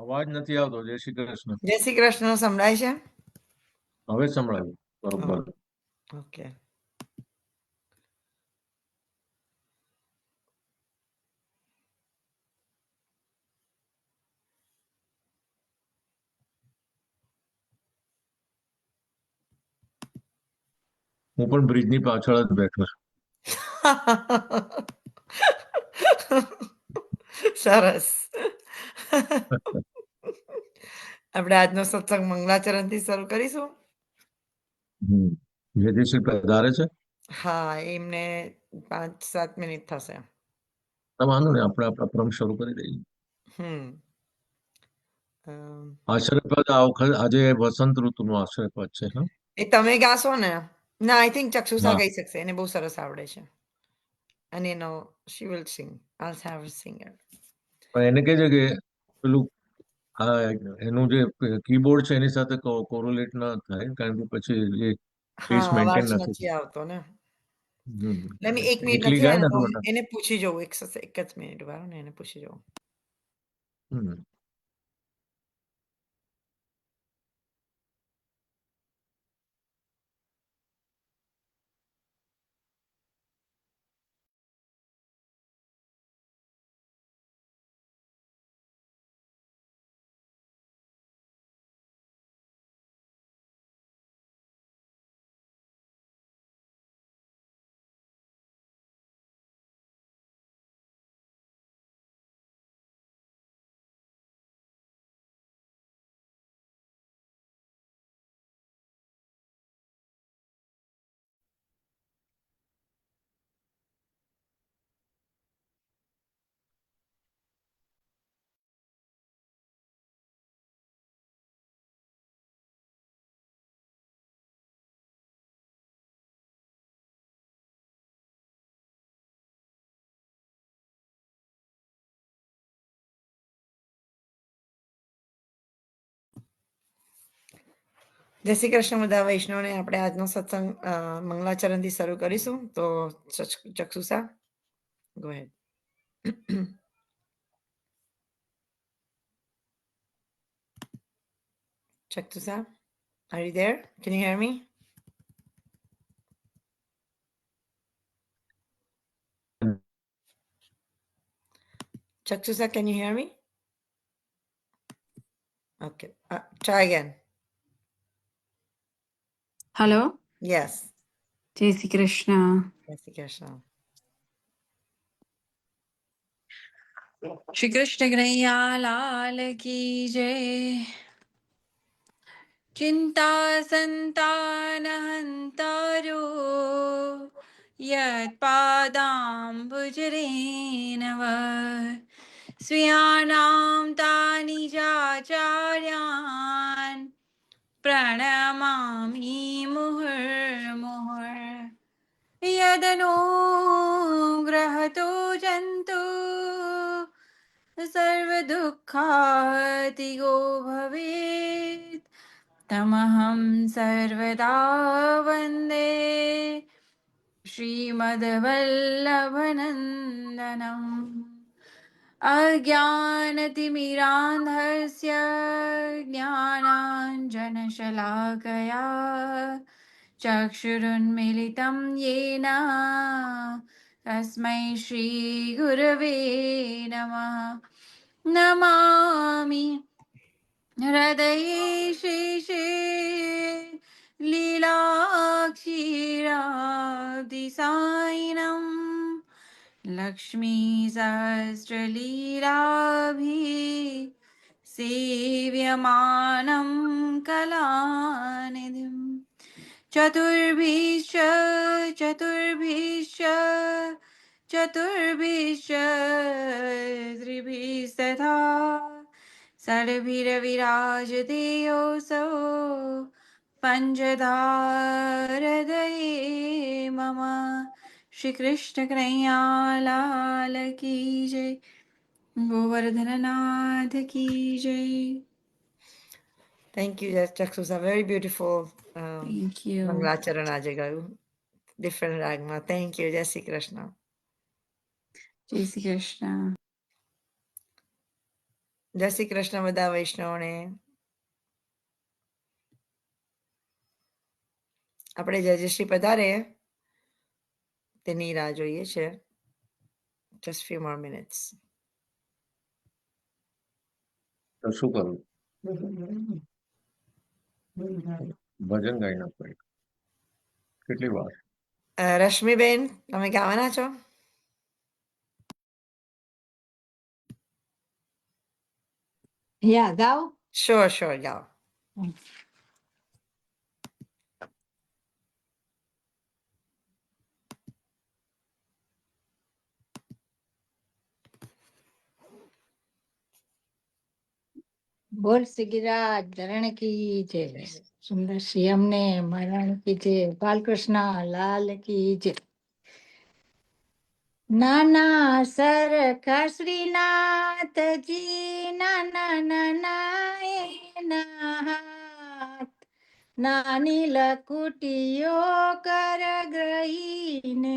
અવાજ નથી આવતો. જય શ્રી કૃષ્ણ. જય શ્રી કૃષ્ણ સંભળાય છે? હવે સંભળાયું બરોબર. ઓકે. હું પણ બ્રિજની પાછળ જ બેઠો છું. સરસ. આપણે આજનો સત્સંગ મંગલાચરણથી શરૂ કરીશું. જયદીશજી પધારે છે? હા, એમને 5-7 મિનિટ થશે. વાંધો નહીં, આપણે આપણા ક્રમ શરૂ કરી દઈએ. આશ્રયપદ આ વખત આજે વસંત ઋતુનું આશ્રયપદ છે. એ તમે ગાશો ને? ના, આઈ થિંક ચક્ષુષા હા. ગાઈ શકશે. એને બહુ સરસ આવડે છે. અને એનો she will sing. I'll have a singer. પણ એને કહે છે કે પેલું એનું જે કીબોર્ડ છે એની સાથે કોરોલેટ ના થાય, કારણ કે પછી એ પેસ હા, મેન્ટેન અવાજ નથી. નથી આવતો ને. એક મિનિટ એકલી નથી ગાય ને આવ્યો. તો એને પૂછી જોઉં. એક જ મિનિટ વાળો ને, એને પૂછી જોઉં. જય શ્રી કૃષ્ણ બધા વૈષ્ણવને. આપણે આજનો સત્સંગ મંગલાચરણથી શરૂ કરીશું. તો Chakshusha, go ahead. Chaktusa, are you there? Can you hear me? Chaktusa, can you hear me? Okay, try again. Hello? Yes. Jai Shri Krishna. Jai Shri Krishna. Shri Krishna Kanhaiya Lal Ki Jai. Chinta Santana Hantaro Yat Padam Bujrenava Sviyanam Tani Jacharyan Pranamami Muhur Muhur Yadano Jantu सर्वदुःखातिगो भवेत् तमहं सर्वदा वन्दे श्रीमद्वल्लभनन्दनम् अज्ञानतिमिरान्धस्य ज्ञानाञ्जनशलाकया चक्षुरुन्मिलितं येन तस्मै श्रीगुरवे नमः नमामि हृदये शेषे लीलाक्षीराब्धिसायिनम् लक्ष्मीसहस्रलीलाभिः सेव्यमानं कलानिधिम् चतुर्भिश्च त्रिभिस्तथा षड्भिरविराजतेयोऽसौ पञ्चधारदये मम श्रीकृष्ण कन्हैया लाल की जय गोवर्धननाथ की जय. Thank you, Chaksusa. Very beautiful. Thank you. Mangalacharan આજે ગાયું. Different ragma. Thank you. Jai Shri Krishna. Jai Shri Krishna. જય શ્રી કૃષ્ણ બધા વૈષ્ણવને. આપણે જયશ્રી પધારે તેની રાહ જોઈએ છે. જસ્ટ ફ્યુ મોર મિનિટ્સ. તો શું કરું? ભજન ગાઈ નાખો એક. કેટલી વાર? રશ્મિબેન, તમે ગાવાના છો? Yeah, ગાઓ. શ્યોર શ્યોર, ગાઓ. બોલ સિગિરાજ ધરણ કી જય. સુંદર શ્રી અમને મહારાણ કી જય. બાલકૃષ્ણ લાલ કી જય. નાના સરખા શ્રીનાથજી નાના નાના એના હાથ, નાની લકુટીઓ કર ગ્રહીને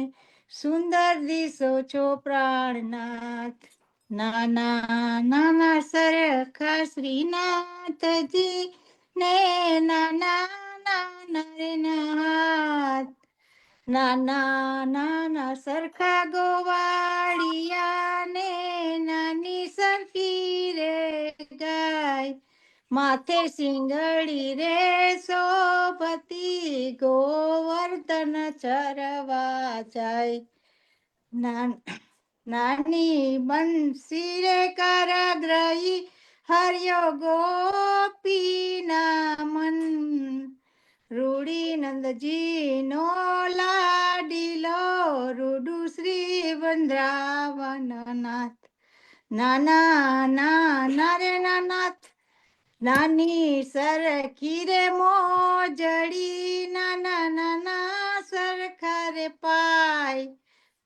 સુંદર દિશો છો પ્રાણનાથ. નાના નાના સરખા શ્રીનાથજી ને નાના નાના રે ના હાથ, નાના નાના સરખા ગોવાળિયા ને નાની સરખી રે ગાય, માથે સિંગડી રે સોપતિ ગોવર્ધન ચરવા જાય. નાની બંસી રે કારાગ્રહી હર્યો ગોપીના મન, રૂડી નંદજી નો લાડીલો રૂડુ શ્રી વૃંદાવન નાથ. નાના નાના રે નાનાથ, નાની સરખી રે મોજડી નાના નાના સરખા રે પાય,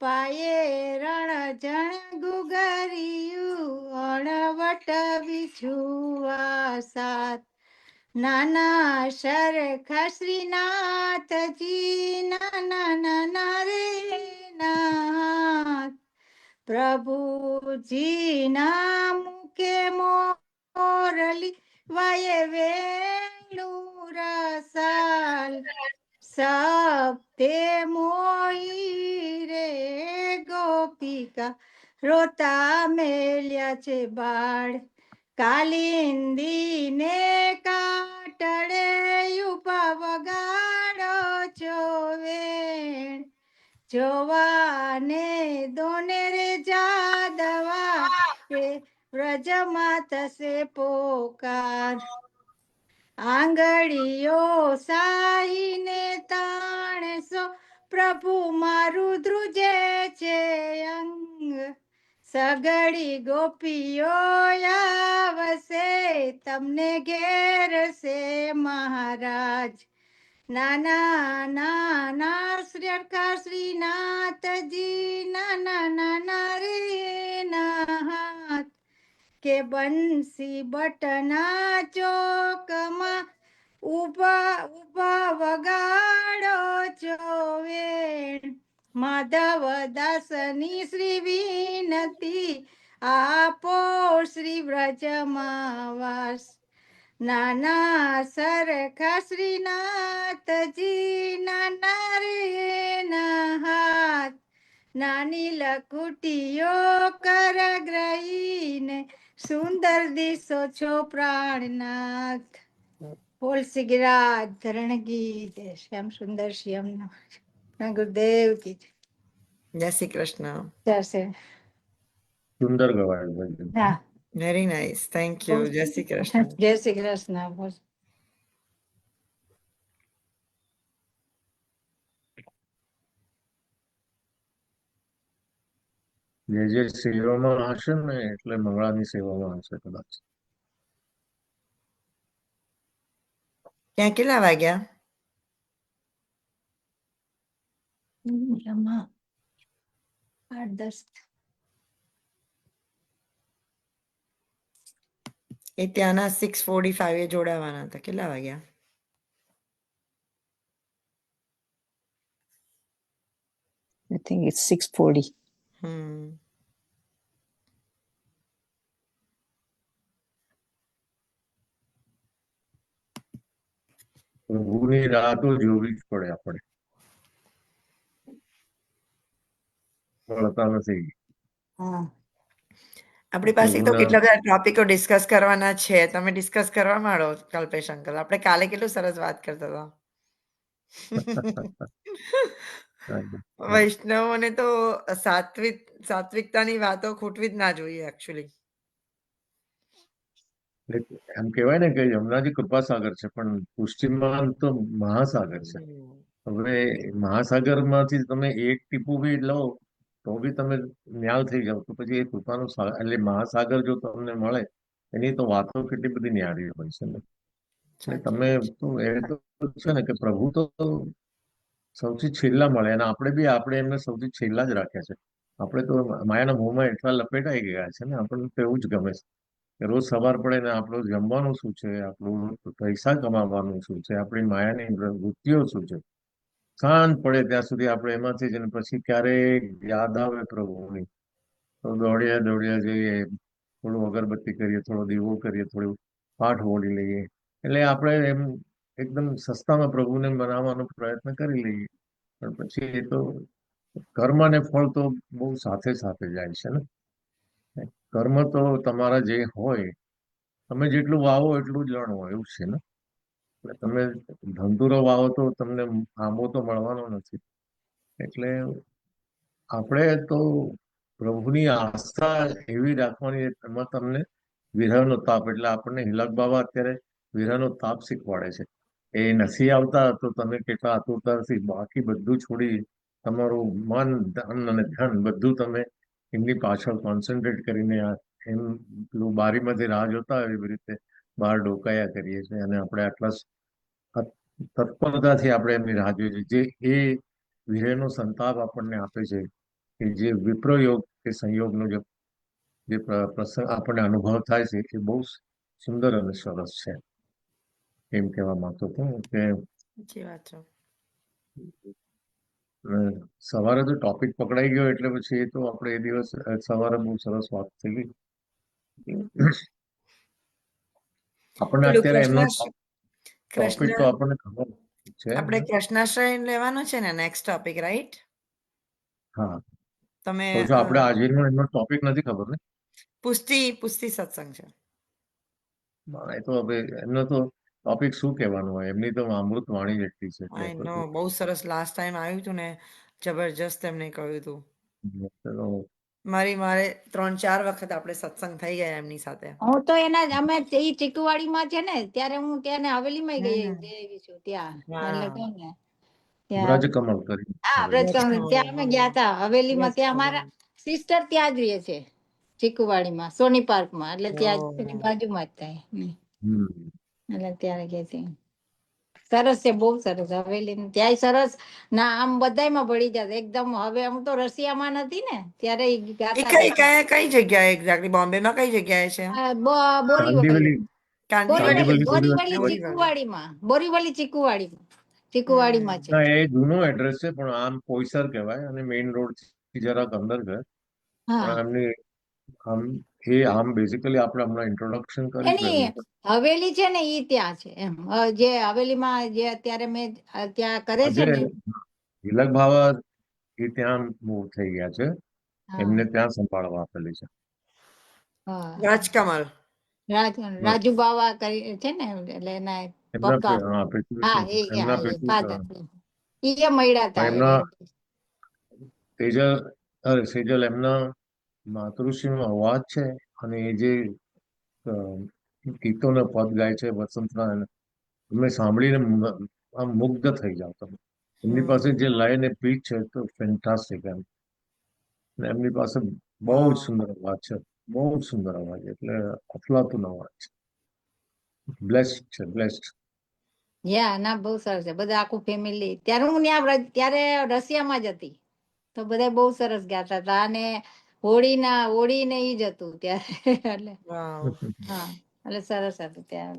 પાયે રણ જણ ગુગરિયું અણવટ વિછુઆ સાથ. નાના સરખા શ્રીનાથજી નાના નાના રે નાથ, પ્રભુજી ના મુખે મોરલી વાયે વેણું રસાલ, સપ્તે મોહી રે ગોપિકા રોતા મેલ્યા છે બાળ, કાલિંદી ને કાટડે ઉપા વગાડો છો વેણ, જોવાને દોને રે જાદવા કે વ્રજમાં થશે પોકાર, આંગળીઓ સાહીને તાણસો પ્રભુ મારું ધ્રુજે છે અંગ, સગડી ગોપીઓ આવશે તમને ઘેરશે મહારાજ. નાના નાના સરખા શ્રીનાથજી નાના નાના રે ના હાથ, કે બંસી બટના ચોકમાં ઉભા ઉભા વગાડો છો વેણ, માધવ દાસની શ્રી વિનતી આપો શ્રી વ્રજમાં વાસ. નાના સરખા શ્રીનાથજી નાના રે ના હાથ, નાની લકુટીઓ કર ગ્રહીને સુંદર દિશો છો પ્રાણનાથ. બોલ સિગિરાજ ધરણ કી જય. શ્યામ સુંદર શ્યામ ગુરુદેવ કી જય. જય શ્રી કૃષ્ણ. જય શ્રી સુંદર ગવાય ભજન. હા, વેરી નાઇસ, થેન્ક યુ. જય શ્રી કૃષ્ણ. જય શ્રી કૃષ્ણ. બોલ. જે સેવામાં હશે ને એટલે મંગળાની સેવામાં હશે કદાચ. ત્યાં કેટલા વાગ્યા? રમા 8-10. એ ત્યાંના 6:45 જોડાવાના હતા. કેટલા વાગ્યા? I think it's 6:40. હમ પ્રભુની રાહ તો જોવી જ પડે આપણે, મળતા નથી. હા. આપણી પાસે તો કેટલા બધા ટોપિકો ડિસ્કસ કરવાના છે. તમે ડિસ્કસ કરવા માંડો કલ્પેશ અંકલ. આપણે કાલે કેટલું સરસ વાત કરતા હતા. વૈષ્ણવોને તો સાત્વિકતાની વાતો ખૂટવી જ ના જોઈએ એકચ્યુઅલી. એમ કહેવાય ને કે યમુનાજી કૃપાસાગર છે, પણ પુષ્ટિમાન તો મહાસાગર છે. હવે મહાસાગરમાંથી તમે એક ટીપું બી લો તો બી તમે ન્યાલ થઈ જાવ, તો પછી એ કૃપાનું એટલે મહાસાગર જો તમને મળે એની તો વાતો કેટલી બધી ન્યારી હોય છે ને. એટલે તમે તો એ તો છે ને કે પ્રભુ તો સૌથી છેલ્લા મળે, અને આપણે એમને સૌથી છેલ્લા જ રાખ્યા છે. આપણે તો માયાના મોંમાં એટલા લપેટાઈ ગયા છે ને, આપણને તો એવું જ ગમે છે કે રોજ સવાર પડે ને આપણું જમવાનું શું છે, આપણું પૈસા કમાવાનું શું છે, આપણી માયાની વૃત્તિઓ શું છે, સાંજ પડે ત્યાં સુધી આપણે એમાંથી જ, અને પછી ક્યારેક યાદ આવે પ્રભુની તો દોડ્યા જઈએ, થોડું અગરબત્તી કરીએ, થોડો દીવો કરીએ, થોડું પાઠ બોલી લઈએ. એટલે આપણે એમ એકદમ સસ્તામાં પ્રભુને મનાવવાનો પ્રયત્ન કરી લઈએ, પણ પછી એ તો કર્મ અને ફળ તો બહુ સાથે સાથે જાય છે ને. કર્મ તો તમારા જે હોય, તમે જેટલું વાવો એટલું જ લણો, એવું છે ને. એટલે તમે ધંધુરો વાવો તો તમને આંબો તો મળવાનો નથી. એટલે આપણે તો પ્રભુની આસ્થા એવી રાખવાની, એમાં તમને વિરહનો તાપ, એટલે આપણને હિલક બાબા અત્યારે વિરહનો તાપ શીખવાડે છે. એ નથી આવતા તો તમે કેટલા આતુરતાથી બાકી બધું છોડી તમારું મન, ધન અને ધન બધું તમે એમની પાછળ કોન્સન્ટ્રેટ કરીને એમ પેલું બારીમાંથી રાહ જોતા હોય એવી રીતે બહાર ડોકાયા કરીએ છીએ, અને આપણે આટલા તત્પરતાથી આપણે એમની રાહ જોઈએ છીએ. જે એ વિરહનો સંતાપ આપણને આપે છે, કે જે વિપ્રયોગ કે સંયોગનો જે પ્રસંગ આપણને અનુભવ થાય છે, એ બહુ સુંદર અને સરસ છે. એમ કહેવા માંગતો હતો કે સાચી વાત છે. સવારે તો ટોપિક પકડાઈ ગયો એટલે પછી એ તો આપણે એ દિવસ સવારે બહુ સરસ વાત થઈ ગઈ. આપણને પેલું અત્યારે એમનો ટોપિક તો કૃષ્ણ આપણને ખબર છે. આપણે કૃષ્ણાશ્રય લેવાનો છે ને નેક્સ્ટ ટોપિક, રાઈટ? હા, તમે તો જો આપણે આજનો એમનો ટોપિક નથી ખબર ને. પુષ્ટિ સત્સંગ છે. એ તો હવે એમનો તો ટોપિક શું કહેવાનું હોય, એમની તો અમૃત વાણી જ એટલી છે આઈ એટલે નો, બહુ સરસ લાસ્ટ ટાઈમ આવ્યું હતું ને, જબરજસ્ત એમને કહ્યું હતું. ચલો. મારે 3-4 વખત આપણે સત્સંગ થઈ ગયા એમની સાથે. હું તો એના જ અમે એ ચીકુવાડીમાં છે ને, ત્યારે હું ત્યાં હવેલીમાં ગઈ હમ. આવી છું ત્યાં. હા. એટલે કહું ને ત્યાં વ્રજ કમળ કરી. હા વ્રજકમળ, ત્યાં અમે ગયા હતા હવેલીમાં. ત્યાં વ્રજકમળ. અમારા સિસ્ટર ત્યાં જ રહે છે ચીકુવાડીમાં, સોની પાર્કમાં. એટલે ત્યાં જ એની ઓહ. બાજુમાં જ થાય. હમ. એટલે ત્યારે કે છે સરસ છે, બહુ સરસ હવેલી ત્યાંય સરસ ના, આમ બધાયમાં ભળી જશે એકદમ. હવે હું તો રશિયામાં નથી ને, ત્યારે ઈ એ ગાતા કઈ હતા. કઈ જગ્યાએ એક્ઝેક્ટલી? બોમ્બેમાં કઈ જગ્યાએ છે? બોરીવલી, કાંદીવલી થોડી વાર બોરીવલી કહેવાય. ચીકુવાડીમાં, બોરીવલી ચીકુવાડીમાં છે. ના, એ જૂનું એડ્રેસ છે, પણ આમ પોઈસર કહેવાય, અને મેઇન રોડ થી જરાક અંદર છે. હા, પણ એમની આમ બેઝિકલી આપણે હમણાં ઇન્ટ્રોડક્શન કરીશું એની એમનું. હવેલી છે ને ઈ ત્યાં છે એમ. જે હવેલીમાં જે અત્યારે મેં ત્યાં કરે છે આજે ને. તિલક બાવા એ ત્યાં મૂવ થઈ ગયા છે, હા, એમને ત્યાં સંભાળવા આપેલી છે. હા. રાજકમલ. રાજુ બાવા કરી છે ને, એટલે એના એમના પપ્પા. હા, એમના એ પેટુ ફાધર. એ મળ્યા હતા એમના સેજલ એમના માતૃશ્રીનો અવાજ છે, અને એ જે અ, ગીતોને પદ ગાય છે વસંતના, તમે સાંભળીને આમ મુગ્ધ થઈ જાવ તમે. એમની પાસે જે લય ને પીચ છે તો ફેન્ટાસ્ટિક એમ. અને એમની પાસે બહુ જ સુંદર અવાજ છે, બહુ જ સુંદર અવાજ, એટલે અફલાતુન અવાજ છે. બ્લેસ્ડ છે, બ્લેસ્ડ. ના, બહુ સરસ છે. બધા આખું ફેમિલી. ત્યારે હું ત્યારે રશિયામાં જ હતી, તો બધા બહુ સરસ ગાતા હતા. અને હોળી ને ઈ જ હતું ત્યારે. એટલે વાવ. હા, એટલે સરસ હતું ત્યાં.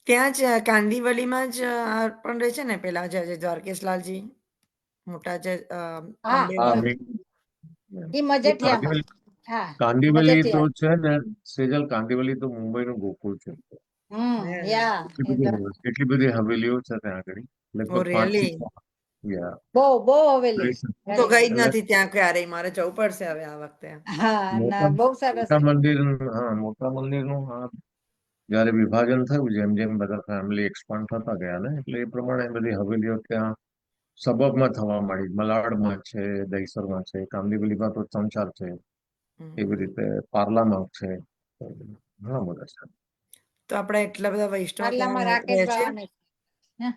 ત્યાં જ કાંદીવલીમાં જ પણ રહે છે ને પેલા જે દ્વારકેશલાલજી મોટા જે હા, હા, અંબેમાં. ઈ મજઠિયામાં. કાંદિવલી હા, કાંદિવલી તો મજઠિયા. છે ને સેજલ, કાંદિવલી તો મુંબઈનું ગોકુળ છે. યા કેટલી બધી હવેલીઓ છે ત્યાં આગળ, ઓ લગભગ રિયલી 5 થી 6. યા બહુ હવેલી. હું તો ગઈ જ એટલે નથી ત્યાં ક્યારેય, મારે જવું પડશે હવે આ વખતે. હા ના મોટા બહુ સરસ. મોટા મંદિર, હા મોટા મંદિરનું જયારે વિભાજન થયું, જેમ જેમ બધા ફેમિલી એક્સપાન્ડ થતા ગયા ને, એટલે એ પ્રમાણે બધી હવેલીઓ ત્યાં સબબમાં થવા માંડી. મલાડમાં છે, દહીસરમાં છે, કામદીવલીમાં તો 3-4 છે, એવી રીતે પાર્લામાં છે, ઘણા બધા છે. તો આપણે એટલા બધા વૈષ્ણવ પાર્લામાં ત્યાં રાકેશ રહે છે, બાવાને. હે?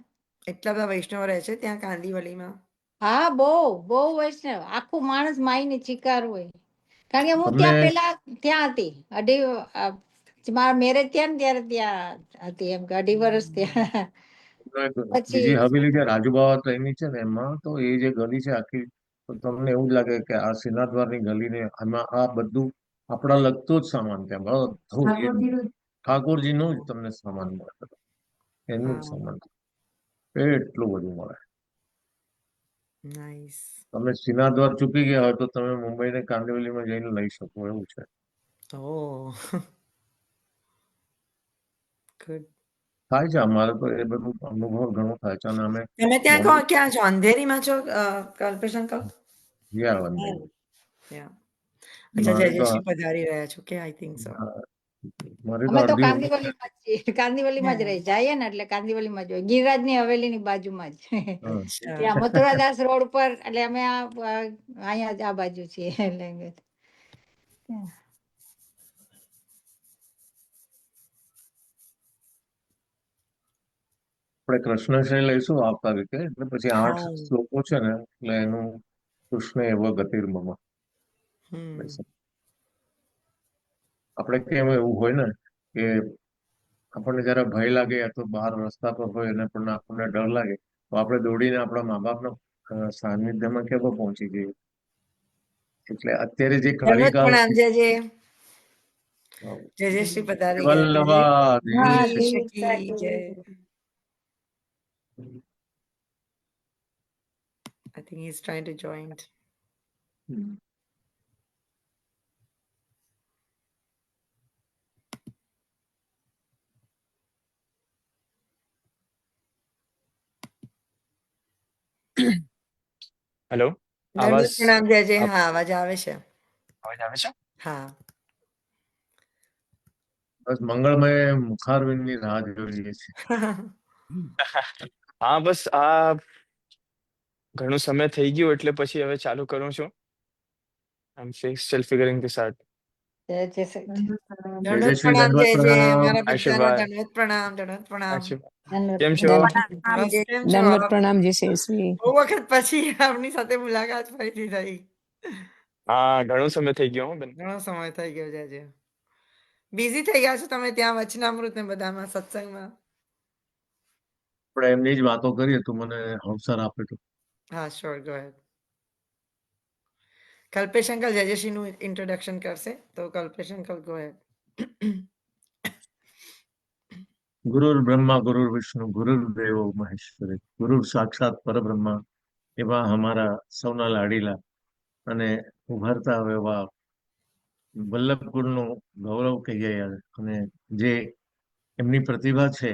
એટલા બધા વૈષ્ણવ રહે છે ત્યાં કાંદીવલીમાં? હા બહુ વૈષ્ણવ, આખું માણસ માઈને ચિકાર હોય. કારણ કે હું તમને ત્યાં પેલા ત્યાં હતી મારા મેરેજ થયા ને ત્યારે ત્યાં હતી, એમ કે 2.5 વર્ષ ત્યાં. પછી બીજી હવેલી જે રાજુબાવા ટ્રેનની છે ને, એમાં તો એ જે ગલી છે આખી, તો તમને એવું જ લાગે કે આ સિંહનાદ્વારની ગલીને આમાં આ બધું આપણા લગતું જ સામાન, ત્યાં બધું ઠાકોરજીનું જ તમને સામાન મળે, એનું જ હા, સામાન એટલું બધું મળે. નાઈસ. તમે સિંહનાદ્વાર ચૂકી ગયા હોય તો તમે મુંબઈને કાંદિવલીમાં જઈને લઈ શકો, એવું છે. ઓહ ગુડ. થાય છે અમારે તો એ બધું અનુભવ ઘણો થાય છે, અને અમે તમે ત્યાં બોમ્બે ક્યાં છો? અંધેરીમાં છો કલ્પેશ અંકલ? ગયા વંદે. Yeah. અચ્છા, મારે તો જયશ્રી પધારી રહ્યા છો કે? I think so. મારી તો અમે તો અડધી કાંદીવલીમાં જ છીએ, કાંદીવલીમાં જ રહી જઈએ ને એટલે કાંદીવલીમાં જ હોય, ગિરિરાજની હવેલીની બાજુમાં જ. અચ્છા. ત્યાં મથુરાદાસ રોડ પર, એટલે અમે અહીંયા જ આ બાજુ છીએ એટલે આપણે કૃષ્ણશય લઈશું આવતા રીતે, એટલે પછી 8 હા. શ્લોકો છે ને, એટલે એનું કૃષ્ણ એવો ગતિર્મમ હમ. આપણે કેમ એવું હોય ને કે આપણને જયારે ભય લાગે અથવા બહાર રસ્તા પર હોય અને પણ આપણને ડર લાગે, તો આપણે દોડીને આપણા મા બાપના સાનિધ્યમાં કેવો પહોંચી જઈએ. એટલે અત્યારે જે ધન્યવાદ, કાલિકા પ્રણામ જયશ્રી પધારી ગયા. વલ્લભા હા દેવી કી જય. I think he's trying to join. Hello, ધન્યવાદ, આવાજ પ્રણામ જય. હા, અવાજ આવે છે. અવાજ આવે છે? હા. બસ મંગળમય મુખારવિંદની રાહ જોઈએ છે. હા, બસ આ ઘણું સમય થઈ ગયું એટલે પછી હવે ચાલુ કરું છું. I'm still figuring this out. દંડવત શ્રી પ્રણામ દંડવત જય. પ્રણામ. મારા બધાનો આશીર્વાદ. દંડવત પ્રણામ, દંડવત પ્રણામ. આશીર્વાદ. કેમ છો? બસ, કેમ છો Danvat આપ? pranam ji Sesvi. બહુ વખત પછી આપની સાથે મુલાકાત ફરીથી થઈ. હા, ઘણો સમય થઈ ગયો હો બેન. ઘણો સમય થઈ ગયો છે આજે. બિઝી થઈ ગયા છો તમે ત્યાં વચનામૃત ને બધામાં, સત્સંગમાં? આપણે એમની જ વાતો કરીએ તો મને અવસર આપે તો. હા, sure, go ahead. Kalpesh uncle જયશ્રીનું ઇન્ટ્રોડક્શન કરશે, તો કલ્પેશ અંકલ ગો અહેડ. ગુરુર બ્રહ્મા ગુરુર વિષ્ણુ ગુરુર દેવો મહેશ્વરી, ગુરુર સાક્ષાત પરબ્રહ્મા, એવા અમારા સૌના લાડીલા અને ઉભરતા એવા વલ્લભકુળનું ગૌરવ કહીએ યાર, અને જે એમની પ્રતિભા છે,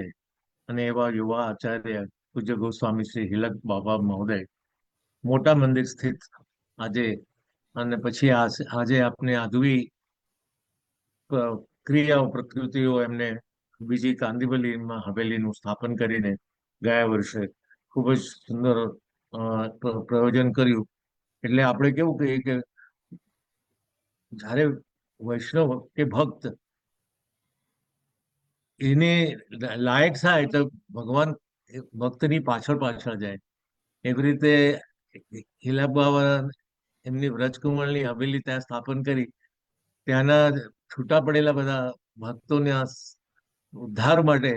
અને એવા યુવા આચાર્ય પૂજ્ય ગોસ્વામી શ્રી હિલક બાબા મહોદય, મોટા મંદિર સ્થિત આજે, અને પછી આજે આપને આધવી ક્રિયાઓ પ્રકૃતિઓ એમને બીજી કાંદિવલીમાં હવેલીનું સ્થાપન કરીને ગયા વર્ષે ખૂબ જ સુંદર પ્રયોજન કર્યું. એટલે આપણે કેવું કહીએ કે જ્યારે વૈષ્ણવ કે ભક્ત એને લાયક થાય તો ભગવાન ભક્તની પાછળ પાછળ જાય. એવી રીતે હિલાબ બાબા એમની વ્રજકુમારની હવેલી ત્યાં સ્થાપન કરી, ત્યાંના છૂટા પડેલા બધા ભક્તોના ઉદ્ધાર માટે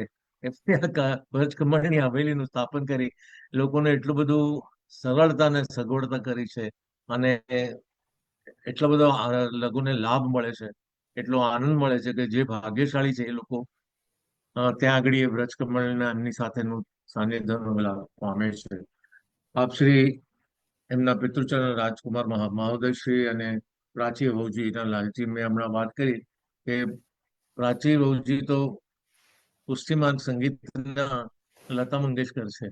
વ્રજકુમારની હવેલીનું સ્થાપન કરી, લોકોને એટલું બધું સરળતા અને સગવડતા કરી છે, અને એટલો બધો લોકોને લાભ મળે છે, એટલો આનંદ મળે છે કે જે ભાગ્યશાળી છે એ લોકો ત્યાં આગળ એ વ્રજકમળના એમની સાથેનું સાનિધ્યનો લાભ પામે છે. આપ શ્રી એમના પિતૃચરણ રાજકુમાર મહોદયશ્રી અને પ્રાચી વહુજીના લાલજી, મેં હમણાં વાત કરી કે પ્રાચી વહુજી તો પુષ્ટિમાર્ગ સંગીતના લતા મંગેશકર છે.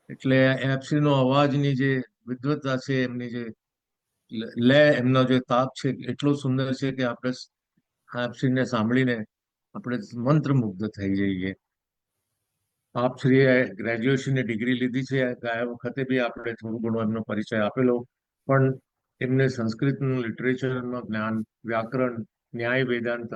એટલે એફસીનો અવાજની જે વિદ્વત્તા છે, એમની જે લય, એમનો જે તાપ છે, એટલો સુંદર છે કે આપણે એફસીને સાંભળીને આપણે મંત્રમુગ્ધ થઈ જઈએ. આપશ્રીએ ગ્રેજ્યુએશનની ડિગ્રી લીધી છે. ગયા વખતે બી આપણે થોડું ઘણું એમનો પરિચય આપેલો, પણ એમને સંસ્કૃતનું લિટરેચરનું જ્ઞાન, વ્યાકરણ, ન્યાય, વેદાંત,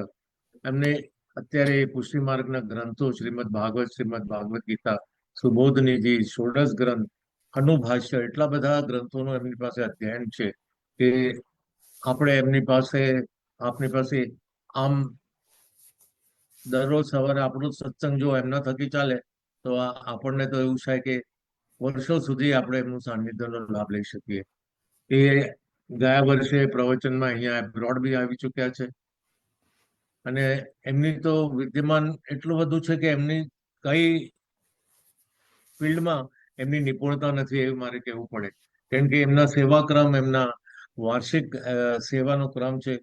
એમને અત્યારે પુષ્ટિ માર્ગના ગ્રંથો શ્રીમદ ભાગવત ગીતા, સુબોધનીજી, ષોડશ ગ્રંથ, અનુભાષ્ય, એટલા બધા ગ્રંથોનું એમની પાસે અધ્યયન છે કે આપણે આપની પાસે આમ દરરોજ સવારે આપણો સત્સંગ જો એમના થકી ચાલે તો આપણને તો એવું થાય કે વર્ષો સુધી આપણે એમનું સાનિધ્યનો લાભ લઈ શકીએ. એ ગયા વર્ષે પ્રવચનમાં અહીંયા એબ્રોડ બી આવી ચૂક્યા છે, અને એમની તો વિદ્યમાન એટલું બધું છે કે એમની કઈ ફિલ્ડમાં એમની નિપુણતા નથી એવું મારે કહેવું પડે. કેમ કે એમના સેવા ક્રમ, એમના વાર્ષિક સેવાનો ક્રમ છે.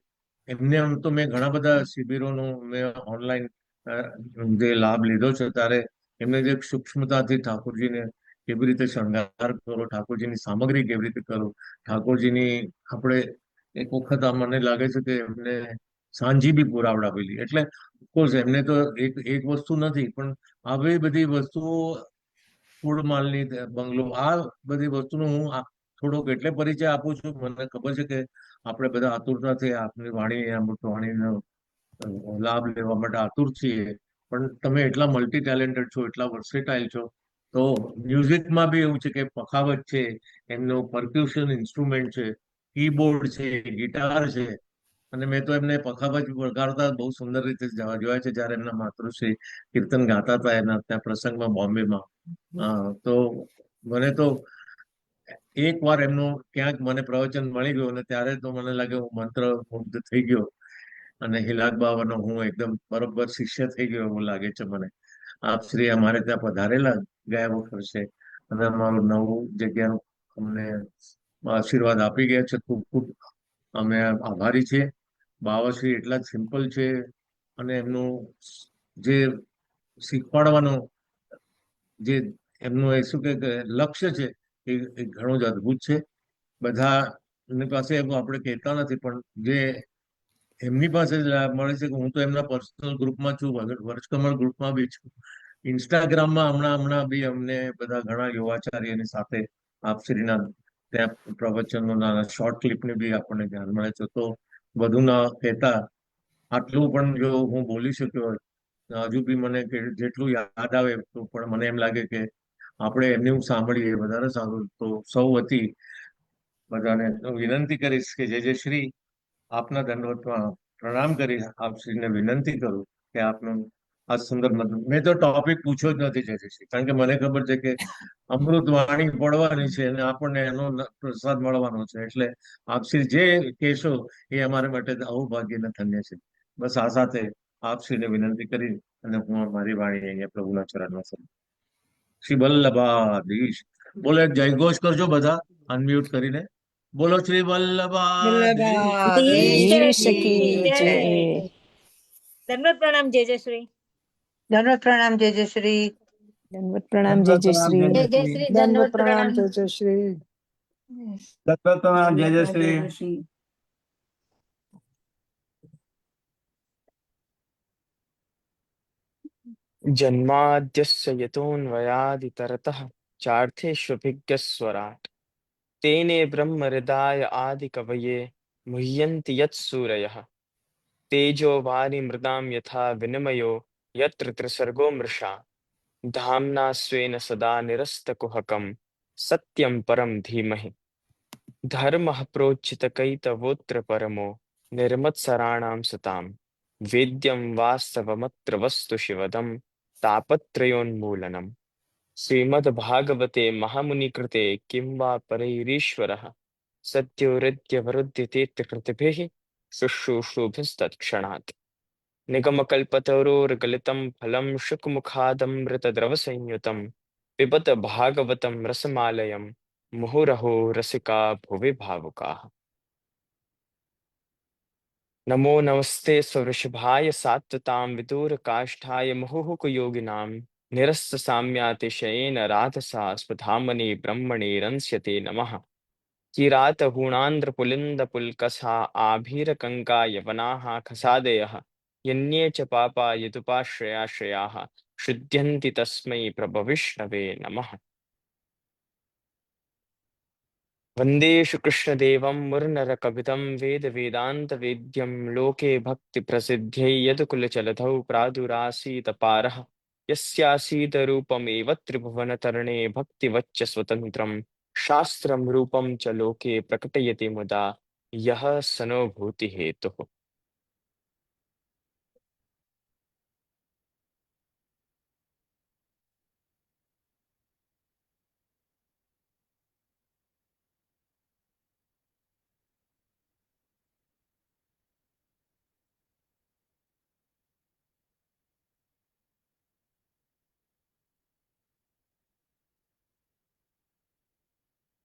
એમને આમ તો મેં ઘણા બધા શિબિરોનો મેં ઓનલાઈન જે લાભ લીધો છે, ત્યારે એમને જે સૂક્ષ્મતાથી ઠાકોરજીને કેવી રીતે શણગાર કરો, ઠાકોરજીની સામગ્રી કેવી રીતે કરો, ઠાકોરજીની આપણે એક વખત મને લાગે છે કે એમને સાંજી બી પુરાવડાવેલી. એટલે ઓફકોર્સ એમને તો એક વસ્તુ નથી, પણ આવી બધી વસ્તુઓ, ફૂડમાલની બંગલો, આ બધી વસ્તુનો હું થોડોક એટલે પરિચય આપું છું. મને ખબર છે કે આપણે બધા આતુરતાથી આપની વાણી, અમૃત વાણીનો લાભ લેવા માટે આતુર છીએ, પણ તમે એટલા મલ્ટી ટેલેન્ટેડ છો, એટલા વર્સેટાઇલ છો. તો મ્યુઝિકમાં બી એવું છે કે પખાવત છે, એમનો પર્ક્યુશન ઇન્સ્ટ્રુમેન્ટ છે, કીબોર્ડ છે, ગિટાર છે. અને મેં તો એમને પખાવત વગાડતા બહુ સુંદર રીતે જોયા છે, જ્યારે એમના માતૃશ્રી કીર્તન ગાતા હતા એના ત્યાં પ્રસંગમાં, બોમ્બેમાં. તો મને તો એક વાર એમનું ક્યાંક મને પ્રવચન મળી ગયું, અને ત્યારે તો મને લાગે હું મંત્ર મુગ્ધ થઈ ગયો, અને હિલાક બાવાનો હું એકદમ બરોબર શિષ્ય થઈ ગયો એવું લાગે છે મને. આપ શ્રી અમારે ત્યાં પધારેલા ગયા વર્ષે, અને અમારું નવું જગ્યાનું અમને આશીર્વાદ આપી ગયા છે. ખૂબ ખૂબ અમે આભારી છીએ. બાવાશ્રી એટલા જ સિમ્પલ છે, અને એમનું જે શીખવાડવાનું જે એમનું એ શું કે લક્ષ્ય છે, એ ઘણું જ અદ્ભુત છે. બધાની પાસે આપણે કહેતા નથી, પણ જે એમની પાસે મળે છે કે હું તો એમના પર્સનલ ગ્રુપમાં છું, વર્ચકમળ ગ્રુપમાં બી છું, ઇન્સ્ટાગ્રામમાં હમણાં બી અમને બધા ઘણા યોગાચાર્યની સાથે આપશ્રીના ત્યાં પ્રવચનો, નાના શોર્ટ ક્લિપની બી આપણને ધ્યાન મળે છે. તો બધું ના કહેતા આટલું પણ જો હું બોલી શક્યો હોય, હજુ બી મને જેટલું યાદ આવે તો પણ મને એમ લાગે કે આપણે એમનું સાંભળીએ વધારે સારું. તો સૌ વતી બધાને વિનંતી કરીશ કે જય શ્રી આપના દંડવતમાં પ્રણામ કરી આપશ્રીને વિનંતી કરું કે આપનું આ સુંદર મેં તો ટોપિક પૂછ્યો જ નથી જય શ્રી, કારણ કે મને ખબર છે કે અમૃત વાણી પડવાની છે અને આપણને એનો પ્રસાદ મળવાનો છે. એટલે આપશ્રી જે કહેશો એ અમારા માટે અહોભાગ્ય ને ધન્ય છે. બસ આ સાથે આપશ્રીને વિનંતી કરી અને હું મારી વાણી અહીંયા પ્રભુના ચરણમાં સમું. શ્રી વલ્લભાધીશ. બોલે જય ઘોષ કરજો બધા અનમ્યુટ કરીને. બોલો શ્રી વલ્લભાધીશ. ધીશ વલ્લભાધીશ કી જય. જય. દંડવત પ્રણામ જય જય શ્રી. દંડવત પ્રણામ જય જય શ્રી. દંડવત પ્રણામ જય જય શ્રી. જય જય શ્રી દંડવત પ્રણામ. જય જય શ્રી. દત્ત પ્રણામ જય જય શ્રી. જન્માદ્યસ્ય યતોન્વયાદિતરતઃ ચાર્થેષ્વभिज्ञस्वराट् तेने ब्रह्महृदाय आदिकवये मुह्यन्ति यत्सूरयः तेजो वारिमृदां यथा विनिमयो यत्र त्रिसर्गो मृषा धाम्ना स्वेन सदा निरस्तकुहकं सत्यं परं धीमहि धर्मः प्रोच्चितकैतवोऽत्र परमो निर्मत्सराणां सताम् वेद्यं वास्तवमत्र वस्तु शिवदं तापत्रयोन्मूलनम् श्रीमद्भागवते महामुनिकृते किं वा परैरीश्वरः सद्यो हृद्यवरुध्यतेऽत्र कृतिभिः शुश्रूषुभिस्तत्क्षणात् निगमकल्पतरोर्गलितं फलं शुकमुखादमृतद्रवसंयुतं पिबत भागवतं रसमालयं मुहुरहो रसिका भुवि भावुकाः। नमो नमस्ते स्ववृषभाय सात्वतां विदूर काष्ठाय मुहुः योगिनां निरस्त साम्यातिशयेन राधसा स्वधामनि ब्रह्मणि रंस्यते नमः किरातगुणान्द्रपुलिन्दपुल्कसा आभीरकङ्का यवनाः खसादयः यन्ये च पापा यदुपाश्रयाश्रयाः शुध्यन्ति तस्मै प्रभविष्णवे नमः वन्दे शुकृष्णदेवं मुरनरकवितं वेदवेदान्तवेद्यं लोके भक्तिप्रसिद्ध्यै यदुकुलचलधौ प्रादुरासीदपारः यस्यासीदरूपमेव त्रिभुवनतरणे भक्तिवच्च स्वतन्त्रं शास्त्रं रूपं च लोके प्रकटयति मुदा यः स नो भूतिहेतुः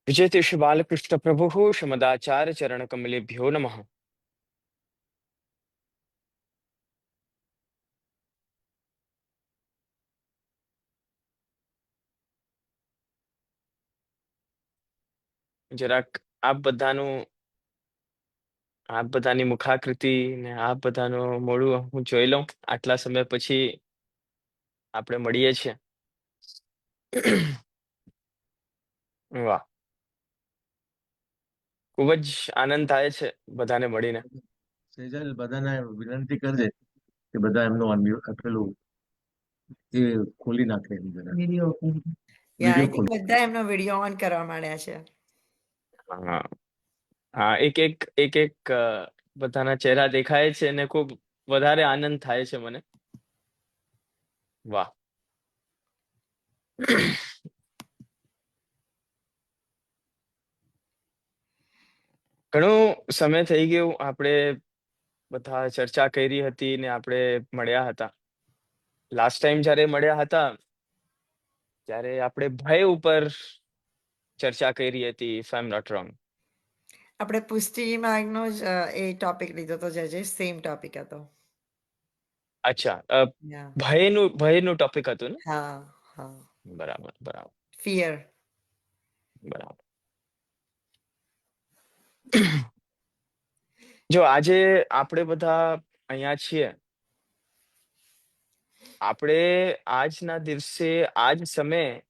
विजयतेषु बालकृष्णप्रभुः श्रीमदाचार्यचरणकमलेभ्यो नमः જરાક આપ બધાની મુખાકૃતિ ને આપ બધાનું મોઢું હું જોઈ લઉં આટલા સમય પછી આપણે મળીએ છીએ વાહ ખૂબ જ આનંદ થાય છે બધાને મળીને સેજલ બધાને વિનંતી કરજે કે બધા એમનું પેલું એ ખોલી નાખે એમ જરા. યા વિડીયો આઈ થિંક બધા એમનો વિડીયો ઓન કરવા માંડ્યા છે. હા હા એક બધાના ચહેરા દેખાય છે અને ખૂબ વધારે આનંદ થાય છે મને વાહ ઘણો સમય થઈ ગયો આપણે બધા ચર્ચા કરી હતી ને આપણે મળ્યા હતા લાસ્ટ ટાઈમ જ્યારે મળ્યા હતા ત્યારે આપણે ભય ઉપર ચર્ચા કરી હતી if I am not wrong આપણે પુષ્ટિ માર્ગનો જ એ ટોપિક લીધો હતો જે સેમ ટોપિક હતો. અચ્છા યા ભયનું ટોપિક હતું ને હા હા બરાબર ફિયર. બરાબર જો આજે આપણે બધા અહીંયા છીએ આપણે આજના દિવસે આજ સમયે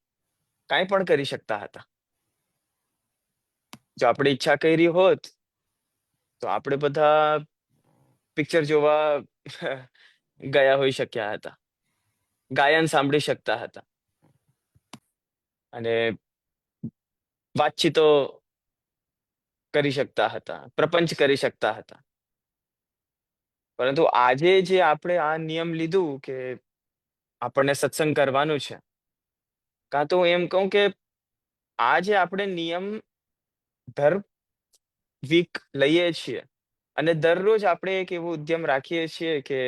કાંઈ પણ કરી શકતા હતા જો આપણે ઈચ્છા કરી હોત તો આપણે બધા પિક્ચર જોવા ગયા હોઈ શક્યા હતા ગાયન સાંભળી શકતા હતા અને વાતચીતો કરી શકતા હતા પ્રપંચ કરી શકતા હતા પરંતુ આજે જે આપણે આ નિયમ લીધું કે આપણને સત્સંગ કરવાનું છે કાં તો એમ કહું કે આ જે આપણે નિયમ દર વીક લઈએ છીએ અને દરરોજ આપણે એક એવો ઉદ્યમ રાખીએ છીએ કે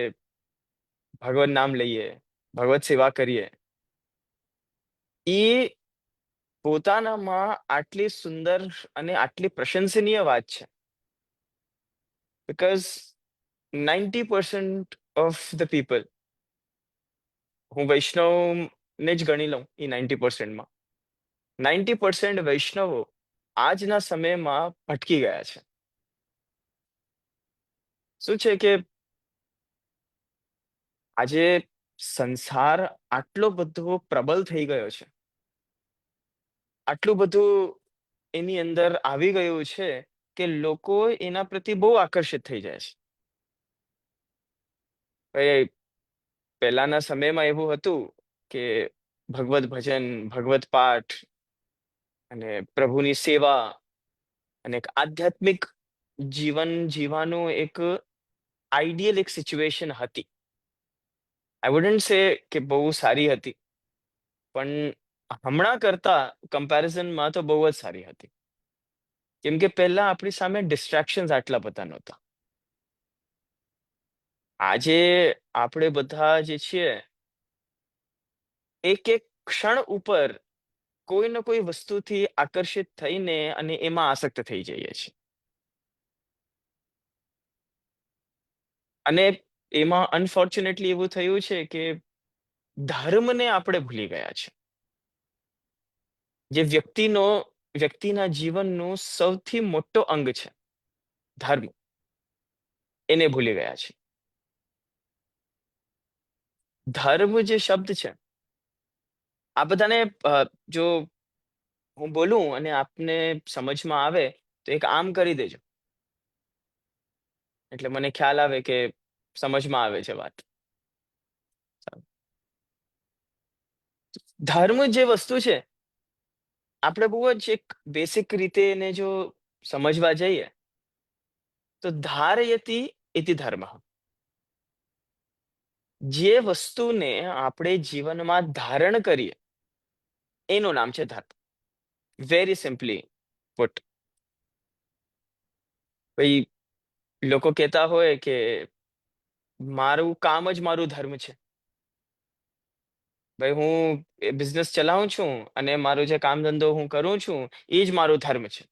ભગવત નામ લઈએ ભગવત સેવા કરીએ એ પોતાનામાં આટલી સુંદર અને આટલી પ્રશંસનીય વાત છે બીકોઝ 90% ઓફ ધ પીપલ હું વૈષ્ણવને જ ગણી લઉં એ 90%માં 90% વૈષ્ણવો આજના સમયમાં ભટકી ગયા છે શું છે કે આજે સંસાર આટલો બધો પ્રબળ થઈ ગયો છે આટલું બધું એની અંદર આવી ગયું છે કે લોકો એના પ્રતિ બહુ આકર્ષિત થઈ જાય છે પહેલાના સમયમાં એવું હતું કે ભગવત ભજન ભગવત પાઠ અને પ્રભુની સેવા અને એક આધ્યાત્મિક જીવન જીવવાનું એક આઈડિયલ એક સિચ્યુએશન હતી આઈ વુડન્ટ સે કે બહુ સારી હતી પણ હમણાં કરતા કમ્પેરિઝનમાં તો બહુ જ સારી હતી કેમ કે પહેલા આપણી સામે ડિસ્ટ્રેક્શન્સ આટલા બધા નહોતા આજે આપણે બધા જે છીએ એક ક્ષણ ઉપર કોઈ ને કોઈ વસ્તુથી આકર્ષિત થઈને અને એમાં આસક્ત થઈ જઈએ છીએ અને એમાં અનફોર્ચ્યુનેટલી એવું થયું છે કે ધર્મને આપણે ભૂલી ગયા છે. જે વ્યક્તિના જીવનનું સૌથી મોટો અંગ છે, ધર્મ, એને ભૂલી ગયા છે. ધર્મ જે શબ્દ છે, આ બધાને જો હું બોલું અને આપને સમજમાં આવે તો એક આમ કરી દેજો, એટલે મને ખ્યાલ આવે કે સમજમાં આવે છે વાત. ધર્મ જે વસ્તુ છે, આપણે બહુ જ એક બેસિક રીતે એને જો સમજવા જઈએ તો ધારયતિ ઇતિ ધર્મ. જે વસ્તુને આપણે જીવનમાં ધારણ કરીએ એનું નામ છે ધર્મ. Very simply put. ભાઈ લોકો કહેતા હોય કે મારું કામ જ મારું ધર્મ છે. ભાઈ હું બિઝનેસ ચલાવું છું અને મારું જે કામ ધંધો હું કરું છું એ જ મારું ધર્મ છે.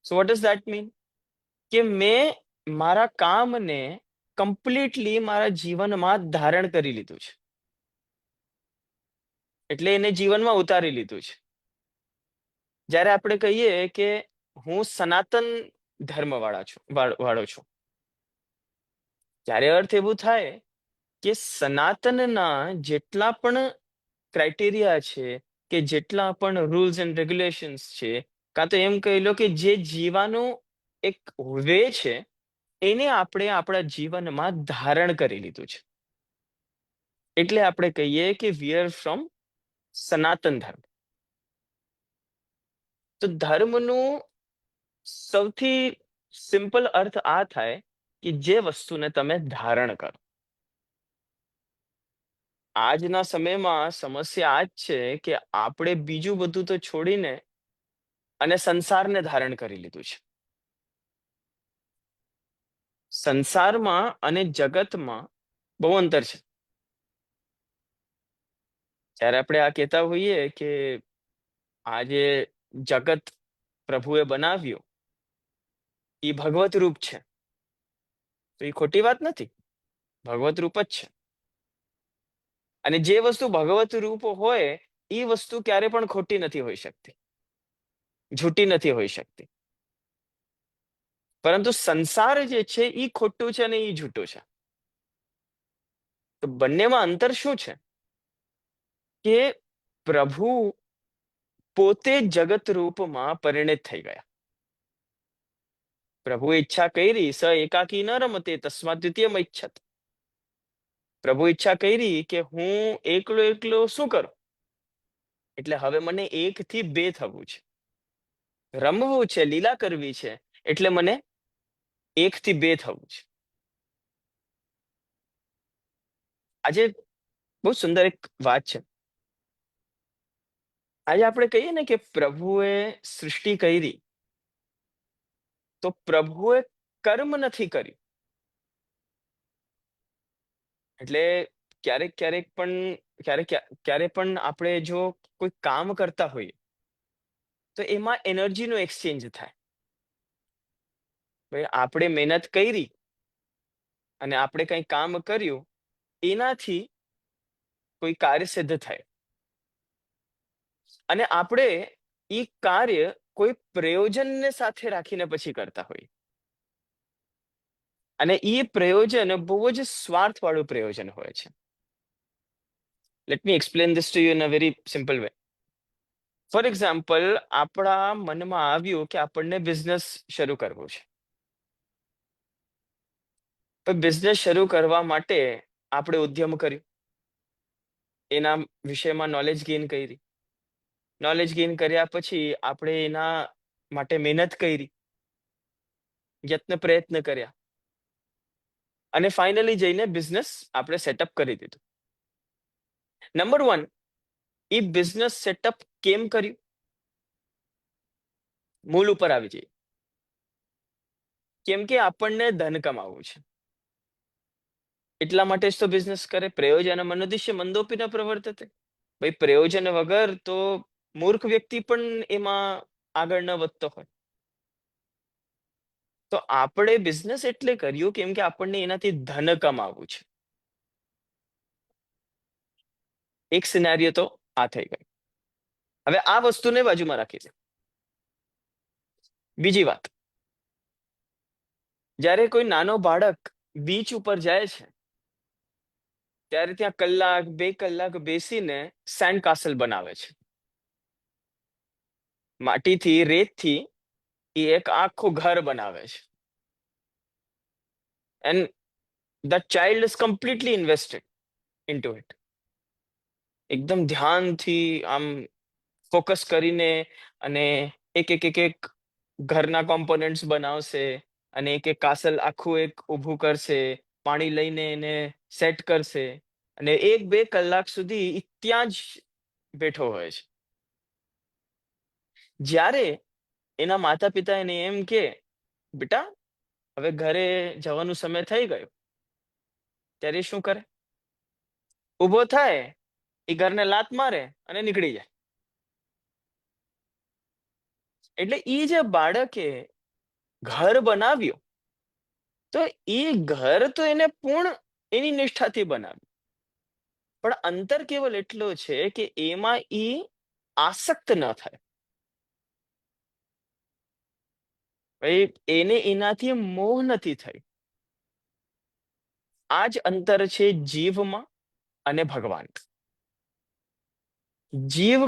So what does that mean? કે મેં મારા કામને કમ્પ્લીટલી મારા જીવનમાં ધારણ કરી લીધું છે, એટલે એને જીવનમાં ઉતારી લીધું છે. જ્યારે આપણે કહીએ કે હું સનાતન ધર્મ વાળો છું, ત્યારે અર્થ એવું થાય કે સનાતનના જેટલા પણ ક્રાઇટેરિયા છે, કે જેટલા પણ રૂલ્સ એન્ડ રેગ્યુલેશન્સ છે, કાં તો એમ કહી લો કે જે જીવાનો એક વે છે, એને આપણે આપણા જીવનમાં ધારણ કરી લીધું છે. એટલે આપણે કહીએ કે વી આર ફ્રોમ સનાતન ધર્મ. તો ધર્મનું સૌથી સિમ્પલ અર્થ આ થાય કે જે વસ્તુને તમે ધારણ કરો. આજના સમયમાં સમસ્યા આ જ છે કે આપણે બીજું બધું તો છોડીને અને સંસારને ધારણ કરી લીધું છે. સંસારમાં અને જગતમાં બહુ અંતર છે. જ્યારે આપણે આ કહેતા હોઈએ કે આ જે જગત પ્રભુએ બનાવ્યું એ ભગવત રૂપ છે, તો એ ખોટી વાત નથી. ભગવત રૂપ જ છે. અને જે વસ્તુ ભગવત રૂપ હોય એ વસ્તુ ક્યારે પણ ખોટી નથી હોઈ શકતી, જૂઠી નથી હોઈ શકતી. પરંતુ સંસાર જે છે એ ખોટું છે અને એ જૂઠું છે. તો બંનેમાં અંતર શું છે? કે પ્રભુ પોતે જગત રૂપમાં પરિણિત થઈ ગયા. પ્રભુએ ઈચ્છા કરી, સ એકાકી ન રમતે તસ્માત દ્વિતીયમ ઈચ્છત. પ્રભુ ઈચ્છા કરી કે હું એકલો શું કરું, એટલે હવે મને 1 થી 2 થવું છે, રમવું છે, લીલા કરવી છે, એટલે મને 1 થી 2 થવું છે. આજે બહુ સુંદર એક વાત છે. આજે આપણે કહીએ ને કે પ્રભુએ સૃષ્ટિ કરી, તો પ્રભુએ કર્મ નથી કર્યું. એટલે ક્યારે પણ આપણે જો કોઈ કામ કરતા હોઈએ તો એમાં એનર્જીનો એક્સચેન્જ થાય. ભાઈ આપણે મહેનત કરી અને આપણે કંઈ કામ કર્યું, એનાથી કોઈ કાર્ય સિદ્ધ થાય, અને આપણે એ કાર્ય કોઈ પ્રયોજનને સાથે રાખીને પછી કરતા હોઈએ, અને એ પ્રયોજન બહુ જ સ્વાર્થવાળું પ્રયોજન હોય છે. Let me explain this to you in a very simple way. For example, આપણા મનમાં આવ્યું કે આપણને બિઝનેસ શરૂ કરવો છે. તો બિઝનેસ શરૂ કરવા માટે આપણે ઉદ્યમ કર્યું, એના વિષયમાં નોલેજ ગેઇન કરી. નોલેજ ગેઇન કર્યા પછી આપણે એના માટે મહેનત કરી, યત્ન પ્રયત્ન કર્યા, અને ફાઇનલી જઈને બિઝનેસ આપણે સેટઅપ કરી દીધું. નંબર 1, એ બિઝનેસ સેટઅપ કેમ કર્યું? મૂળ ઉપર આવી જઈએ. કેમ કે આપણને ધન કમાવવું છે, એટલા માટે જ તો બિઝનેસ કરે. પ્રયોજનમ અનુદ્દેશ્ય મંદોપી ન પ્રવર્તતે. ભાઈ પ્રયોજન વગર તો મૂર્ખ વ્યક્તિ પણ એમાં આગળ ન વધતો હોય. તો આપણે બિઝનેસ એટલે કર્યું કેમ કે આપણને એનાથી ધન કમાવવું છે. એક સિનારીઓ તો આ થઈ ગઈ. હવે આ વસ્તુને બાજુમાં રાખી છે. બીજી વાત, જ્યારે કોઈ નાનો બાળક બીચ ઉપર જાય છે ત્યારે ત્યાં કલાક 2 કલાક બેસીને સેન્ડ કાસલ બનાવે છે. માટીથી, રેતથી એ એક આખું ઘર બનાવે છે. And that child is completely invested into it. એકદમ ધ્યાનથી આમ ફોકસ કરીને અને એક એક એક એક ઘરના કોમ્પોનન્ટ્સ બનાવશે અને એક એક કાસલ આખું એક ઊભું કરશે, પાણી લઈને એને સેટ કરશે અને 1-2 કલાક સુધી ઈ ત્યાં જ બેઠો હોય છે. જ્યારે એના માતા પિતા એને એમ કે બેટા હવે ઘરે જવાનો સમય થઈ ગયો, ત્યારે ઈ શું કરે? ઊભો થાય, એ ઘરને લાત મારે અને નીકળી જાય. એટલે ઈ જે બાળકે ઘર બનાવ્યું, તો એ ઘર તો એને પૂર્ણ એની નિષ્ઠાથી બનાવ્યું, પણ અંતર કેવલ એટલો છે કે એમાં ઈ આસક્ત ન થાય. ભાઈ એને એનાથી મોહ નથી થઈ. આ જ અંતર છે જીવમાં અને ભગવાન. જીવ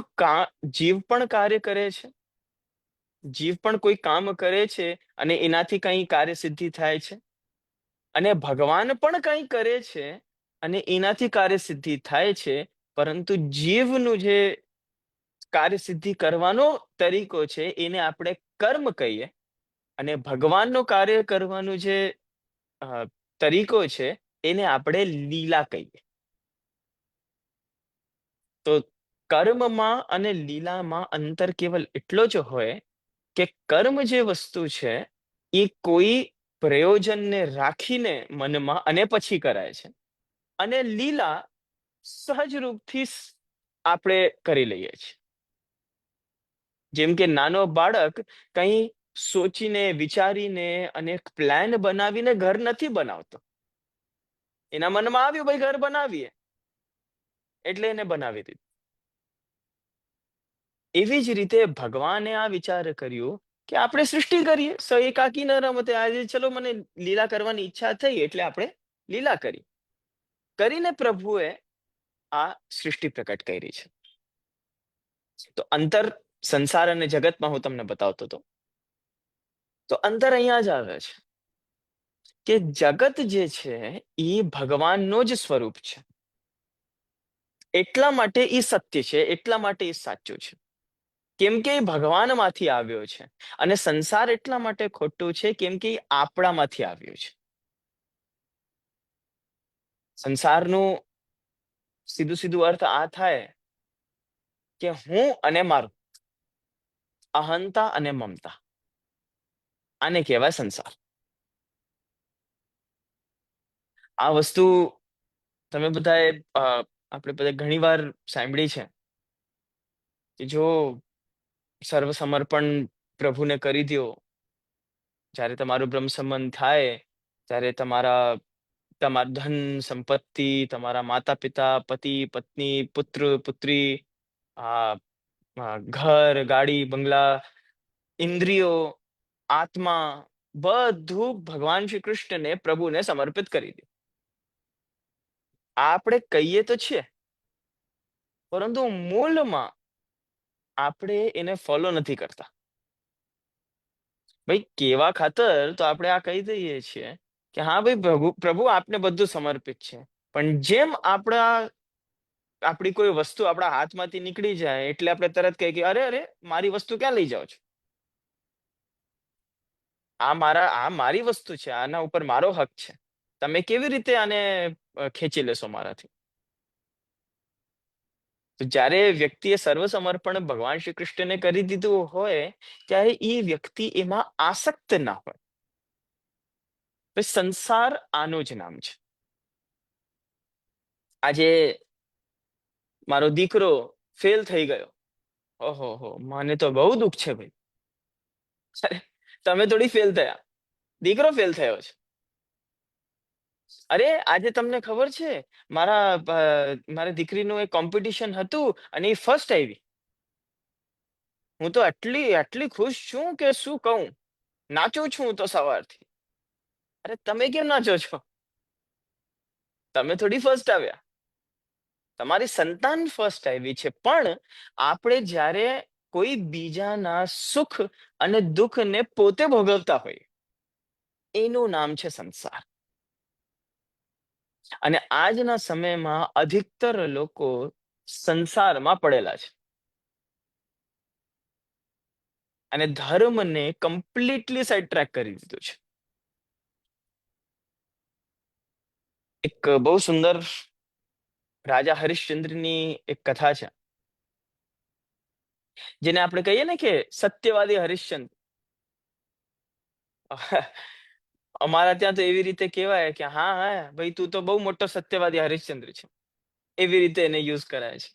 પણ કાર્ય કરે છે, જીવ પણ કોઈ કામ કરે છે અને એનાથી કંઈ કાર્યસિદ્ધિ થાય છે, અને ભગવાન પણ કંઈ કરે છે અને એનાથી કાર્યસિદ્ધિ થાય છે, પરંતુ જીવનું જે કાર્યસિદ્ધિ કરવાનો તરીકો છે એને આપણે કર્મ કહીએ, અને ભગવાનનો કાર્ય કરવાનો જે તરીકો છે એને આપણે લીલા કહીએ. તો કર્મમાં અને લીલામાં અંતર કેવલ એટલો જ હોય કે કર્મ જે વસ્તુ છે એ કોઈ પ્રયોજનને રાખીને મનમાં અને પછી કરાય છે, અને લીલા સહજ રૂપથી આપણે કરી લઈએ છીએ. જેમ કે નાનો બાળક કંઈ સોચીને વિચારીને અને એક પ્લાન બનાવીને ઘર નથી બનાવતો. એના મનમાં આવ્યું ભાઈ ઘર બનાવીએ, એટલે એને બનાવી દીધું. એવી જ રીતે ભગવાને આ વિચાર કર્યું કે આપણે સૃષ્ટિ કરીએ, એકાકી ન રમતે. આજે ચલો મને લીલા કરવાની ઈચ્છા થઈ એટલે આપણે લીલા કરીને પ્રભુએ આ સૃષ્ટિ પ્રકટ કરી છે. તો અંતર સંસાર અને જગતમાં હું તમને બતાવતો હતો. તો અંતર અહીંયા જ આવે છે કે જગત જે છે એ ભગવાનનો જ સ્વરૂપ છે. એટલા માટે એ સત્ય છે, એટલા માટે એ સાચું છે, કેમ કે એ ભગવાનમાંથી આવ્યો છે. અને સંસાર એટલા માટે ખોટું છે કેમ કે એ આપણામાંથી આવ્યું છે. સંસારનું સીધું સીધું અર્થ આ થાય કે હું અને મારું, અહંતા અને મમતા, આને કહેવાય સંસાર. આ વસ્તુ તમે બધાએ આપણે બધા ઘણી વાર સાંભળી છે કે જો સર્વ સમર્પણ પ્રભુને કરી દો, જ્યારે તમારું બ્રહ્મ સંબંધ થાય ત્યારે તમારું ધન સંપત્તિ, તમારા માતા પિતા, પતિ પત્ની, પુત્ર પુત્રી, ઘર ગાડી બંગલા, ઇન્દ્રિયો, આત્મા, બધું ભગવાન શ્રી કૃષ્ણને, પ્રભુને સમર્પિત કરી દે. આપણે કહીએ તો છીએ, પરંતુ મૂળમાં આપણે એને ફોલો નથી કરતા. ભાઈ કેવા ખાતર તો આપણે આ કહી દઈએ છીએ કે હા ભાઈ પ્રભુ આપને બધું સમર્પિત છે, પણ જેમ આપણી કોઈ વસ્તુ આપણા હાથમાંથી નીકળી જાય એટલે આપણે તરત કહીએ કે અરે અરે મારી વસ્તુ ક્યાં લઈ જાઓ છો? આ મારી વસ્તુ છે, આના ઉપર મારો હક છે, તમે કેવી રીતે આને ખેંચી લેશો મારાથી? તો જ્યારે વ્યક્તિએ સર્વસમર્પણ ભગવાન શ્રી કૃષ્ણને કરી દીધું હોય ત્યારે એ વ્યક્તિ એમાં આસક્ત ના હોય. સંસાર આનું જ નામ છે. આજે મારો દીકરો ફેલ થઈ ગયો, ઓહો મને તો બહુ દુઃખ છે ભાઈ. તમે થોડી ફેલ થયા, દીકરો ફેલ થયો છે. અરે આજે તમને ખબર છે મારી દીકરીનું એક કોમ્પિટિશન હતું અને એ ફર્સ્ટ આવી. હું તો આટલી ખુશ છું કે શું કહું. નાચું છું હું તો સવારથી. અરે તમે કેમ નાચો છો? તમે થોડી ફર્સ્ટ આવ્યા, તમારી સંતાન ફર્સ્ટ આવી છે. પણ આપણે જ્યારે કોઈ બીજાના સુખ અને દુઃખને પોતે ભોગવતા હોય, એનું નામ છે સંસાર. અને આજના સમયમાં અધિકતર લોકો સંસારમાં પડેલા છે અને ધર્મને કમ્પ્લીટલી સાઈડ ટ્રેક કરી દીધું છે. એક બહુ સુંદર રાજા હરિશ્ચંદ્રની એક કથા છે, જેને આપણે કહીએ ને કે સત્યવાદી હરિશ્ચંદ્ર. અમારા ત્યાં તો એવી રીતે કહેવાય કે હા ભાઈ તું તો બહુ મોટો સત્યવાદી હરિશ્ચંદ્ર છે, એવી રીતે એને યુઝ કરાય છે.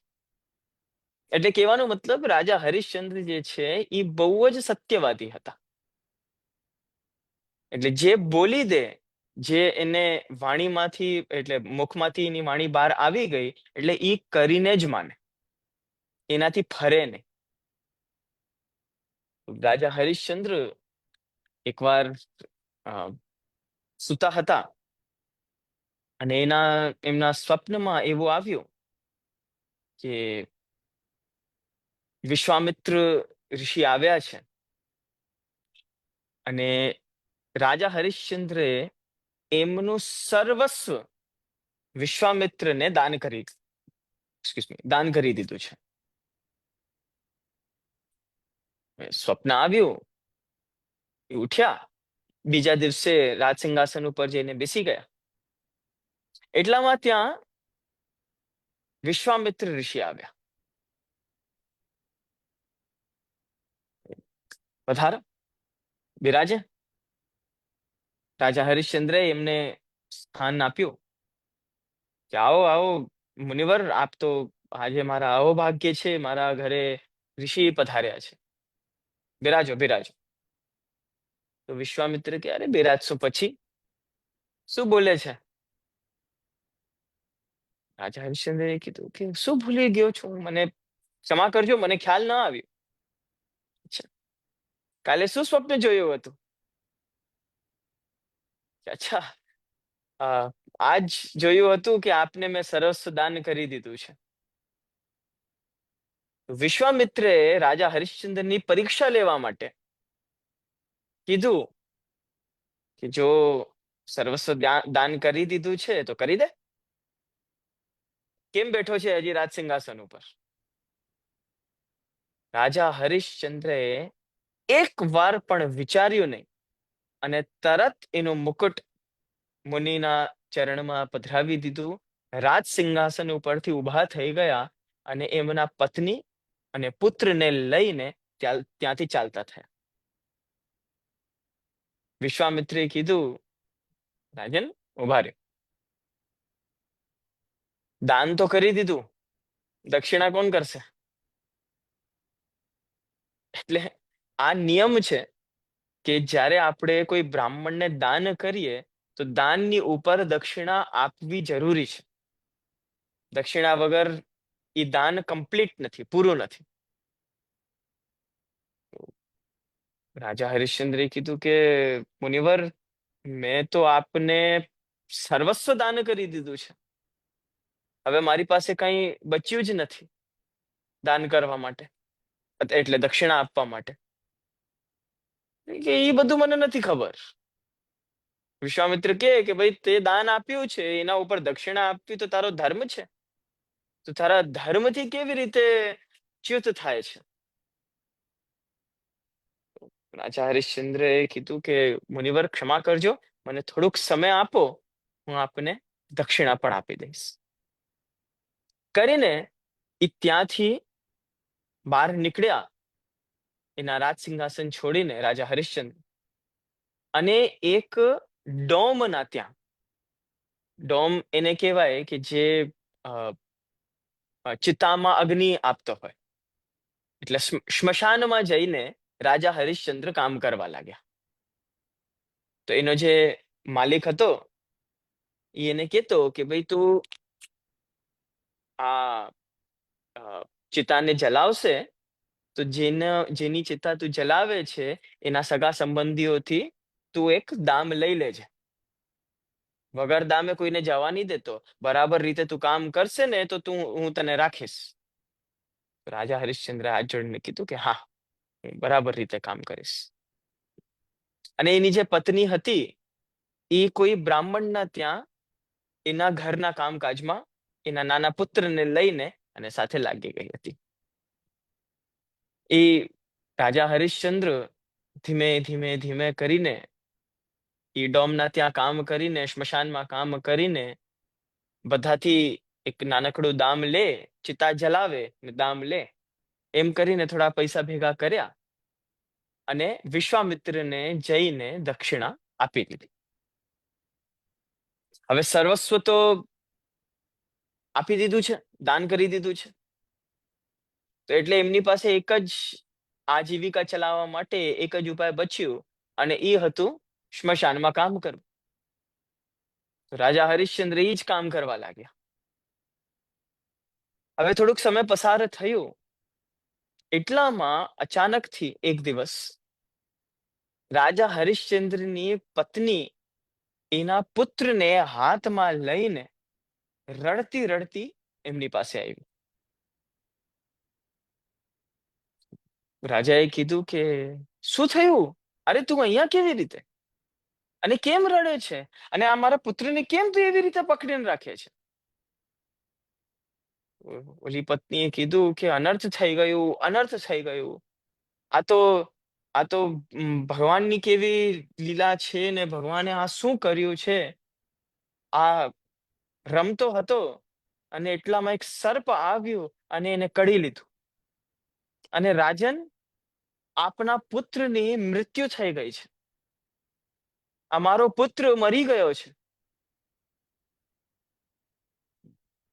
એટલે કહેવાનો મતલબ રાજા હરિશ્ચંદ્ર જે છે એ બહુ જ સત્યવાદી હતા. એટલે જે બોલી દે, જે એને વાણીમાંથી એટલે મુખમાંથી એની વાણી બહાર આવી ગઈ એટલે એ કરીને જ માને, એનાથી ફરે નહીં. રાજા હરિશ્ચંદ્ર એકવાર સુતા હતા અને એમના સ્વપ્નમાં એવું આવ્યું કે વિશ્વામિત્ર ઋષિ આવ્યા છે અને રાજા હરિશ્ચંદ્રે એમનું સર્વસ્વ વિશ્વામિત્રને દાન કરી દીધું છે. સ્વપ્ન આવ્યું, એ ઉઠ્યા, બીજા દિવસે રાજસિંહાસન ઉપર જઈને બેસી ગયા. એટલામાં ત્યાં વિશ્વામિત્ર ઋષિ આવ્યા. પધારો, બિરાજે. રાજા હરિશ્ચંદ્રે એમને સ્થાન આપ્યું કે આવો આવો મુનિવર, આપ તો આજે મારા આવો ભાગ્ય છે, મારા ઘરે ઋષિ પધાર્યા છે, બિરાજો બિરાજો. તો વિશ્વામિત્ર કે અરે બિરાજશું પછી, શું બોલે છે? રાજા હરિશ્ચંદ્રે કીધું કે શું ભૂલી ગયો છું, મને ક્ષમા કરજો, મને ખ્યાલ ન આવ્યું. કાલે શું સ્વપ્ન જોયું હતું? અચ્છા, આજ જોયું હતું કે આપને મેં સર્વસ્વ દાન કરી દીધું છે. વિશ્વામિત્રે રાજા હરિશ્ચંદ્રની પરીક્ષા લેવા માટે કીધું કે જો સર્વસ્વ દાન કરી દીધું છે તો કરી દે. કેમ બેઠો છે હજી રાજસિંહાસન ઉપર? રાજા હરિશ્ચંદ્રે એક વાર પણ વિચાર્યું નહીં અને તરત એનું મુકુટ મુનિના ચરણમાં પધરાવી દીધું. રાજ સિંહાસન ઉપરથી ઊભા થઈ ગયા અને એમના પત્ની અને પુત્રને લઈને ત્યાંથી ચાલતા થયા. વિશ્વામિત્રે કીધું, રાજન ઉભા રહ્યો, દાન તો કરી દીધું, દક્ષિણા કોણ કરશે? એટલે આ નિયમ છે કે જ્યારે આપણે કોઈ બ્રાહ્મણને દાન કરીએ તો દાનની ઉપર દક્ષિણા આપવી જરૂરી છે. દક્ષિણા વગર એ દાન કમ્પ્લીટ નથી, પૂરું નથી. રાજા હરિશ્ચંદ્રે કીધું કે મુનિવર, મેં તો આપને સર્વસ્વ દાન કરી દીધું છે, હવે મારી પાસે કઈ બચ્યું જ નથી દાન કરવા માટે, એટલે દક્ષિણા આપવા માટે. કે એ બધું મને નથી ખબર. વિશ્વામિત્ર કે ભાઈ તે દાન આપ્યું છે એના ઉપર દક્ષિણા આપવી તો તારો ધર્મ છે, તો તારા ધર્મથી કેવી રીતે ચ્યુત થાય છે? રાજા હરિશ્ચંદ્રે કીધું કે મુનિવર ક્ષમા કરજો, મને થોડુંક સમય આપો, હું આપને દક્ષિણા પણ આપી દઈશ. કરીને એ ત્યાંથી બહાર નીકળ્યા, એના રાજ સિંહાસન છોડીને રાજા હરિશ્ચંદ્ર, અને એક ડોમના ત્યાં, ડોમ એને કહેવાય કે જે ચિતામાં અગ્નિ આપતો હોય, એટલે સ્મશાનમાં જઈને રાજા હરિશ્ચંદ્ર કામ કરવા લાગ્યા. તો એનો જે માલિક હતો એ એને કહેતો કે ભાઈ તું આ ચિતાને જલાવશે તો જેની ચિતા તું જલાવે છે એના સગા સંબંધીઓથી તું એક દામ લઈ લેજે. વગર દામે કોઈને જવા નહીં દેતો. બરાબર રીતે તું કામ કરશે ને તો હું તને રાખીશ. રાજા હરિશ્ચંદ્ર હાથ જોડીને કીધું કે હા, હું બરાબર રીતે કામ કરીશ. અને એની જે પત્ની હતી એ કોઈ બ્રાહ્મણના ત્યાં એના ઘરના કામકાજમાં એના નાના પુત્રને લઈને અને સાથે લાગી ગઈ હતી. એ રાજા હરિશ્ચંદ્ર ધીમે ધીમે ધીમે કરીને એ ડોમના ત્યાં કામ કરીને, સ્મશાનમાં કામ કરીને બધાથી એક નાનકડું દામ લે, ચિતા જલાવે ને દામ લે, એમ કરીને થોડા પૈસા ભેગા કર્યા અને વિશ્વામિત્રને જઈને દક્ષિણા આપી દીધી. હવે સર્વસ્વ તો આપી દીધું છે, દાન કરી દીધું છે, તો એટલે એમની પાસે એક જ આજીવિકા ચલાવવા માટે એક જ ઉપાય બચ્યું અને એ હતું સ્મશાનમાં કામ કરવું. તો રાજા હરિશ્ચંદ્ર એ જ કામ કરવા લાગ્યા. હવે થોડુંક સમય પસાર થયું એટલામાં અચાનકથી એક દિવસ રાજા હરિશ્ચંદ્રની પત્ની એના પુત્રને હાથમાં લઈને રડતી રડતી એમની પાસે આવી. રાજાએ કીધું કે શું થયું? અરે તું અહીંયા કેવી રીતે? અને કેમ રડે છે? અને આ મારા પુત્રને કેમ તું એવી રીતે પકડીને રાખે છે? ઓલી પત્નીએ કીધું કે અનર્થ થઈ ગયું, અનર્થ થઈ ગયું. આ તો ભગવાનની કેવી લીલા છે ને ભગવાને આ શું કર્યું છે? આ રમતો હતો અને એટલામાં એક સર્પ આવ્યું અને એને કડી લીધું. અને રાજન, આપના પુત્રની મૃત્યુ થઈ ગઈ છે. અમારો પુત્ર મરી ગયો છે.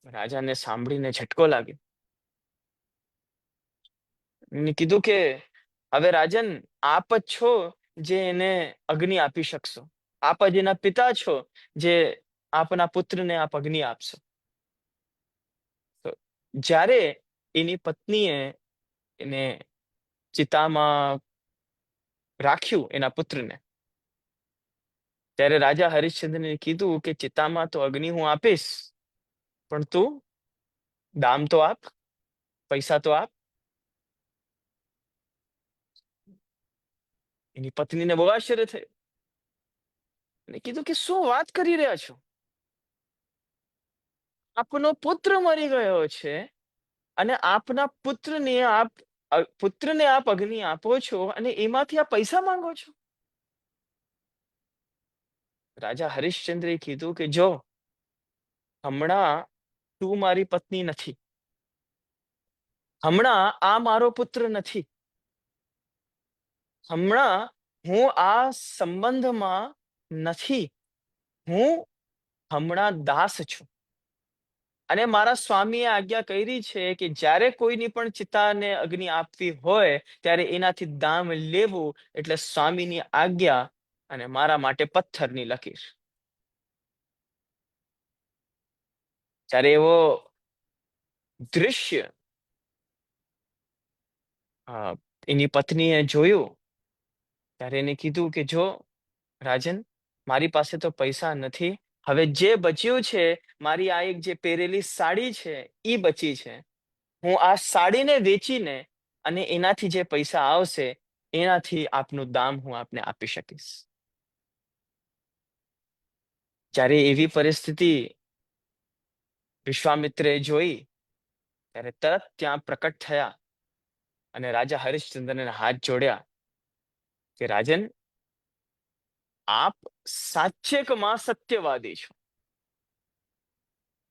રાજાને સાંભળીને ઝટકો લાગ્યો. એને કીધું કે હવે રાજન, આપ જ છો જે એને અગ્નિ આપી શકશો. આપ જ એના પિતા છો જે આપના પુત્રને આપ અગ્નિ આપશો. તો જ્યારે એની પત્નીએ એને ચિતામાં રાખ્યું એના પુત્રને, ત્યારે રાજા હરિશ્ચંદ્રને કીધું કે ચિતામાં તો અગ્નિ હું આપીશ, પણ તું દામ તો આપ, પૈસા તો આપ. એની પત્નીને બહુ આશ્ચર્ય થયું. એને કીધું કે શું વાત કરી રહ્યા છો? આપનો પુત્ર મરી ગયો છે અને આપના પુત્રને આપ અગ્નિ આપો છો અને એમાંથી આ પૈસા માંગો છો? રાજા હરિશ્ચંદ્રે કીધું કે જો, હમણાં તું મારી પત્ની નથી, હમણાં આ મારો પુત્ર નથી, હમણાં હું આ સંબંધમાં નથી, હું હમણાં દાસ છું. અને મારા સ્વામીએ આજ્ઞા કરી છે કે જ્યારે કોઈની પણ ચિતાને અગ્નિ આપવી હોય ત્યારે એનાથી દામ લેવું એટલે સ્વામીની આજ્ઞા અને મારા માટે પથ્થરની લકીર. જ્યારે એવો દૃશ્ય એની પત્નીએ જોયું ત્યારે એને કીધું કે જો રાજન, મારી પાસે તો પૈસા નથી. હવે જે બચ્યું છે, મારી આ એક જે પહેરેલી સાડી છે એ બચી છે. હું આ સાડીને વેચીને અને એનાથી જે પૈસા આવશે એનાથી આપનું દામ હું આપને આપી શકીશ. જ્યારે એવી પરિસ્થિતિ વિશ્વામિત્રે જોઈ ત્યારે તરત ત્યાં પ્રકટ થયા અને રાજા હરિશ્ચંદ્રને હાથ જોડ્યા કે રાજન, આપ સાચેકમાં સત્યવાદી છો.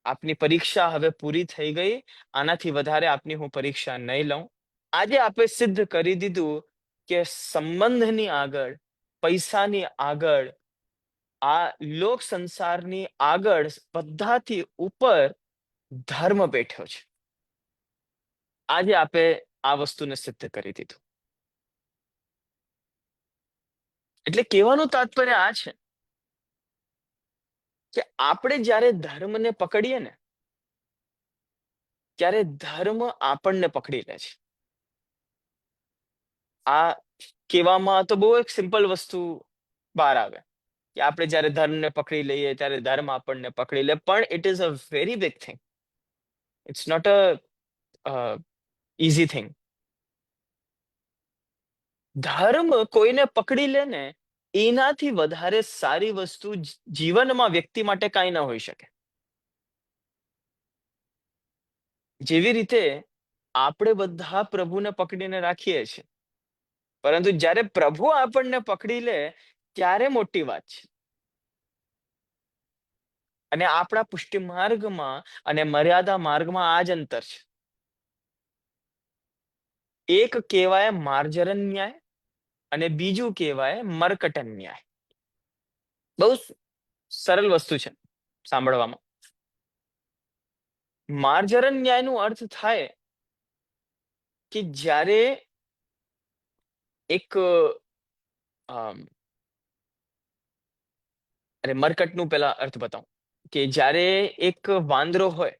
આપની પરીક્ષા હવે પૂરી થઈ ગઈ. આનાથી વધારે આપની હું પરીક્ષા નહીં લઉં. આજે આપે સિદ્ધ કરી દીધું કે સંબંધની આગળ, પૈસાની આગળ, આ લોક સંસારની આગળ બધાથી ઉપર ધર્મ બેઠો છે. આજે આપે આ વસ્તુને સિદ્ધ કરી દીધું. એટલે કહેવાનું તાત્પર્ય આ છે કે આપણે જ્યારે ધર્મને પકડીએ ને ત્યારે ધર્મ આપણને પકડી લે છે. આ કહેવામાં તો બહુ એક સિમ્પલ વસ્તુ બહાર આવે કે આપણે જ્યારે ધર્મને પકડી લઈએ ત્યારે ધર્મ આપણને પકડી લે, પણ it is a very big thing. It's not a easy thing. ધર્મ કોઈને પકડી લે ને એનાથી વધારે સારી વસ્તુ જીવનમાં વ્યક્તિ માટે કાંઈ ન હોઈ શકે. જેવી રીતે આપણે બધા પ્રભુને પકડીને રાખીએ છીએ, પરંતુ જ્યારે પ્રભુ આપણને પકડી લે ત્યારે મોટી વાત છે. અને આપણા પુષ્ટિ માર્ગમાં અને મર્યાદા માર્ગમાં આ જ અંતર છે. એક કહેવાય માર્જરન ન્યાય અને બીજું કહેવાય મરકટન ન્યાય. બહુ સરળ વસ્તુ છે સાંભળવામાં. માર્જરન ન્યાયનો અર્થ થાય કે જ્યારે એક મરકટનું પેલા અર્થ બતાવું કે જ્યારે એક વાંદરો હોય,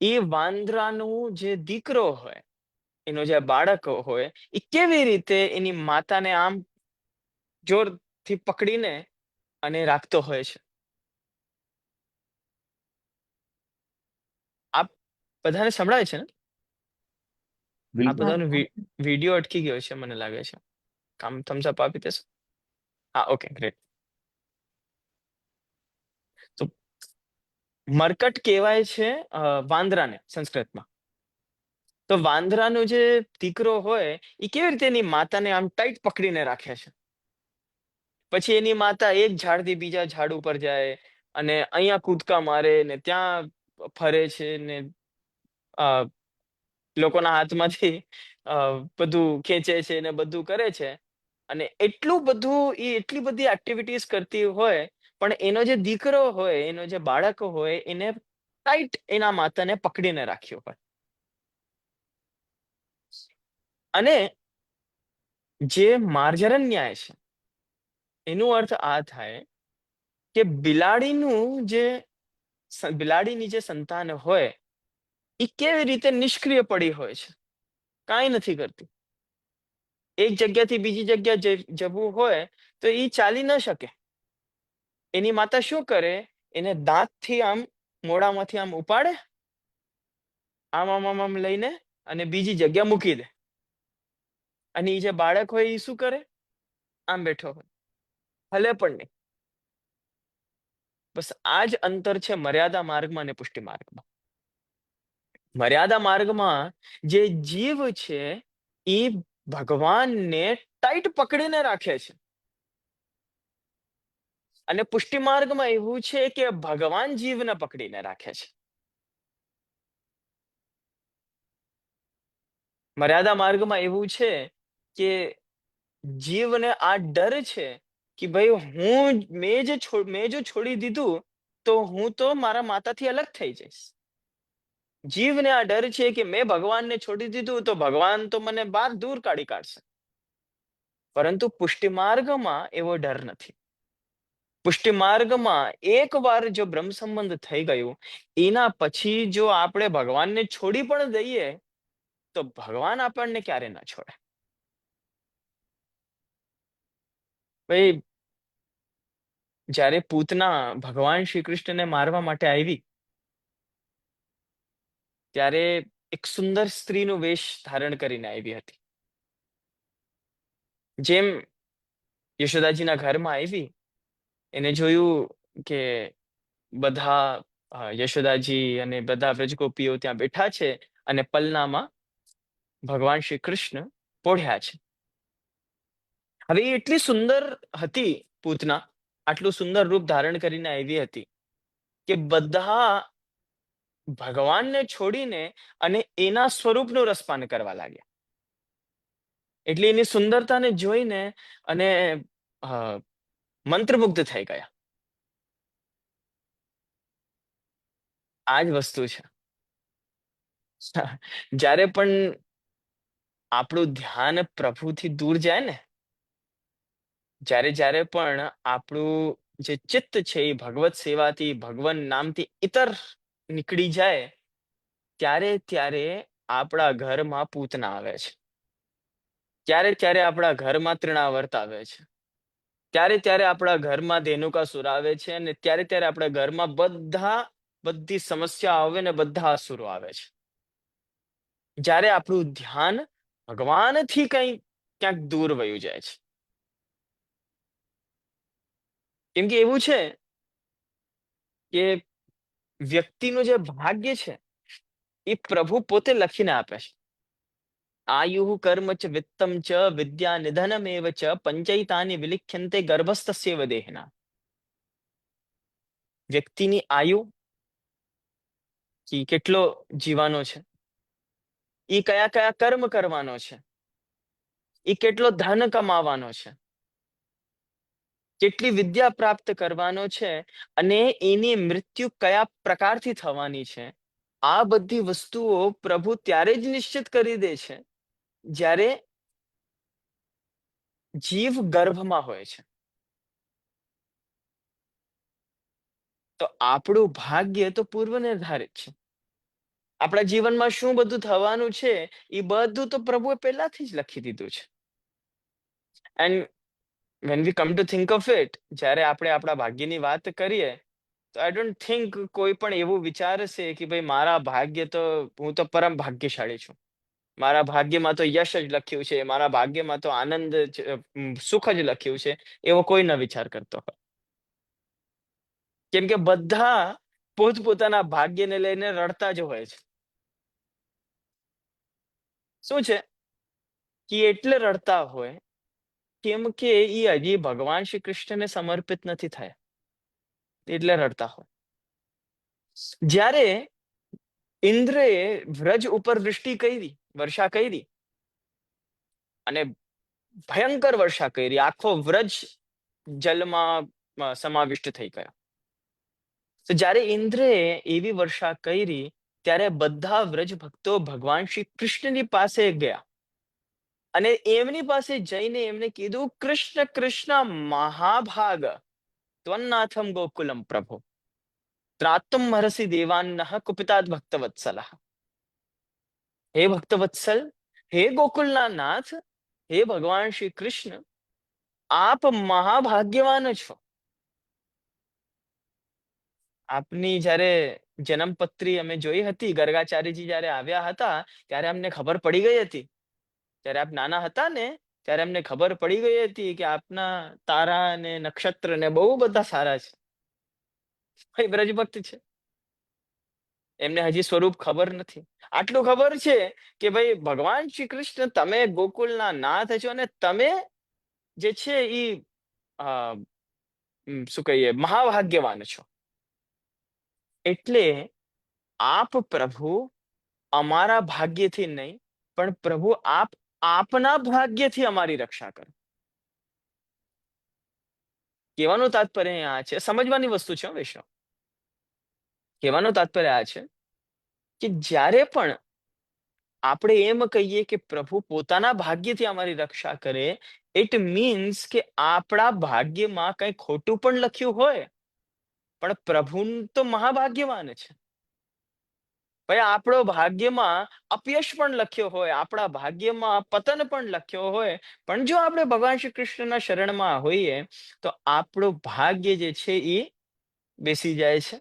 એ વાંદરાનું જે દીકરો હોય, એનો જે બાળક હોય, એ કેવી રીતે એની માતાને આમ જોરથી પકડીને અને રાખતો હોય છે. આપ બધાને સંભળાય છે ને? આ બિલકુલ. બધાનો વિડીયો અટકી ગયો છે મને લાગે છે. કામ થમ્સ અપ આપી દેશો? હા, ઓકે, ગ્રેટ. તો મરકટ કહેવાય છે વાંદરાને સંસ્કૃતમાં. તો વાંદરાનો જે દીકરો હોય એ કેવી રીતે એની માતાને આમ ટાઈટ પકડીને રાખે છે. પછી એની માતા એક ઝાડથી બીજા ઝાડ ઉપર જાય અને અહીંયા કૂદકા મારે ને ત્યાં ફરે છે ને લોકોના હાથમાંથી બધું ખેંચે છે ને બધું કરે છે. અને એટલું બધું એ એટલી બધી એક્ટિવિટીઝ કરતી હોય, પણ એનો જે દીકરો હોય, એનો જે બાળક હોય, એને ટાઈટ એના માતાને પકડીને રાખ્યો હોય. અને જે માર્જરન ન્યાય છે એનો અર્થ આ થાય કે બિલાડીની જે સંતાન હોય એ કેવી રીતે નિષ્ક્રિય પડી હોય છે, કાંઈ નથી કરતી. એક જગ્યાથી બીજી જગ્યા જવું હોય તો એ ચાલી ન શકે. એની માતા શું કરે? એને દાંતથી આમ મોઢામાંથી આમ ઉપાડે, આમ આમ આમ આમ લઈને અને બીજી જગ્યા મૂકી દે. અને એ જે બાળક હોય એ શું કરે? આમ બેઠો હોય, હલે પણ નહીં. બસ આ જ અંતર છે મર્યાદા માર્ગમાં અને પુષ્ટિ માર્ગમાં. મર્યાદા માર્ગમાં જે જીવ છે એ ભગવાનને ટાઈટ પકડીને રાખે છે, અને પુષ્ટિ માર્ગમાં એવું છે કે ભગવાન જીવને પકડીને રાખે છે. મર્યાદા માર્ગમાં એવું છે કે જીવને આ ડર છે કે ભાઈ મેં જો છોડી દીધું તો હું તો મારા માતાથી અલગ થઈ જઈશ. જીવને આ ડર છે કે મેં ભગવાનને છોડી દીધું તો ભગવાન તો મને બહાર દૂર કાઢી કાઢશે. પરંતુ પુષ્ટિ માર્ગમાં એવો ડર નથી. પુષ્ટિ માર્ગમાં એકવાર જો બ્રહ્મ સંબંધ થઈ ગયું, એના પછી જો આપણે ભગવાનને છોડી પણ દઈએ તો ભગવાન આપણને ક્યારે ના છોડે. ભાઈ, જ્યારે પૂતના ભગવાન શ્રી કૃષ્ણને મારવા માટે આવી ત્યારે એક સુંદર સ્ત્રીનું વેશ ધારણ કરીને આવી હતી. જેમ યશોદાજીના ઘરમાં આવી, એને જોયું કે બધા યશોદાજી અને બધા વ્રજગોપીઓ ત્યાં બેઠા છે અને પલનામાં ભગવાન શ્રી કૃષ્ણ પોઢ્યા છે. હવે એ એટલી સુંદર હતી પૂતના, આટલું સુંદર રૂપ ધારણ કરીને આવી હતી કે બધા ભગવાનને છોડીને અને એના સ્વરૂપનું રસપાન કરવા લાગ્યા. એટલે એની સુંદરતાને જોઈને અને મંત્રમુગ્ધ થઈ ગયા. આ જ વસ્તુ છે. જ્યારે પણ આપણું ધ્યાન પ્રભુથી દૂર જાય ને જ્યારે જ્યારે પણ આપણું જે ચિત્ત છે એ ભગવત સેવાથી ભગવાન નામથી ઇતર નીકળી જાય, ત્યારે ત્યારે આપણા ઘરમાં પૂતના આવે છે, ત્યારે ત્યારે આપણા ઘરમાં તૃણાવર્ત આવે છે, ત્યારે ત્યારે આપણા ઘરમાં ધેનુકાસુર આવે છે, અને ત્યારે ત્યારે આપણા ઘરમાં બધી સમસ્યા આવે ને બધા અસુરો આવે છે. જ્યારે આપણું ધ્યાન ભગવાનથી ક્યાંક દૂર વયું જાય છે. કેમ કે એવું છે કે વ્યક્તિનું જે ભાગ્ય છે એ પ્રભુ પોતે લખીને આપે છે. આયુ કર્મ ચ વિત્તમ ચ વિદ્યા નિધનમેવ ચ પંચૈતાની વિલિખ્યંતે ગર્ભસ્થસ્યૈવ દેહિના. વ્યક્તિની આયુ કેટલો જીવાનો છે, એ કયા કયા કર્મ કરવાનો છે, એ કેટલો ધન કમાવાનો છે, કેટલી વિદ્યા પ્રાપ્ત કરવાનો છે, અને એની મૃત્યુ કયા પ્રકારથી થવાની છે, આ બધી વસ્તુઓ પ્રભુ ત્યારે જ નિશ્ચિત કરી દે છે જ્યારે જીવ ગર્ભમાં હોય છે. તો આપણું ભાગ્ય તો પૂર્વ નિર્ધારિત છે. આપણા જીવનમાં શું બધું થવાનું છે એ બધું તો પ્રભુએ પહેલાથી જ લખી દીધું છે. And when we come to think of it, જ્યારે આપણે આપણા ભાગ્યની વાત કરીએ તો આઈ ડોન્ટ થિંક કોઈ પણ એવું વિચારશે કે ભાઈ મારા ભાગ્ય તો હું તો પરમ ભાગ્યશાળી છું, મારા ભાગ્યમાં તો યશ જ લખ્યું છે, મારા ભાગ્યમાં તો આનંદ સુખ જ લખ્યું છે, એવો કોઈ ન વિચાર કરતો હોય. કેમ કે બધા પોતપોતાના ભાગ્યને લઈને રડતા જ હોય છે. શું છે કે એટલે રડતા હોય કેમ કે એ હજી ભગવાન શ્રી કૃષ્ણને સમર્પિત નથી થયા, એટલે રડતા હોય. જ્યારે ઇન્દ્રએ વ્રજ ઉપર વૃષ્ટિ કરી, વર્ષા કરી, અને ભયંકર વર્ષા કરી, આખો વ્રજ જલમાં સમાવિષ્ટ થઈ ગયો. તો જ્યારે ઇન્દ્રએ એવી વર્ષા કરી ત્યારે બધા વ્રજ ભક્તો ભગવાન શ્રી કૃષ્ણની પાસે ગયા અને એમની પાસે જઈને એમને કીધું, કૃષ્ણ કૃષ્ણ મહાભાગ ત્વન્નાથમ ગોકુલમ પ્રભુ ત્રાતુમ મહર્ષિ દેવાન્નઃ કુપિતાદ ભક્તવત્સલઃ. હે ભક્તવત્સલ, હે ગોકુલના નાથ, હે ભગવાન શ્રી કૃષ્ણ, આપ મહાભાગ્યવાન છો. આપની જ્યારે જન્મપત્રી અમે જોઈ હતી, ગર્ગાચાર્યજી જ્યારે આવ્યા હતા ત્યારે અમને ખબર પડી ગઈ હતી. જ્યારે આપ નાના હતા ને ત્યારે અમને ખબર પડી ગઈ હતી કે આપના તારા અને નક્ષત્ર ને બહુ બધા સારા છે. ભાઈ બ્રજભક્ત છે, એમને હજી સ્વરૂપ ખબર નથી. આટલું ખબર છે કે ભાઈ ભગવાન શ્રી કૃષ્ણ તમે ગોકુલના નાથ છો અને તમે જે છે એ શું કહીએ મહાભાગ્યવાન છો. એટલે આપ પ્રભુ અમારા ભાગ્યથી નહીં, પણ પ્રભુ આપ આપના ભાગ્યથી અમારી રક્ષા કરો. કહેવાનું તાત્પર્ય આ છે, સમજવાની વસ્તુ છે વૈષ્ણવ. કહેવાનું તાત્પર્ય આ છે કે જ્યારે પણ આપણે એમ કહીએ કે પ્રભુ પોતાના ભાગ્યથી અમારી રક્ષા કરે, ઇટ મીન્સ કે આપણા ભાગ્યમાં કંઈ ખોટું પણ લખ્યું હોય પણ પ્રભુ તો મહાભાગ્યવાન છે. ભાઈ આપણો ભાગ્યમાં અપયશ પણ લખ્યો હોય, આપણા ભાગ્યમાં પતન પણ લખ્યો હોય, પણ જો આપણે ભગવાન શ્રી કૃષ્ણના શરણમાં હોઈએ તો આપણું ભાગ્ય જે છે એ બેસી જાય છે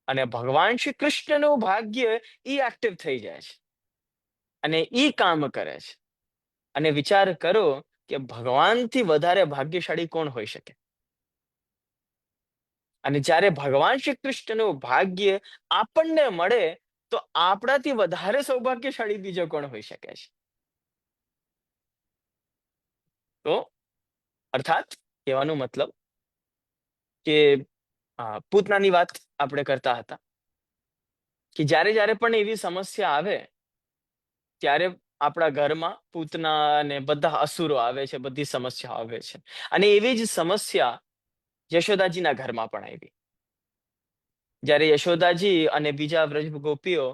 અને ભગવાન શ્રી કૃષ્ણનું ભાગ્ય એ એક્ટિવ થઈ જાય છે અને એ કામ કરે છે. અને વિચાર કરો કે ભગવાનથી વધારે ભાગ્યશાળી કોણ હોઈ શકે? અને જ્યારે ભગવાન શ્રી કૃષ્ણનું ભાગ્ય આપણને મળે તો આપણાથી વધારે સૌભાગ્યશાળી બીજો કોણ હોઈ શકે છે? તો અર્થાત કહેવાનો મતલબ કે પૂતનાની વાત આપણે કરતા હતા કે જ્યારે જ્યારે પણ એવી સમસ્યા આવે ત્યારે આપણા ઘરમાં પૂતના અને બધા અસુરો આવે છે, બધી સમસ્યા આવે છે. અને એવી જ સમસ્યા યશોદાજીના ઘરમાં પણ આવી. જ્યારે યશોદાજી અને બીજા વ્રજ ગોપીઓ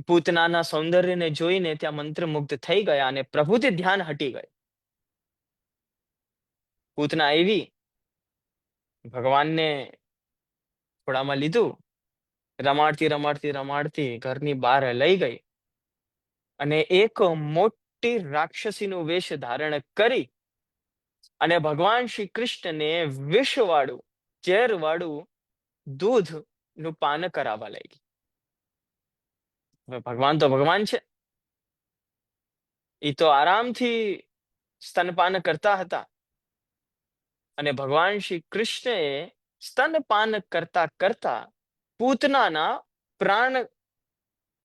પૂતનાના સૌંદર્યને જોઈને ત્યાં મંત્રમુગ્ધ થઈ ગયા અને પ્રભુથી ધ્યાન હટી ગયું. પૂતના આવી, ભગવાનને થોડામાં લીધું, રમાડતી રમાડતી રમાડતી ઘરની બહાર લઈ ગઈ અને એક મોટી રાક્ષસીનું વેશ ધારણ કરી અને ભગવાન શ્રી કૃષ્ણને વિષવાળું, ઝેરવાળું દૂધ નું પાન કરાવવા લાગી. હવે ભગવાન તો ભગવાન છે, એ તો આરામથી સ્તનપાન કરતા હતા અને ભગવાન શ્રી કૃષ્ણએ સ્તનપાન કરતા કરતા પૂતનાના પ્રાણ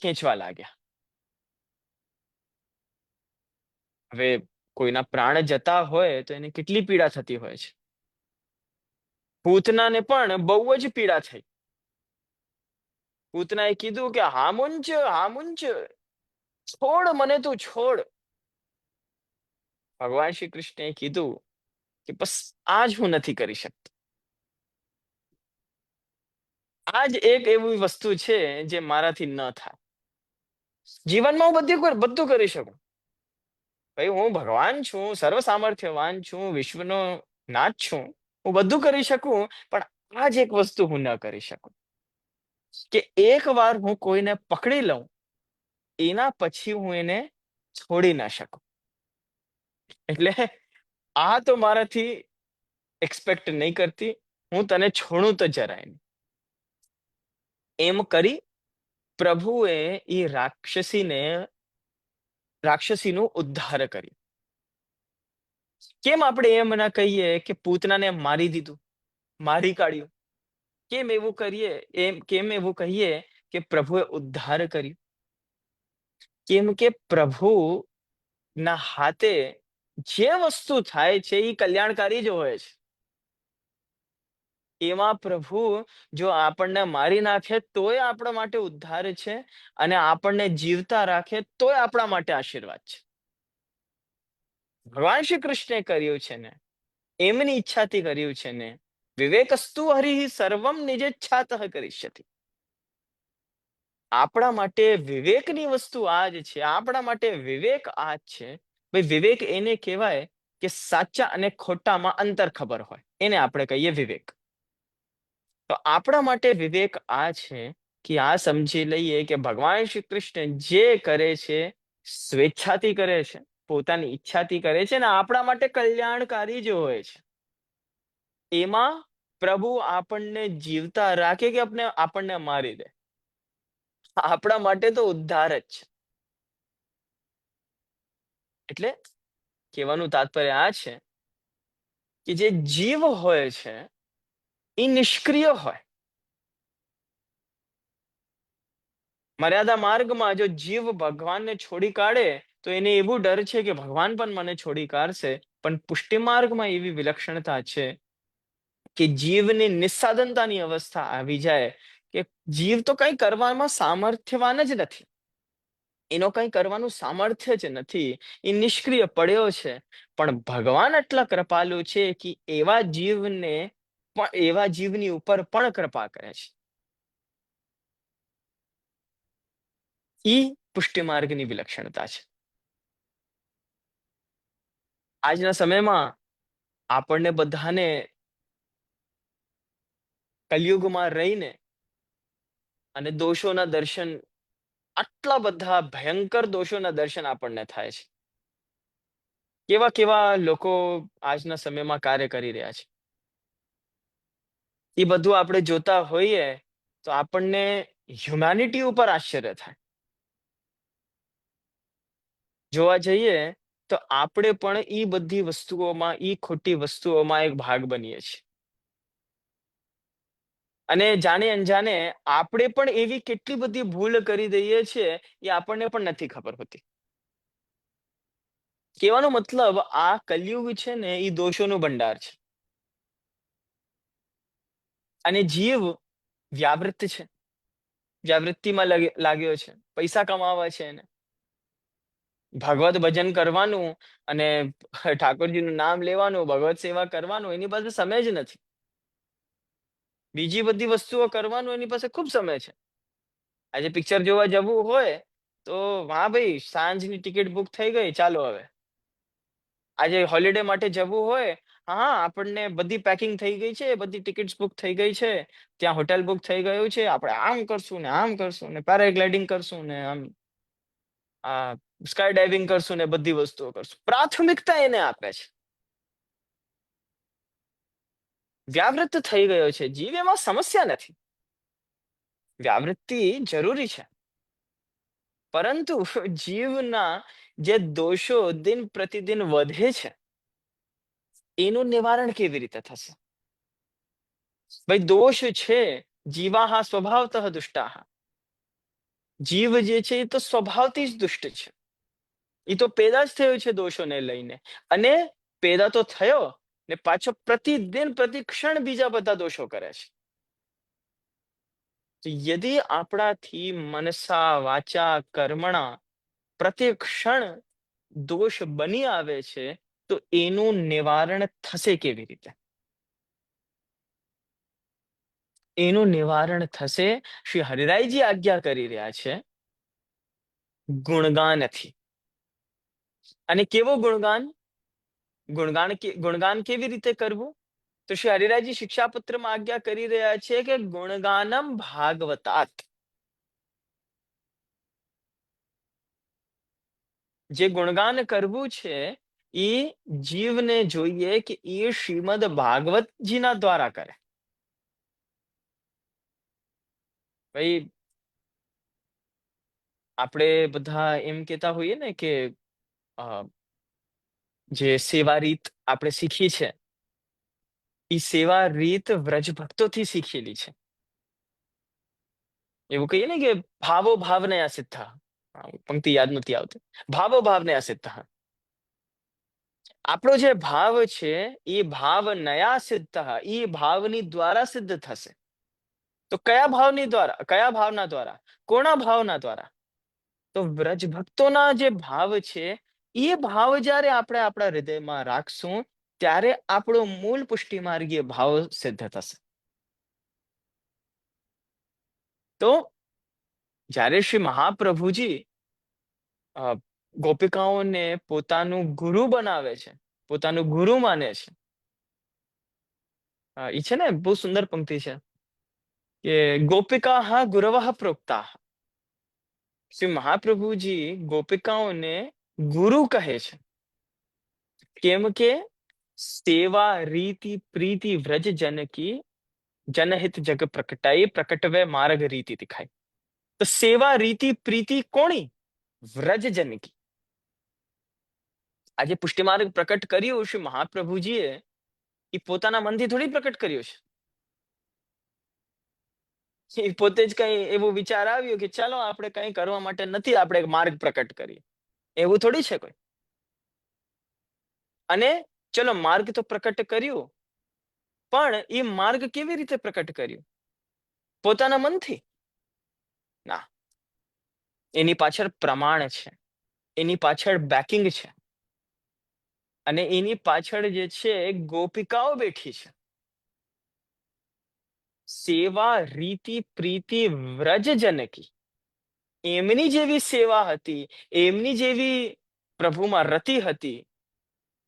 ખેંચવા લાગ્યા. હવે કોઈના પ્રાણ જતા હોય તો એને કેટલી પીડા થતી હોય છે. પૂતનાને પણ બહુ જ પીડા થઈ. પૂતનાએ કીધું કે હામુંચ, હામુંચ, છોડ મને, તું છોડ. ભગવાન શ્રી કૃષ્ણએ કીધું કે બસ આજ હું નથી કરી શકતો. આજ એક એવી વસ્તુ છે જે મારાથી ન થાય. જીવનમાં હું બધું કરી શકું. ભાઈ હું ભગવાન છું, સર્વ સામર્થ્યવાન છું, વિશ્વનો નાથ છું, હું બધું કરી શકું, પણ આ જ એક વસ્તુ હું ન કરી શકું કે એક વાર હું કોઈને પકડી લઉં એના પછી હું એને છોડી ના શકું. એટલે આ તો મારાથી એક્સપેક્ટ નહીં કરતી, હું તને છોડું તો જરાય નહીં. એમ કરી પ્રભુએ એ રાક્ષસીનું ઉદ્ધાર કર્યું. કેમ આપણે એમ ના કહીએ કે પૂતનાને મારી દીધું, મારી કાઢ્યું? કેમ એવું કહીએ કે પ્રભુએ ઉદ્ધાર કર્યું? કેમ કે પ્રભુ ના હાથે જે વસ્તુ થાય છે એ કલ્યાણકારી જ હોય છે. એમાં પ્રભુ જો આપણને મારી નાખે તોય આપણા માટે ઉદ્ધાર છે, અને આપણને જીવતા રાખે તોય આપણા માટે આશીર્વાદ છે. ભગવાન શ્રી કૃષ્ણે કર્યું છે ને, એમની ઈચ્છાથી કર્યું છે ને. વિવેકસ્તુ હરિ સર્વમ નિજેચ્છાતઃ કરિષ્યતિ. આપણા માટે વિવેકની વસ્તુ આ જ છે. આપણા માટે વિવેક આ જ છે. ભાઈ વિવેક એને કહેવાય કે સાચા અને ખોટામાં અંતર ખબર હોય, એને આપણે કહીએ વિવેક. તો આપણા માટે વિવેક આ છે કે આ સમજી લઈએ કે ભગવાન શ્રી કૃષ્ણ જે કરે છે સ્વેચ્છાથી કરે છે, પોતાની ઈચ્છાથી કરે છે, ને આપણા માટે કલ્યાણકારી જ હોય છે. એમાં પ્રભુ આપણને જીવતા રાખે કે આપણને મારી દે, આપણા માટે તો ઉદ્ધાર જ છે. એટલે કહેવાનું તાત્પર્ય આ છે કે જે જીવ હોય છે એ નિષ્ક્રિય હોય. મર્યાદા માર્ગમાં જો જીવ ભગવાનને છોડી કાઢે તો એને એવું ડર છે કે ભગવાન પણ મને છોડી કાઢશે. પણ પુષ્ટિ માર્ગમાં એવી વિલક્ષણતા છે કે જીવની નિસ્સાધનતાની અવસ્થા આવી જાય કે જીવ તો કઈ કરવામાં સામર્થ્યવાન જ નથી, એનો કઈ કરવાનું સામર્થ્ય જ નથી, એ નિષ્ક્રિય પડ્યો છે. પણ ભગવાન આટલા કૃપાલુ છે કે એવા જીવની ઉપર પણ કૃપા કરે છે. ઈ પુષ્ટિ માર્ગની વિલક્ષણતા છે. આજના સમયમાં આપણને બધાને કલયુગમાં રહીને અને દોષોના દર્શન, આટલા બધા ભયંકર દોષોના દર્શન આપણને થાય છે. કેવા કેવા લોકો આજના સમયમાં કાર્ય કરી રહ્યા છે, એ બધું આપણે જોતા હોઈએ તો આપણને હ્યુમેનિટી ઉપર આશ્ચર્ય થાય. જોવા જઈએ તો આપણે પણ એ બધી વસ્તુઓમાં, એ ખોટી વસ્તુઓમાં એક ભાગ બનીએ છીએ. અને જાણે અનજાણે આપણે પણ એવી કેટલી બધી ભૂલ કરી દઈએ છીએ એ આપણને પણ નથી ખબર હોતી. કહેવાનો મતલબ આ કલયુગ છે ને એ દોષોનું ભંડાર છે. અને જીવ વ્યાવૃત્ત છે, વ્યાવૃત્તિમાં લાગ્યો છે, પૈસા કમાવા છે એને. ભગવત ભજન કરવાનું અને ઠાકોરજીનું નામ લેવાનું, ભગવત સેવા કરવાનું એની પાસે સમય જ નથી. બીજી બધી વસ્તુઓ કરવાનું એની પાસે ખૂબ સમય છે. આજે પિક્ચર જોવા જવું હોય તો હા ભાઈ સાંજની ટિકિટ બુક થઈ ગઈ, ચાલો હવે. આજે હોલિડે માટે જવું હોય હા, આપણને બધી પેકિંગ થઈ ગઈ છે, બધી ટિકિટ્સ બુક થઈ ગઈ છે, ત્યાં હોટેલ બુક થઈ ગયું છે, આપણે આમ કરશું ને આમ કરશું ને પેરાગ્લાઇડિંગ કરશું ને આમ સ્કાય ડાઇવિંગ કરશું ને બધી વસ્તુઓ કરશું. પ્રાથમિકતા એને આપે છે. વ્યાવૃત્ત થઈ ગયો છે જીવ, એમાં સમસ્યા નથી. વ્યાવૃત્તિ જરૂરી છે, પરંતુ જીવના જે દોષો દિન પ્રતિદિન વધે છે એનું નિવારણ કેવી રીતે થશે? ભાઈ, દોષ છે, જીવાહા સ્વભાવતઃ દુષ્ટાહ. જીવ જે છે એ તો સ્વભાવથી જ દુષ્ટ છે. એ તો પેદા જ થયો છે દોષોને લઈને, અને પેદા તો થયો ને પાછો પ્રતિદિન પ્રતિક્ષણ બીજા બધા દોષો કરે છે. તો યદિ આપણાથી મનસા વાચા કર્મણા પ્રતિક્ષણ દોષ બની આવે છે, તો એનું નિવારણ થશે કેવી રીતે? એનું નિવારણ થશે, શ્રી હરિરાયજી આજ્ઞા કરી રહ્યા છે, ગુણગાનથી. અને કેવો ગુણગાન? ગુણગાન કેવી રીતે કરવું? તો શ્રી હરિરાયજી શિક્ષાપત્રમાં આજ્ઞા કરી રહ્યા છે કે ગુણગાનમ ભાગવતાત. જે ગુણગાન કરવું છે એ જીવને જોઈએ કે એ શ્રીમદ ભાગવતજીના દ્વારા કરે. ભાઈ, આપણે બધા એમ કહેતા હોઈએ ને કે જે સેવા રીત આપણે શીખી છે એ સેવા રીત વ્રજ ભક્તોથી શીખેલી છે. એવું કહીએ ને કે ભાવો ભાવનયા સિદ્ધા. પંક્તિ યાદ નથી આવતી. ભાવો ભાવનયા સિદ્ધા. આપણો જે ભાવ છે એ ભાવ નયા સિદ્ધા, એ ભાવની દ્વારા સિદ્ધ થશે. તો કયા ભાવની દ્વારા? કયા ભાવના દ્વારા? કોના ભાવના દ્વારા? તો વ્રજ ભક્તોના જે ભાવ છે એ ભાવ જ્યારે આપણે આપણા હૃદયમાં રાખશું ત્યારે આપણો મૂળ પુષ્ટિ માર્ગીય ભાવ સિદ્ધ થશે. તો જ્યારે શ્રી મહાપ્રભુજી ગોપિકાઓને પોતાનું ગુરુ બનાવે છે, પોતાનું ગુરુ માને છે, એ છે ને બહુ સુંદર પંક્તિ છે કે ગોપિકા ગુરવઃ પ્રોક્તા. શ્રી મહાપ્રભુજી ગોપિકાઓને ગુરુ કહે છે. કેમ કે સેવા રીતિ પ્રીતિ વ્રજ જનકી જનહિત જગ પ્રકટાઈ પ્રકટવે માર્ગ રીતિ દિખાય. તો સેવા રીતિ પ્રીતિ કોની? વ્રજ જનકી. આજે પુષ્ટિ માર્ગ પ્રકટ કર્યું શ્રી મહાપ્રભુજીએ, એ પોતાના મનથી થોડી પ્રકટ કર્યું છે. એ પોતે જ કઈ એવો વિચાર આવ્યો કે ચાલો આપણે કઈ કરવા માટે નથી, આપણે માર્ગ પ્રકટ કરીએ, એવું થોડી છે કોઈ. અને ચલો માર્ગ તો પ્રકટ કર્યું, પણ એ માર્ગ કેવી રીતે પ્રકટ કર્યું? પોતાના મનથી? ના, એની પાછળ પ્રમાણ છે, એની પાછળ બેકિંગ છે, અને એની પાછળ જે છે ગોપિકાઓ બેઠી છે. સેવા રીતિ પ્રીતિ વ્રજ જનકી. એમની જેવી સેવા હતી, એમની જેવી પ્રભુમાં રતિ હતી,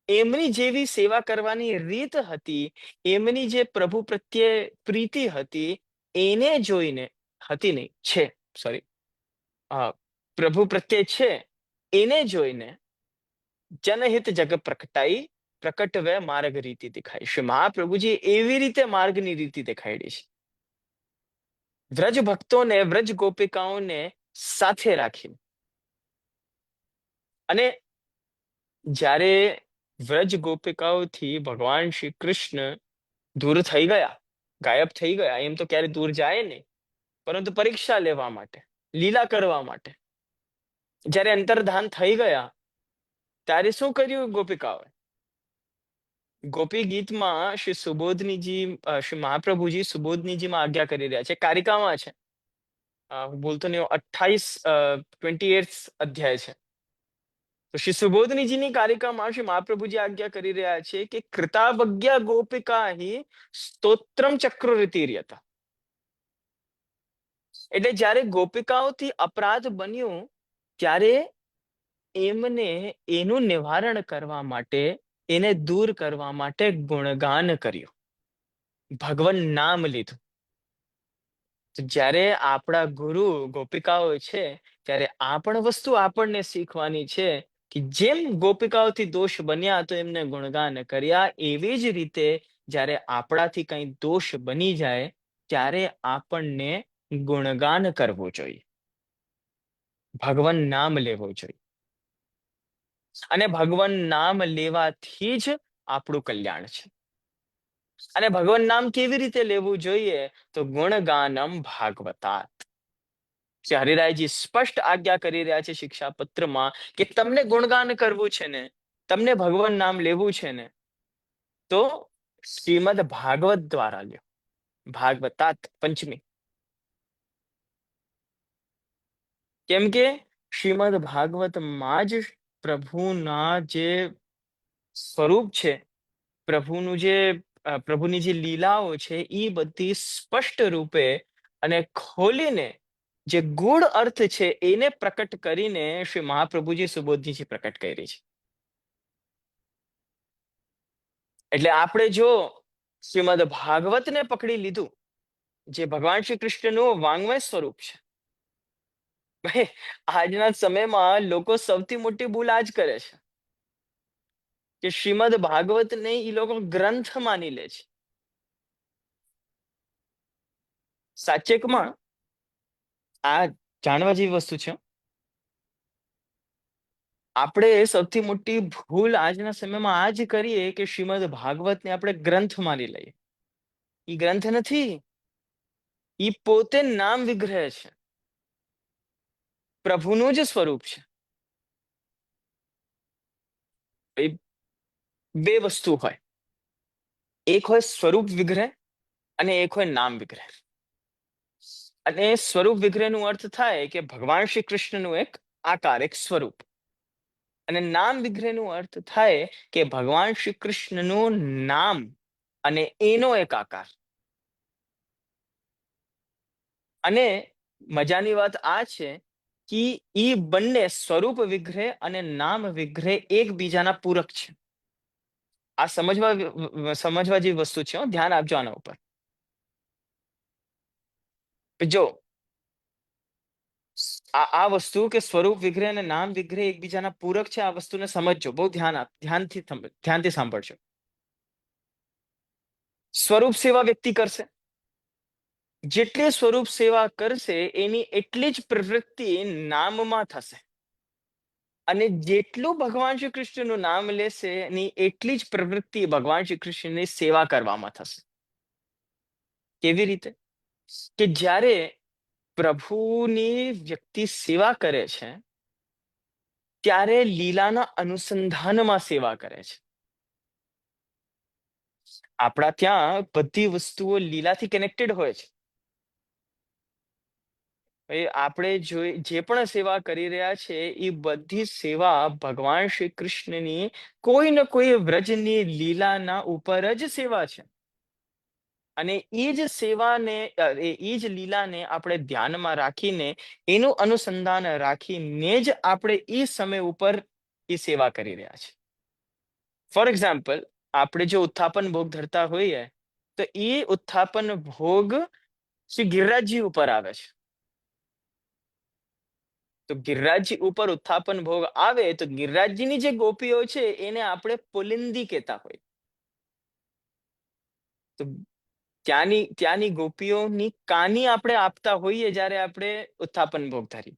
એમની જેવી સેવા કરવાની રીત હતી, એમની જે પ્રભુ પ્રત્યે પ્રીતિ હતી, એને જોઈને હતી નહીં છે, સોરી, પ્રભુ પ્રત્યે છે એને જોઈને જનહિત જગ પ્રકટાઈ પ્રકટવે માર્ગ રીતિ દેખાય. શ્રી મહાપ્રભુજી એવી રીતે માર્ગની રીતિ દેખાડી છે. વ્રજ ભક્તોને, વ્રજ ગોપિકાઓને સાથે રાખીને. અને જ્યારે વ્રજ ગોપિકાઓથી ભગવાન શ્રી કૃષ્ણ દૂર થઈ ગયા, ગાયબ થઈ ગયા, એમ તો ક્યારે દૂર જાય નહીં, પરંતુ પરીક્ષા લેવા માટે, લીલા કરવા માટે જ્યારે અંતર્ધાન થઈ ગયા, ત્યારે શું કર્યું ગોપિકાઓએ? ગોપી ગીતમાં શ્રી સુબોધનીજી, શ્રી મહાપ્રભુજી સુબોધનીજીમાં આજ્ઞા કરી રહ્યા છે, કારિકામાં છે, હું બોલતો નહીં, 28 અધ્યાય છે. તો શ્રી સુબોધનીજીની કારિકામાં શ્રી મહાપ્રભુજી આજ્ઞા કરી રહ્યા છે કે કૃતાવજ્ઞા ગોપિકા હિ સ્તોત્રમ ચક્રુરીતિર્યતા. એટલે જ્યારે ગોપિકાઓથી અપરાધ બન્યું ત્યારે એમને એનું નિવારણ કરવા માટે એને દૂર કરવા માટે ગુણગાન કર્યું, ભગવાન નામ લીધું. તો જ્યારે આપણા ગુરુ ગોપિકાઓ છે ત્યારે આ પણ વસ્તુ આપણને શીખવાની છે કે જેમ ગોપિકાઓથી દોષ બન્યા તો એમને ગુણગાન કર્યા, એવી જ રીતે જ્યારે આપણાથી કંઈ દોષ બની જાય ત્યારે આપણને ગુણગાન કરવું જોઈએ, ભગવાન નામ લેવું જોઈએ. અને ભગવાન નામ લેવાથી જ આપણું કલ્યાણ છે. અને ભગવાન નામ કેવી રીતે લેવું જોઈએ? તો ગુણગાનમ ભાગવતાત. શ્રી હરિરાયજી સ્પષ્ટ આજ્ઞા કરી રહ્યા છે શિક્ષાપત્રમાં કે તમને ગુણગાન કરવું છે ને, તમને ભગવાન નામ લેવું છે ને, તો શ્રીમદ ભાગવત દ્વારા લ્યો, ભાગવતાત પંચમી. કેમ કે શ્રીમદ ભાગવતમાં જ પ્રભુના જે સ્વરૂપ છે, પ્રભુની જે લીલાઓ છે એ બધી સ્પષ્ટ રૂપે અને ખોલીને જે ગૂઢ અર્થ છે એને પ્રકટ કરીને શ્રી મહાપ્રભુજી સુબોધજીજી પ્રકટ કરી છે. એટલે આપણે જો શ્રીમદ ભાગવતને પકડી લીધું, જે ભગવાન શ્રી કૃષ્ણનું વાંગ્મય સ્વરૂપ છે. ભાઈ, આજના સમયમાં લોકો સૌથી મોટી ભૂલ આ જ કરે છે કે શ્રીમદ ભાગવતને એ લોકો ગ્રંથ માની લે છે. સાચેકમાં આ જાણવા જેવી વસ્તુ છે. આપણે સૌથી મોટી ભૂલ આજના સમયમાં આ જ કરીએ કે શ્રીમદ ભાગવતને આપણે ગ્રંથ માની લઈએ. એ ગ્રંથ નથી, એ પોતે નામ વિગ્રહ છે, પ્રભુનું જ સ્વરૂપ છે. બે વસ્તુ હોય, એક હોય સ્વરૂપ વિગ્રહ અને એક હોય નામ વિગ્રહ. અને સ્વરૂપ વિગ્રહનો અર્થ થાય કે ભગવાન શ્રી કૃષ્ણનું એક આકાર, એક સ્વરૂપ. અને નામ વિગ્રહનો અર્થ થાય કે ભગવાન શ્રી કૃષ્ણનું નામ અને એનો એક આકાર. અને મજાની વાત આ છે કે ઈ બંને સ્વરૂપ વિગ્રહ અને નામ વિગ્રહ એકબીજાના પૂરક છે. આ સમજવા જેવી વસ્તુ છે, ધ્યાન આપજો આના ઉપર. જો આ વસ્તુ કે સ્વરૂપ વિગ્રહ અને નામ વિગ્રહ એકબીજાના પૂરક છે, આ વસ્તુને સમજજો, બહુ ધ્યાનથી સાંભળજો. સ્વરૂપ સેવા વ્યક્તિ કરશે, જેટલી સ્વરૂપ સેવા કરશે એની એટલી જ પ્રવૃત્તિ નામમાં થશે. અને જેટલું ભગવાન શ્રી કૃષ્ણનું નામ લેશે એની એટલી જ પ્રવૃત્તિ ભગવાન શ્રી કૃષ્ણની સેવા કરવામાં થશે. કેવી રીતે? કે જ્યારે પ્રભુની વ્યક્તિ સેવા કરે છે ત્યારે લીલાના અનુસંધાનમાં સેવા કરે છે. આપણા ત્યાં બધી વસ્તુઓ લીલાથી કનેક્ટેડ હોય છે. આપણે જે પણ સેવા કરી રહ્યા છે એ બધી સેવા ભગવાન શ્રી કૃષ્ણની કોઈ ને કોઈ વ્રજની લીલાના ઉપર જ સેવા છે. અને એ જ સેવાને, એ જ લીલાને આપણે ધ્યાનમાં રાખીને, એનું અનુસંધાન રાખીને જ આપણે એ સમય ઉપર એ સેવા કરી રહ્યા છે. ફોર એક્ઝામ્પલ, આપણે જો ઉત્થાપન ભોગ ધરતા હોઈએ તો એ ઉત્થાપન ભોગ શ્રી ગિરિરાજજી ઉપર આવે છે. તો ગિરિરાજજી ઉપર ઉત્થાપન ભોગ આવે તો ગિરિરાજજીની જે ગોપીઓ છે એને આપણે પુલિંદી કહેતા હોય. તો ત્યાંની ગોપીઓની કાની આપણે આપતા હોઈએ જ્યારે આપણે ઉત્થાપન ભોગ ધરી.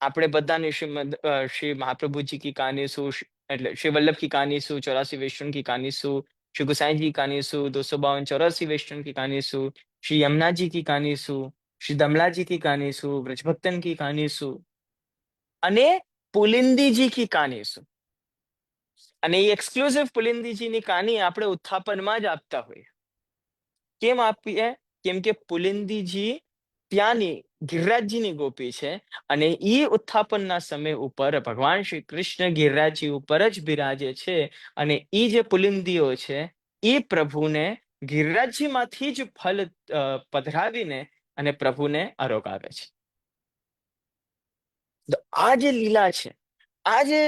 આપણે બધાની શ્રી મહાપ્રભુજી કી કહાની શું, એટલે શ્રી વલ્લભ કી કહાની શું, 84 વૈષ્ણવ કી કહાની શું, શ્રી ગુસાઈ જી કહાની શું, 252 84 વૈષ્ણવ કી કહાની શું, શ્રી યમુનાજી કી કહાની શું, શ્રી દમલાજી કી કહાની શું, બ્રજભક્તન કી કહાની શું, અને પુલિંદીજી કી કહાની શું. અને એ એક્સક્લુઝિવ પુલિંદીજીની કહાની આપણે ઉત્થાપનમાં જ આપતા હોઈએ. કેમ આપીએ? કેમ કે પુલિંદીજી ત્યાંની ગિરિરાજજીની ગોપી છે અને એ ઉત્થાપનના સમય ઉપર ભગવાન શ્રી કૃષ્ણ ગિરિરાજજી ઉપર જ બિરાજે છે. અને એ જે પુલિંદીઓ છે એ પ્રભુને ગિરિરાજજીમાંથી જ ફલ પધરાવીને અને પ્રભુને આરોગાવે છે. આ જે લીલા છે, આ જે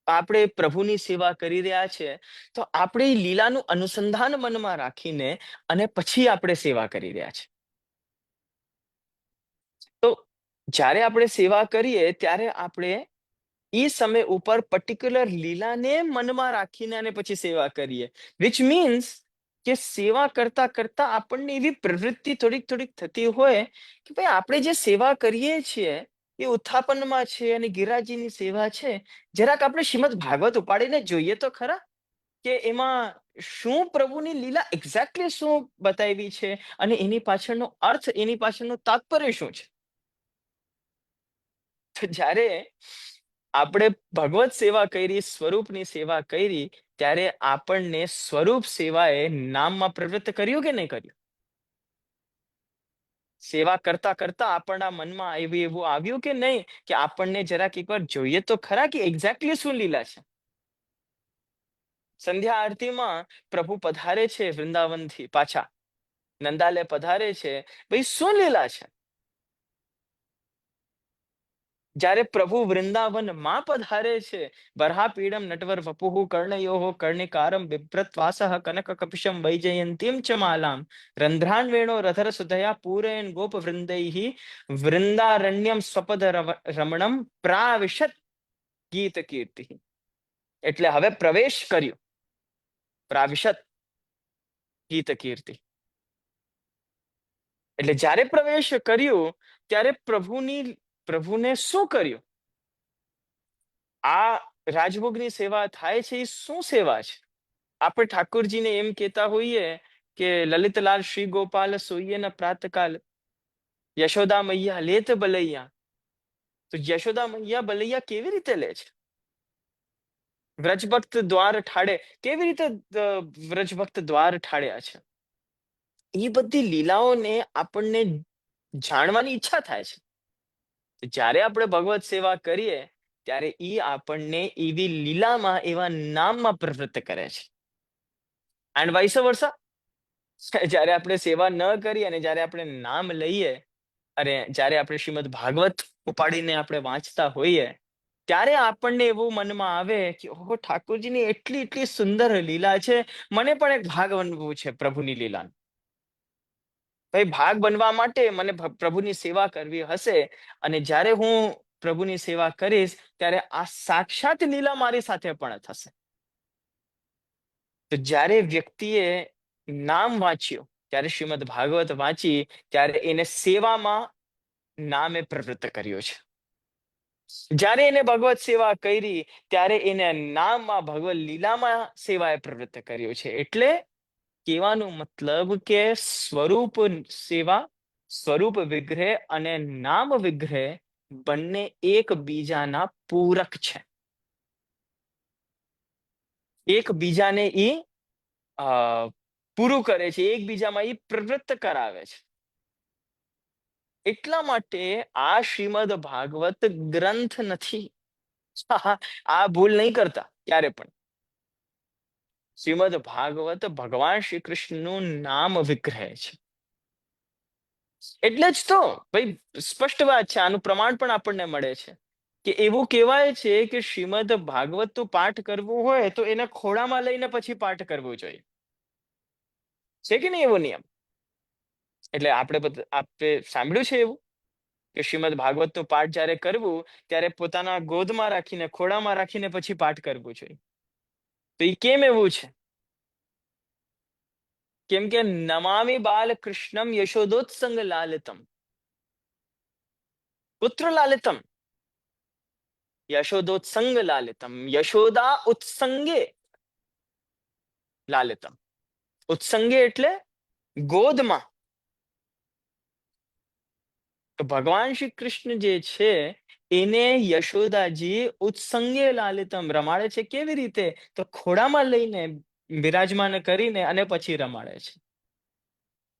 આપણે પ્રભુની સેવા કરી રહ્યા છે, તો આપણે એ લીલાનું અનુસંધાન મનમાં રાખીને અને પછી આપણે સેવા કરી રહ્યા છે. તો જ્યારે આપણે સેવા કરીએ ત્યારે આપણે એ સમય ઉપર પર્ટિક્યુલર લીલાને મનમાં રાખીને અને પછી સેવા કરીએ, વિચ મીન્સ કે સેવા કરતા કરતા આપણને એવી પ્રવૃત્તિ થોડીક થોડીક થતી હોય કે ભાઈ આપણે જે સેવા કરીએ છીએ એ ઉત્થાપનમાં છે અને ગિરિરાજજીની સેવા છે, જરાક આપણે શ્રીમદ ભાગવત ઉપાડીને જોઈએ તો ખરા કે એમાં શું પ્રભુની લીલા એક્ઝેક્ટલી શું બતાવી છે અને એની પાછળનો અર્થ, એની પાછળનું તાત્પર્ય શું છે. તો જ્યારે આપણે ભગવત સેવા કરી, સ્વરૂપની સેવા કરી, ત્યારે આપણને સ્વરૂપ સેવાએ નામમાં પ્રવૃત્ત કર્યું કે નહીં કર્યું? સેવા કરતા કરતા આપણા મનમાં એવું આવ્યું કે નહીં કે આપણને જરાક એકવાર જોઈએ તો ખરા કે એક્ઝેક્ટલી શું લીલા છે. સંધ્યા આરતીમાં પ્રભુ પધારે છે વૃંદાવનથી પાછા, નંદાલે પધારે છે, ભાઈ શું લીલા છે? જ્યારે પ્રભુ વૃંદાવનમાં પધારે છે, બરહાપીડમ નટવર વપુઃ કર્ણયોઃ કર્ણિકારમ બિભ્રત્વાસઃ કનક કપિશમ વૈજયંતીમ ચ માલામ રંધ્રાન્વેણો રથર સુધયા પૂરયન ગોપ વૃંદૈઃ વૃંદારણ્યમ સ્વપદ રમણમ પ્રાવિશત ગીત કીર્તિ. એટલે હવે પ્રવેશ કર્યો, પ્રાવિશત ગીત કીર્તિ. એટલે જ્યારે પ્રવેશ કર્યો ત્યારે પ્રભુને શું કર્યું? આ રાજભોગની સેવા થાય છે, એ શું સેવા છે? આપણે ઠાકોરજીને એમ કહેતા હોઈએ કે લલિતલાલ શ્રી ગોપાલ સોઈએ ન પ્રાતકાલ યશોદા મૈયા લેત બલૈયા. તો યશોદા મૈયા બલૈયા કેવી રીતે લે છે? વ્રજભક્ત દ્વાર ઠાડે, કેવી રીતે વ્રજભક્ત દ્વાર ઠાડ્યા છે? એ બધી લીલાઓને આપણને જાણવાની ઈચ્છા થાય છે. જ્યારે આપણે ભગવત સેવા કરીએ ત્યારે એ આપણને એવી લીલામાં, એવા નામમાં પ્રવૃત્ત કરે છે. એન્ડ વાઇસ વર્સા, જ્યારે આપણે સેવા ન કરીએ અને જ્યારે આપણે નામ લઈએ અને જ્યારે આપણે શ્રીમદ ભાગવત ઉપાડીને આપણે વાંચતા હોઈએ ત્યારે આપણને એવું મનમાં આવે કે ઓહો, ઠાકોરજીની એટલી એટલી સુંદર લીલા છે, મને પણ એક ભાગ બનવું છે પ્રભુની લીલાનું. ભાઈ ભાગ બનવા માટે મને પ્રભુની સેવા કરવી હશે અને જ્યારે હું પ્રભુની સેવા કરીશ ત્યારે આ સાક્ષાત લીલા મારી સાથે પણ થશે. તો જ્યારે વ્યક્તિએ નામ વાંચ્યું, ત્યારે શ્રીમદ ભાગવત વાંચી, ત્યારે એને સેવામાં નામે પ્રવૃત્ત કર્યો છે. જ્યારે એને ભગવત સેવા કરી ત્યારે એને નામમાં, ભગવત લીલામાં સેવાએ પ્રવૃત્ત કર્યો છે. એટલે કહેવાનું મતલબ કે સ્વરૂપ સેવા, સ્વરૂપ વિગ્રહ અને નામ વિગ્રહ બંને એકબીજાના પૂરક છે. એકબીજાને ઈ પૂરું કરે છે, એકબીજામાં ઈ પ્રવૃત્ત કરાવે છે. એટલા માટે આ શ્રીમદ ભાગવત ગ્રંથ નથી. આ ભૂલ નહીં કરતા ક્યારે પણ. શ્રીમદ ભાગવત ભગવાન શ્રી કૃષ્ણનું નામ વિગ્રહ છે. એટલે જ તો ભાઈ સ્પષ્ટ વાત છે, આનું પ્રમાણ પણ આપણને મળે છે કે એવું કહેવાય છે કે શ્રીમદ ભાગવતનું પાઠ કરવું હોય તો એને ખોળામાં લઈને પછી પાઠ કરવું જોઈએ. છે કે નહીં એવો નિયમ? એટલે આપણે સાંભળ્યું છે એવું કે શ્રીમદ ભાગવતનું પાઠ જ્યારે કરવું ત્યારે પોતાના ગોદમાં રાખીને, ખોળામાં રાખીને પછી પાઠ કરવું જોઈએ. તો એ કેમ એવું છે? કેમ કે નમામિ બાલ કૃષ્ણમ યશોદોત્સંગ લાલિતમ, પુત્ર લાલિતમ, યશોદોત્સંગ લાલિતમ, યશોદા ઉત્સંગે લાલિતમ. ઉત્સંગે એટલે ગોદમાં. તો ભગવાન શ્રી કૃષ્ણ જે છે એને યશોદાજી ઉત્સંગે લાલિતમ રમાડે છે. કેવી રીતે? તો ખોળામાં લઈને, બિરાજમાન કરીને અને પછી રમાડે છે.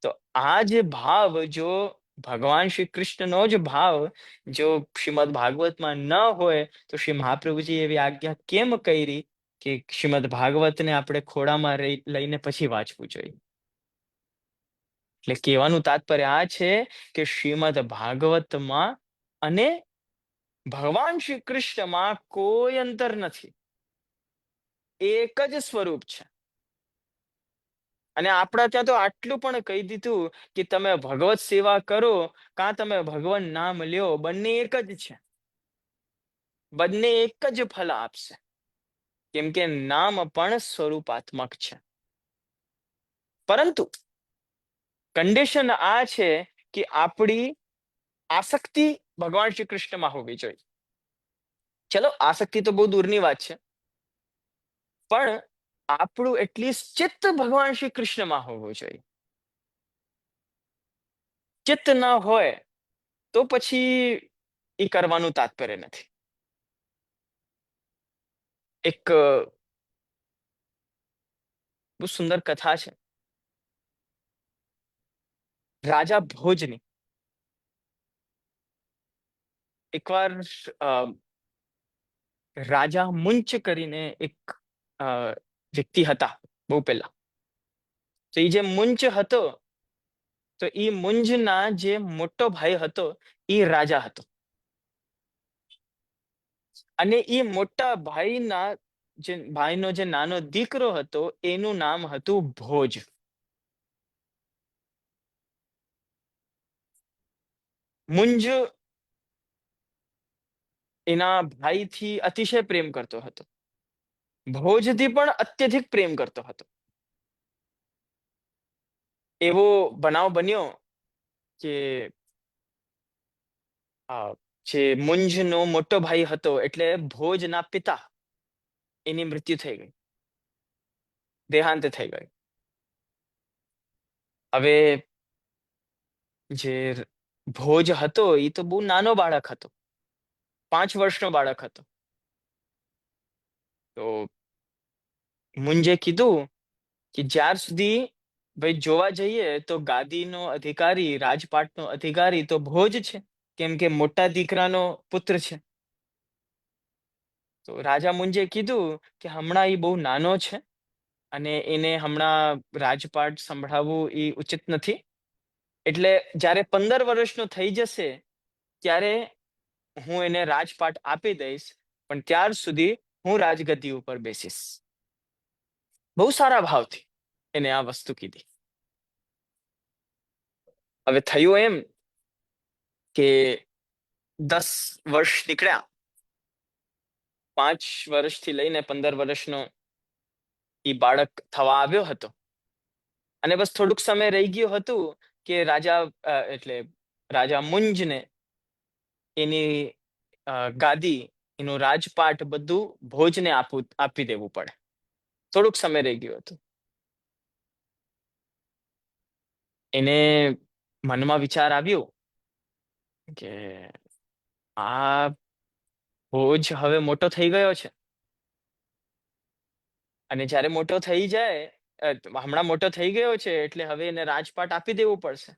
તો આ જે ભાવ, જો ભગવાન શ્રી કૃષ્ણનો જ ભાવ જો શ્રીમદ ભાગવતમાં ન હોય તો શ્રી મહાપ્રભુજી એવી આજ્ઞા કેમ કરી કે શ્રીમદ ભાગવતને આપણે ખોળામાં લઈને પછી વાંચવું જોઈએ? એટલે કહેવાનું તાત્પર્ય આ છે કે શ્રીમદ ભાગવતમાં અને ભગવાન શ્રી કૃષ્ણમાં કોઈ અંતર નથી. એક જ સ્વરૂપ છે. અને આપણા ત્યાં તો આટલું પણ કહી દીધું કે તમે ભગવત સેવા કરો કાં તમે ભગવાન નામ લ્યો, બંને એક જ છે. બંને એક જ ફલ આપશે, કેમ કે નામ પણ સ્વરૂપાત્મક છે. પરંતુ કન્ડિશન આ છે કે આપણી આસક્તિ ભગવાન શ્રી કૃષ્ણમાં હોવી જોઈએ. ચલો, આસક્તિ તો બહુ દૂરની વાત છે, પણ આપણું એટલીસ્ટ ચિત્ત ભગવાન શ્રી કૃષ્ણમાં હોવું જોઈએ. ચિત્ત ન હોય તો પછી એ કરવાનું તાત્પર્ય નથી. એક બહુ સુંદર કથા છે રાજા ભોજની. એકવાર રાજા મુંચ કરીને એક વ્યક્તિ હતા બહુ પહેલા. તો એ જે મુંચ હતો, તો એ મુંજના જે મોટો ભાઈ હતો એ રાજા હતો. અને એ મોટા ભાઈનો જે નાનો દીકરો હતો એનું નામ હતું ભોજ. મુંજ એના ભાઈથી અતિશય પ્રેમ કરતો હતો, ભોજથી પણ અત્યધિક પ્રેમ કરતો હતો. એવો બનાવ બન્યો કે જે મુંજનો મોટો ભાઈ હતો એટલે ભોજના પિતા, એની મૃત્યુ થઈ ગઈ, દેહાંત થઈ ગયું. હવે જે ભોજ હતો એ તો બહુ નાનો બાળક હતો, 5 વર્ષનો બાળક હતો. તો મુંજે કીધું કે જ્યાર સુધી ભાઈ જોવા જઈએ તો ગાદીનો અધિકારી, રાજપાટનો અધિકારી તો ભોજ છે, કેમ કે મોટા દીકરાનો પુત્ર છે. તો રાજા મુંજે કીધું કે હમણાં એ બહુ નાનો છે અને એને હમણાં રાજપાટ સંભળાવવું એ ઉચિત નથી. એટલે જ્યારે 15 વર્ષનો થઈ જશે ત્યારે હું એને રાજપાટ આપી દઈશ, પણ ત્યાર સુધી હું રાજગદ્દી ઉપર બેસીશ. બહુ સારા ભાવથી એને આ વસ્તુ કીધી. હવે થયું એમ કે 10 વર્ષ નીકળ્યા. 5 વર્ષથી લઈને 15 વર્ષનો એ બાળક થવા આવ્યો હતો. અને બસ થોડુંક સમય રહી ગયું હતું કે રાજા મુંજને એની ગાદી, એનું રાજપાટ બધું ભોજને આપી દેવું પડે. થોડુંક સમય રહી ગયું હતું. એને મનમાં વિચાર આવ્યો કે આ ભોજ હવે મોટો થઈ ગયો છે અને જ્યારે મોટો થઈ જાય, હમણાં મોટો થઈ ગયો છે એટલે હવે એને રાજપાટ આપી દેવું પડશે.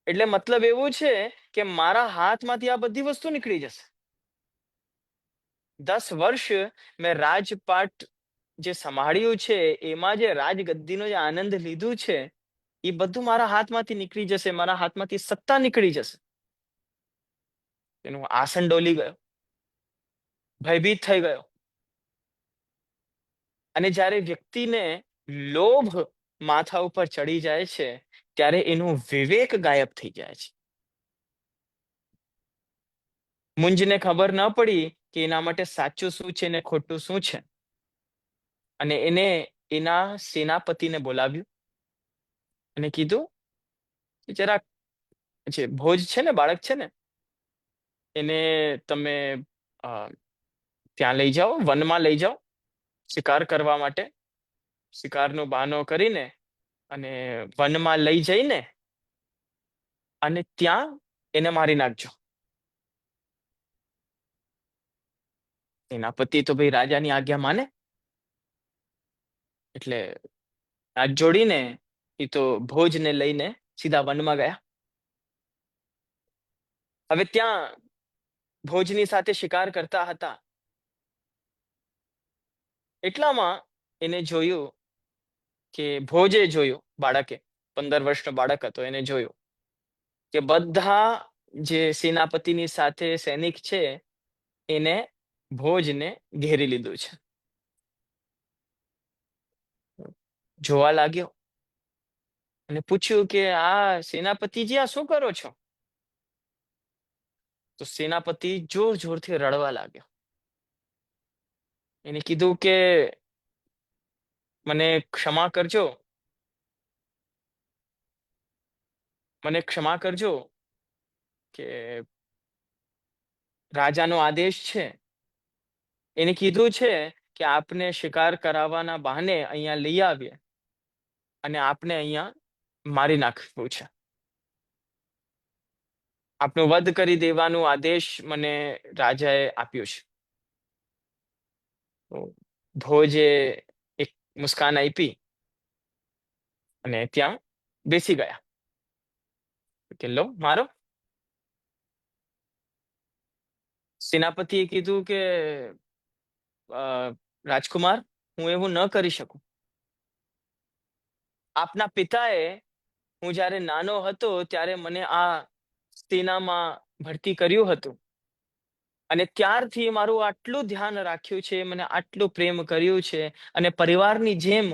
એટલે મતલબ એવું છે કે મારા હાથમાંથી આ બધી વસ્તુ નીકળી જશે. 10 વર્ષ મેં રાજપાટ જે સંભાળ્યું છે, એમાં જે રાજગદ્દીનો જે આનંદ લીધું છે, એ બધું મારા હાથમાંથી નીકળી જશે, મારા હાથમાંથી સત્તા નીકળી જશે. એનું આસન ડોલી ગયો, ભયભીત થઈ ગયો. અને જ્યારે વ્યક્તિને લોભ માથા ઉપર ચડી જાય છે ત્યારે એનું વિવેક ગાયબ થઈ જાય છે. મુંજને ખબર ન પડી કે એના માટે સાચું શું છે ને ખોટું શું છે. અને એને એના સેનાપતિને બોલાવ્યું અને કીધું કે જરાક જે ભોજ છે ને, બાળક છે ને, એને તમે ત્યાં લઈ જાઓ, વનમાં લઈ જાઓ શિકાર કરવા માટે. શિકારનો બહાનો કરીને અને વનમાં લઈ જઈને અને ત્યાં એને મારી નાખજો. એના પતિ તો ભાઈ રાજાની આજ્ઞા માને, એટલે હાથ જોડીને એ તો ભોજને લઈને સીધા વનમાં ગયા. હવે ત્યાં ભોજની સાથે શિકાર કરતા હતા. એટલામાં એને જોયું કે ભોજે જોયું, બાળકે, 15 વર્ષનો બાળક હતો, એને જોયું કે બધા જે સેનાપતિની સાથે સૈનિક છે એને ભોજને ઘેરી લીધું છે. જોવા લાગ્યો અને પૂછ્યું કે આ સેનાપતિજી આ શું કરો છો? તો સેનાપતિ જોર જોરથી રડવા લાગ્યો. એને કીધું કે મને ક્ષમા કરજો, મને ક્ષમા કરજો કે રાજાનો આદેશ છે. એને કીધું છે કે આપને શિકાર કરાવવાના બહાને અહીંયા લઈ આવીએ અને આપને અહીંયા મારી નાખવું છે. આપનો વધ કરી દેવાનો આદેશ મને રાજાએ આપ્યો છે. તો ભોજે એક મુસ્કાન આપી અને ત્યાં બેસી ગયા કે લો મારો. સેનાપતિએ કીધું કે રાજકુમાર, હું એવું ન કરી શકું. આપના પિતાએ, હું જ્યારે નાનો હતો ત્યારે મને આ સેનામાં ભરતી કર્યું હતું અને ત્યારથી મારું આટલું ધ્યાન રાખ્યું છે, મને આટલું પ્રેમ કર્યું છે અને પરિવારની જેમ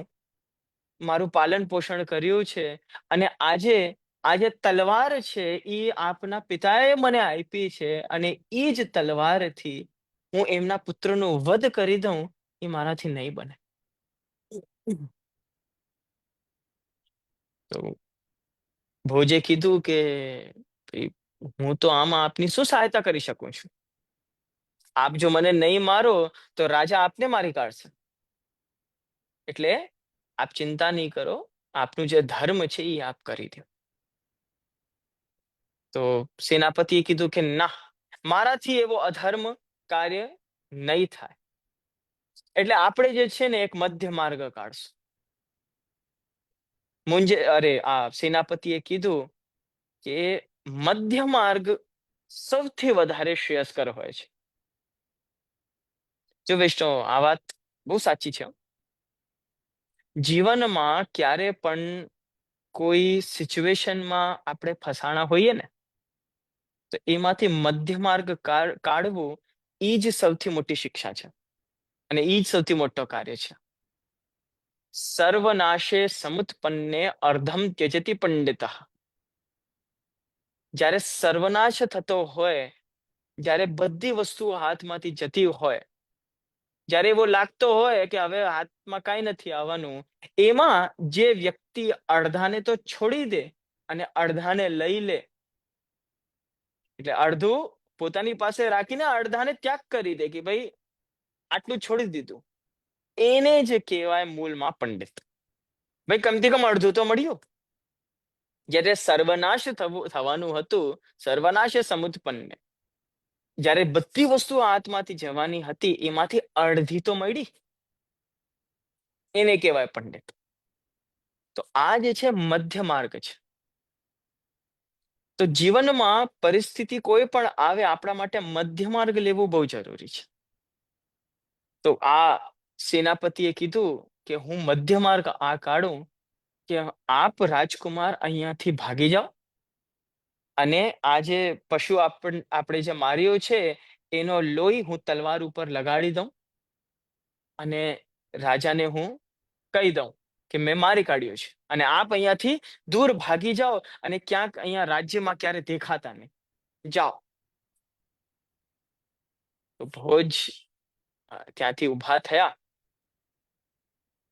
મારું પાલન પોષણ કર્યું છે. અને આજે તલવાર છે એ આપના પિતાએ મને આપી છે અને એ જ તલવારથી હું એમના પુત્રનો વધ કરી દઉં એ મારાથી નહીં બને. તો ભોજે કીધું કે હું તો આમાં આપની શું સહાયતા કરી શકું છું? આપ જો મને નહીં મારો તો રાજા આપને મારી કાઢશે. એટલે આપ ચિંતા નહીં કરો, આપનું જે ધર્મ છે એ આપ કરી દો. તો સેનાપતિએ કીધું કે ના, મારાથી એવો અધર્મ કાર્ય નહીં થાય. એટલે આપણે જે છે ને એક મધ્ય માર્ગ કાઢશું. આ સેનાપતિએ કીધું કે મધ્ય માર્ગ સૌથી વધારે શ્રેયસ્કર હોય છે. જો વૈષ્ણવ, આ વાત બહુ સાચી છે. જીવનમાં ક્યારે પણ કોઈ સિચ્યુએશનમાં આપણે ફસાણા હોઈએ ને, તો એમાંથી મધ્ય માર્ગ કાઢવું એ જ સૌથી મોટી શિક્ષા છે અને એ જ સૌથી મોટો કાર્ય છે. સર્વનાશે સમુત્પન્ને અર્ધમ ત્યજતિ પંડિત. જ્યારે સર્વનાશ થતો હોય, જ્યારે બધી વસ્તુઓ હાથમાંથી જતી હોય, જ્યારે એવો લાગતો હોય કે હવે હાથમાં કાંઈ નથી આવવાનું, એમાં જે વ્યક્તિ અડધાને તો છોડી દે અને અડધાને લઈ લે, એટલે અડધું પોતાની પાસે રાખીને અડધાને ત્યાગ કરી દે કે ભાઈ આટલું છોડી દીધું, એને જ કહેવાય મૂળમાં પંડિત. ભાઈ કમથી કમ અડધું તો મળ્યું. જ્યારે સર્વનાશ થવાનું હતું, સર્વનાશ સમુત્પન્ન, જ્યારે બધી વસ્તુઓ હાથમાંથી જવાની હતી એમાંથી અડધી તો મળી, એને કહેવાય પંડિત. તો આ જે છે મધ્ય માર્ગ છે. તો જીવનમાં પરિસ્થિતિ કોઈ પણ આવે, આપણા માટે મધ્ય માર્ગ લેવું બહુ જરૂરી છે. તો આ સેનાપતિએ કીધું કે હું મધ્ય માર્ગ આ કાઢું કે આપ રાજકુમાર અહીંયાથી ભાગી જાઓ અને આ જે પશુ આપણે જે માર્યો છે એનો લોહી હું તલવાર ઉપર લગાડી દઉં અને રાજાને હું કહી દઉં કે મેં મારી કાઢ્યો છે અને આપ અહીંયાથી દૂર ભાગી જાઓ અને ક્યાંક અહીંયા રાજ્યમાં ક્યારે દેખાતા નહીં, જાઓ. તો ભોજ ત્યાંથી ઊભા થયા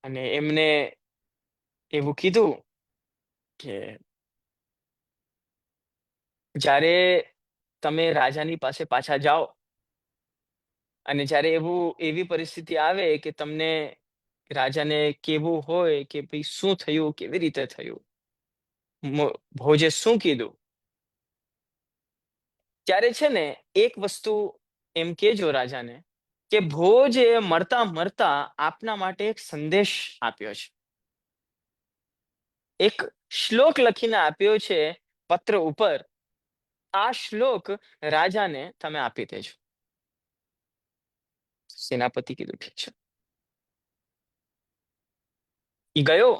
અને એમને એવું કીધું કે જ્યારે તમે રાજાની પાસે પાછા જાઓ અને જ્યારે એવી પરિસ્થિતિ આવે કે તમને રાજાને કેવું હોય કે ભાઈ શું થયું, કેવી રીતે થયું, ભોજે શું કીધું, ત્યારે છે ને એક વસ્તુ એમ કેજો રાજાને કે ભોજે મરતા મરતા આપના માટે એક સંદેશ આપ્યો છે, એક શ્લોક લખીને આપ્યો છે પત્ર ઉપર. આ શ્લોક રાજાને તમે આપી દેજો. સેનાપતિ કીધું ઠીક છે. ઈ ગયો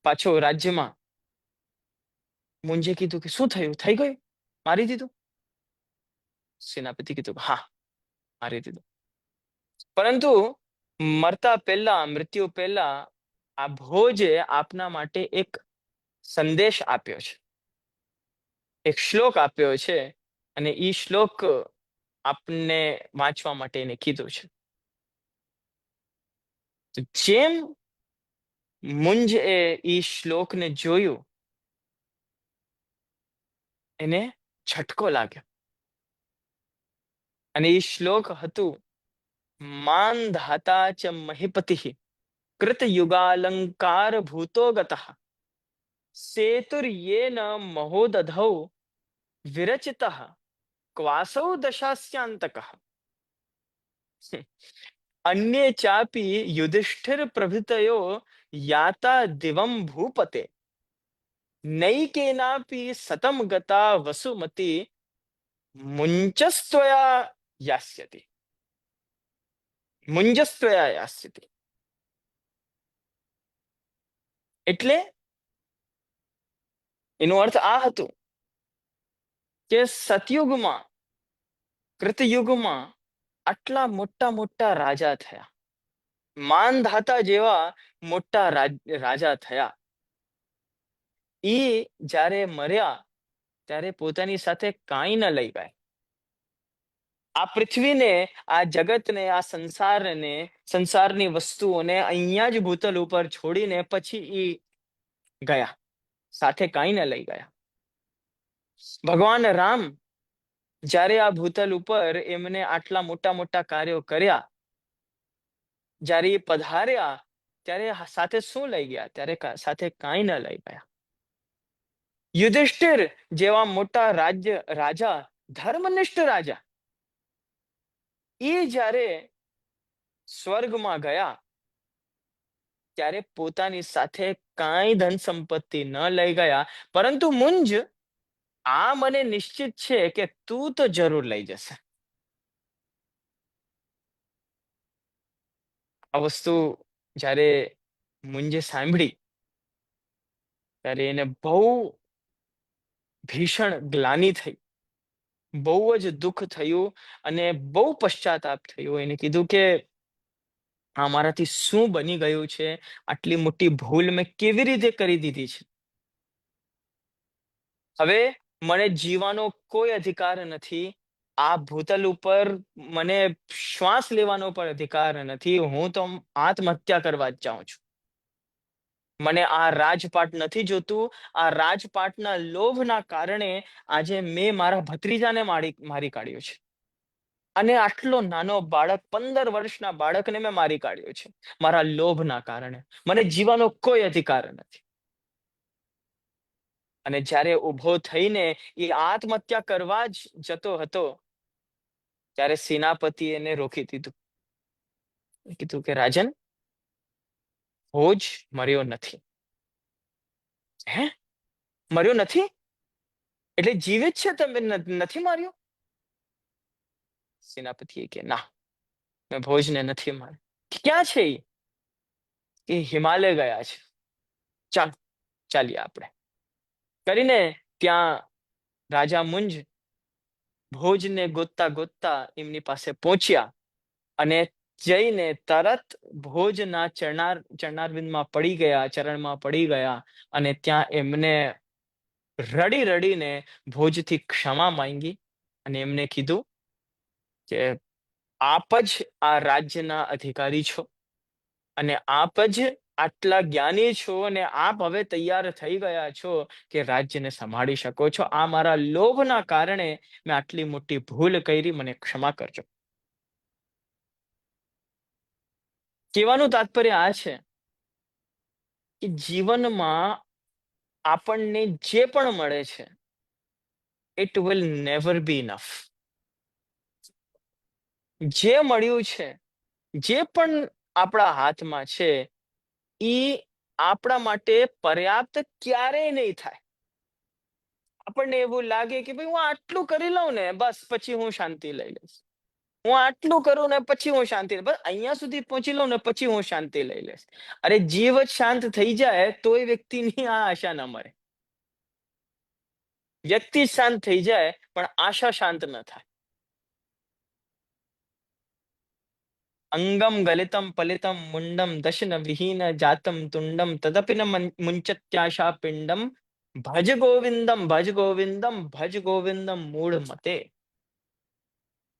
પાછો રાજ્યમાં. મુંજે કીધું કે શું થયું, થઈ ગયું, મારી દીધું? સેનાપતિ કીધું હા, મારી દીધું. પરંતુ મૃત્યુ પહેલા આ ભોજે આપના માટે એક સંદેશ આપ્યો છે, એક શ્લોક આપ્યો છે, અને ઈ શ્લોક આપને વાંચવા માટે એને કીધું છે. તો જેમ મુંજ એ ઈ શ્લોકને જોયું, એને ઝટકો લાગ્યો. અને ઈ શ્લોક હતું, માન ધાતા ચ મહિપતિ કૃત યુગાલંકાર ભૂતો ગતઃ સેતુર્યેન મહોદધૌ વિરચિતઃ ક્વાસૌ દશાસ્યાંતકઃ અન્યે ચાપી યુધિષ્ઠિર પ્રભૃતયો યાતા દિવમ ભૂપતે નૈકેનાપી સતમ ગતા વસુમતી મુંચસ્ત્વયા યાસ્યતિ. મુંજસ્ત્વયા યાસ્યતિ એટલે એનો અર્થ આ હતું કે સતયુગમાં, કૃતયુગમાં આટલા મોટા મોટા રાજા થયા, માનધાતા જેવા મોટા રાજા થયા. એ જ્યારે મર્યા ત્યારે પોતાની સાથે કાંઈ ન લઈ ગયા. આ પૃથ્વીને, આ જગતને, આ સંસારને, સંસારની વસ્તુઓને અહીંયા જ ભૂતલ ઉપર છોડીને પછી એ ગયા, સાથે કાંઈ ન લઈ ગયા. ભગવાન રામ જ્યારે આ ભૂતલ ઉપર એમને આટલા મોટા મોટા કાર્યો કર્યા, જ્યારે એ પધાર્યા ત્યારે સાથે શું લઈ ગયા? ત્યારે સાથે કાંઈ ન લઈ ગયા. યુધિષ્ઠિર જેવા મોટા રાજા, ધર્મનિષ્ઠ રાજા, એ જ્યારે સ્વર્ગમાં ગયા ત્યારે પોતાની સાથે કાંઈ ધન સંપત્તિ ન લઈ ગયા, પરંતુ મુંજ, આ મને નિશ્ચિત છે કે તું તો જરૂર લઈ જશે. આ વસ્તુ જ્યારે મુંજે સાંભળી ત્યારે એને બહુ ભીષણ ગ્લાનિ થઈ, બહુ જ દુઃખ થયું અને બહુ પશ્ચાતાપ થયો. એને કીધું કે આ મારાથી શું બની ગયું છે? આટલી મોટી ભૂલ મેં કેવી રીતે કરી દીધી છે? હવે મને જીવવાનો કોઈ અધિકાર નથી. આ ભૂતલ ઉપર મને શ્વાસ લેવાનો પણ અધિકાર નથી. હું તો આત્મહત્યા કરવા જ ચાહું છું. મને આ રાજપાટ નથી જોતું. આ રાજપાટના લોભના કારણે આજે મેં મારા ભત્રીજાને મારી કાઢ્યો છે. અને આટલો નાનો બાળક, 15 વર્ષના બાળકને મેં મારી કાઢ્યો છે મારા લોભના કારણે. મને જીવવાનો કોઈ અધિકાર નથી. અને જ્યારે ઊભો થઈને એ આત્મહત્યા કરવા જ જતો હતો ત્યારે સેનાપતિ એને રોકી દીધું. કીધું કે રાજન, ભોજ મર્યો નથી. હે? મર્યો નથી એટલે જીવિત છે? તમે નથી માર્યો? સેનાપતિએ કે ના, મેં ભોજને નથી માર્યો. ક્યાં છે એ? હિમાલય ગયા છે. ચાલીએ આપણે કરીને ત્યાં રાજા મુંજ ભોજને ગોતતા ગોતતા એમની પાસે પહોંચ્યા અને જઈને તરત ભોજના ચરણારવિંદમાં પડી ગયા, ચરણમાં પડી ગયા અને ત્યાં એમને રડી રડીને ભોજથી ક્ષમા માંગી અને એમને કીધું કે આપ જ આ રાજ્યના અધિકારી છો અને આપ જ આટલા જ્ઞાની છો અને આપ હવે તૈયાર થઈ ગયા છો કે રાજ્યને સંભાળી શકો છો. આ મારા લોભના કારણે મેં આટલી મોટી ભૂલ કરી, મને ક્ષમા કરજો. કહેવાનું તાત્પર્ય આ છે કે જીવનમાં આપણને જે પણ મળે છે, it will never be enough. જે મળ્યું છે, જે પણ આપણા હાથમાં છે, એ આપણા માટે પર્યાપ્ત ક્યારેય નહીં થાય. આપણને એવું લાગે કે ભાઈ હું આટલું કરી લઉં ને બસ પછી હું શાંતિ લઈ લઈશ. હું આટલું કરું ને પછી હું શાંતિ, બસ અહીંયા સુધી પહોંચી લઉં ને પછી હું શાંતિ લઈ લઈશ. અરે જીવ જ શાંત થઈ જાય તો એ વ્યક્તિની આ આશા ન મરે. વ્યક્તિ શાંત થઈ જાય પણ આશા શાંત ન થાય. અંગમ ગલિતમ પલિતમ મુંડમ દશન વિહીન જાતમ તુંડમ તદપિ ન મુંચત્યાશા પિંડમ ભજ ગોવિંદમ ભજ ગોવિંદમ ભજ ગોવિંદમ મૂળ મતે.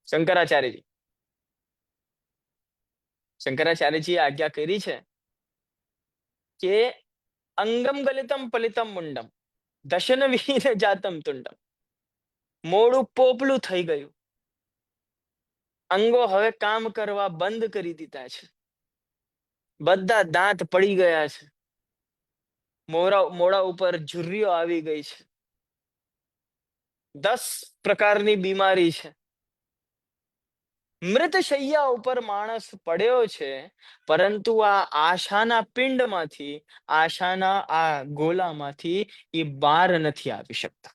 શંકરાચાર્યજી શંકરાચાર્યજીએ આજ્ઞા કરી છે કે અંગમ ગલિતમ પલિતમ મુંડમ દશન વિહીન જાતમ તુંડમ. મોડું પોપલું થઈ ગયું, અંગો હવે કામ કરવા બંધ કરી દીધા છે, બધા દાંત પડી ગયા છે, મોડા ઉપર ઝુર્રીઓ આવી ગઈ છે, 10 પ્રકારની બીમારી છે, મૃત શૈયા ઉપર માણસ પડ્યો છે, પરંતુ આ આશાના પિંડમાંથી, આશાના આ ગોલામાંથી એ બહાર નથી આવી શકતા.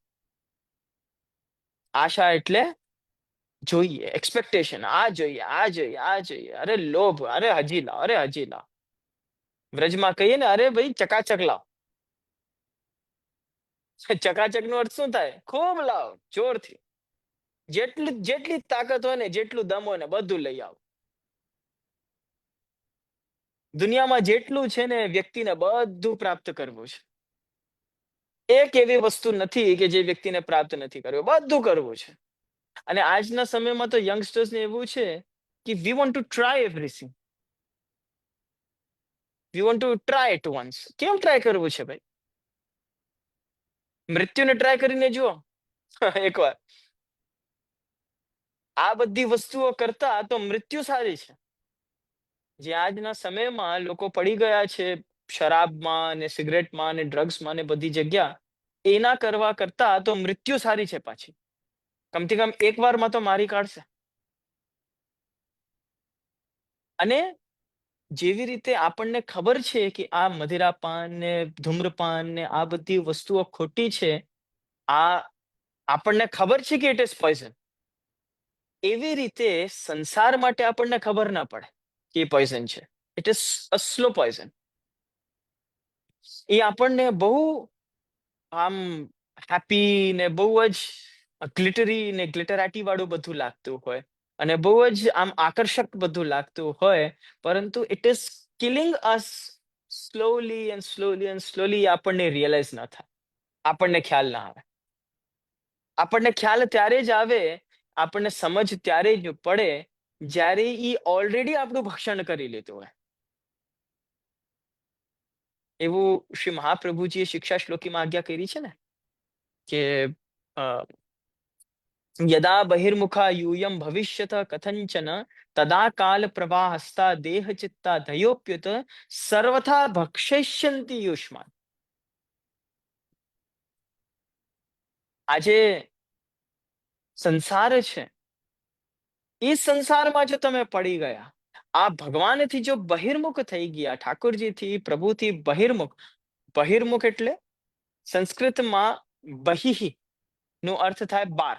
આશા એટલે જોઈએ, એક્સપેક્ટેશન, આ જોઈએ, આ જોઈએ, આ જોઈએ, અરે લોભ, અરે હજી લાવ, અરે હજી લાવ. વ્રજમાં કહીએ ને, અરે ભાઈ ચકાચક લાવ. ચકાચક નો અર્થ શું થાય? ખૂબ લાવ, જોરથી, જેટલી તાકાત હોય ને, જેટલું દમ હોય ને, બધું લઈ આવ. દુનિયામાં જેટલું છે ને, વ્યક્તિને બધું પ્રાપ્ત કરવું છે. એક એવી વસ્તુ નથી કે જે વ્યક્તિને પ્રાપ્ત નથી કરવું, બધું કરવું છે. અને આજના સમયમાં તો યંગસ્ટર્સને એવું છે કે we want to try everything, we want to try it once. કેમ ટ્રાય કરવું છે ભાઈ? મૃત્યુને ટ્રાય કરીને જુઓ એકવાર. આ બધી વસ્તુઓ કરતા તો મૃત્યુ સારી છે. જે આજના સમયમાં લોકો પડી ગયા છે શરાબમાં ને સિગરેટમાં ને ડ્રગ્સમાં ને બધી જગ્યા, એના કરવા કરતા તો મૃત્યુ સારી છે પાછી. કમથી કમ એક વારમાં તો મારી કાઢશે. અને જેવી રીતે આપણને ખબર છે કે આ મદિરાપાન ને ધૂમ્રપાન ને આ બધી વસ્તુઓ ખોટી છે, આ આપણને ખબર છે કે ઇટ ઇઝ પોઈઝન, એવી રીતે સંસાર માટે આપણને ખબર ના પડે કે એ પોઈઝન છે. It is a slow poison. એ આપણને બહુ આમ હેપી ને બહુ જ ગ્લિટરી ને ગ્લિટરાટી વાળું બધું લાગતું હોય, અને બહુ જ આમ આકર્ષક બધું લાગતું હોય, પરંતુ it is killing us slowly and slowly and slowly. આપણને રિયલાઇઝ ના થાય, આપણને ખ્યાલ ના આવે. આપણને ખ્યાલ ત્યારે જ આવે, આપણને સમજ ત્યારે જ પડે જ્યારે ઈ ઓલરેડી આપણું ભક્ષણ કરી લીધું હોય. એવું શ્રી મહાપ્રભુજીએ શિક્ષા શ્લોકીમાં આજ્ઞા કરી છે ને કે યદા બહિર્મુખા યુયમ ભવિષ્યત કથંચન તદા કાલ પ્રવાહસ્તા દેહ ચિત્તા ધયોપ્યુત સર્વથા ભક્ષયિષ્યન્તિ યુષ્માન. આજે સંસાર છે, એ સંસારમાં જો તમે પડી ગયા, આ ભગવાનથી જો બહિર્મુખ થઈ ગયા, ઠાકોરજીથી પ્રભુથી બહિર્મુખ. બહિર્મુખ એટલે સંસ્કૃતમાં બહિ નો અર્થ થાય બાર.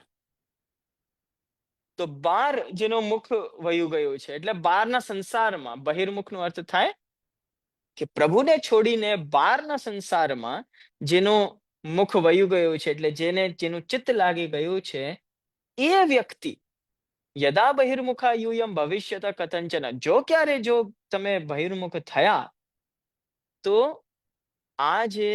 તો બાર જેનો મુખ વયું ગયું છે, એટલે બહારના સંસારમાં બહિર્મુખ નો અર્થ થાય કે પ્રભુને છોડીને બહારના સંસારમાં જેનો મુખ વયું ગયું છે, એટલે જેનું ચિત્ત લાગી ગયું છે, એ વ્યક્તિ યદા બહિર્મુખા યુયમ ભવિષ્યત કથંચન. જો તમે બહિર્મુખ થયા, તો આ જે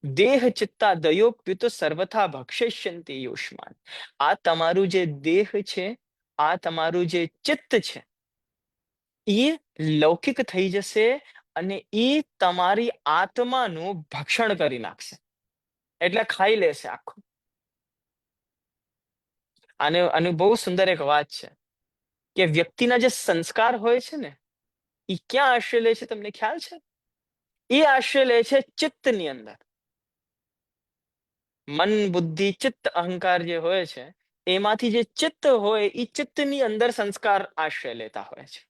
દેહ ચિત્તા દયોપ્યુત સર્વથા ભક્ષયિષ્યન્તિ યુષ્માન. આ તમારું જે દેહ છે, આ તમારું જે ચિત્ત છે, એ લૌકિક થઈ જશે અને એ તમારી આત્માનું ભક્ષણ કરી નાખશે, એટલે ખાઈ લેશે આખું. આને બહુ સુંદર એક વાત છે કે વ્યક્તિના જે સંસ્કાર હોય છે ને, એ ક્યાં આશ્રય લે છે તમને ખ્યાલ છે? એ આશ્રય લે છે ચિત્તની અંદર. મન બુદ્ધિ ચિત્ત અહંકાર જે હોય છે, એમાંથી જે ચિત્ત હોય એ ચિત્તની અંદર સંસ્કાર આશ્રય લેતા હોય છે.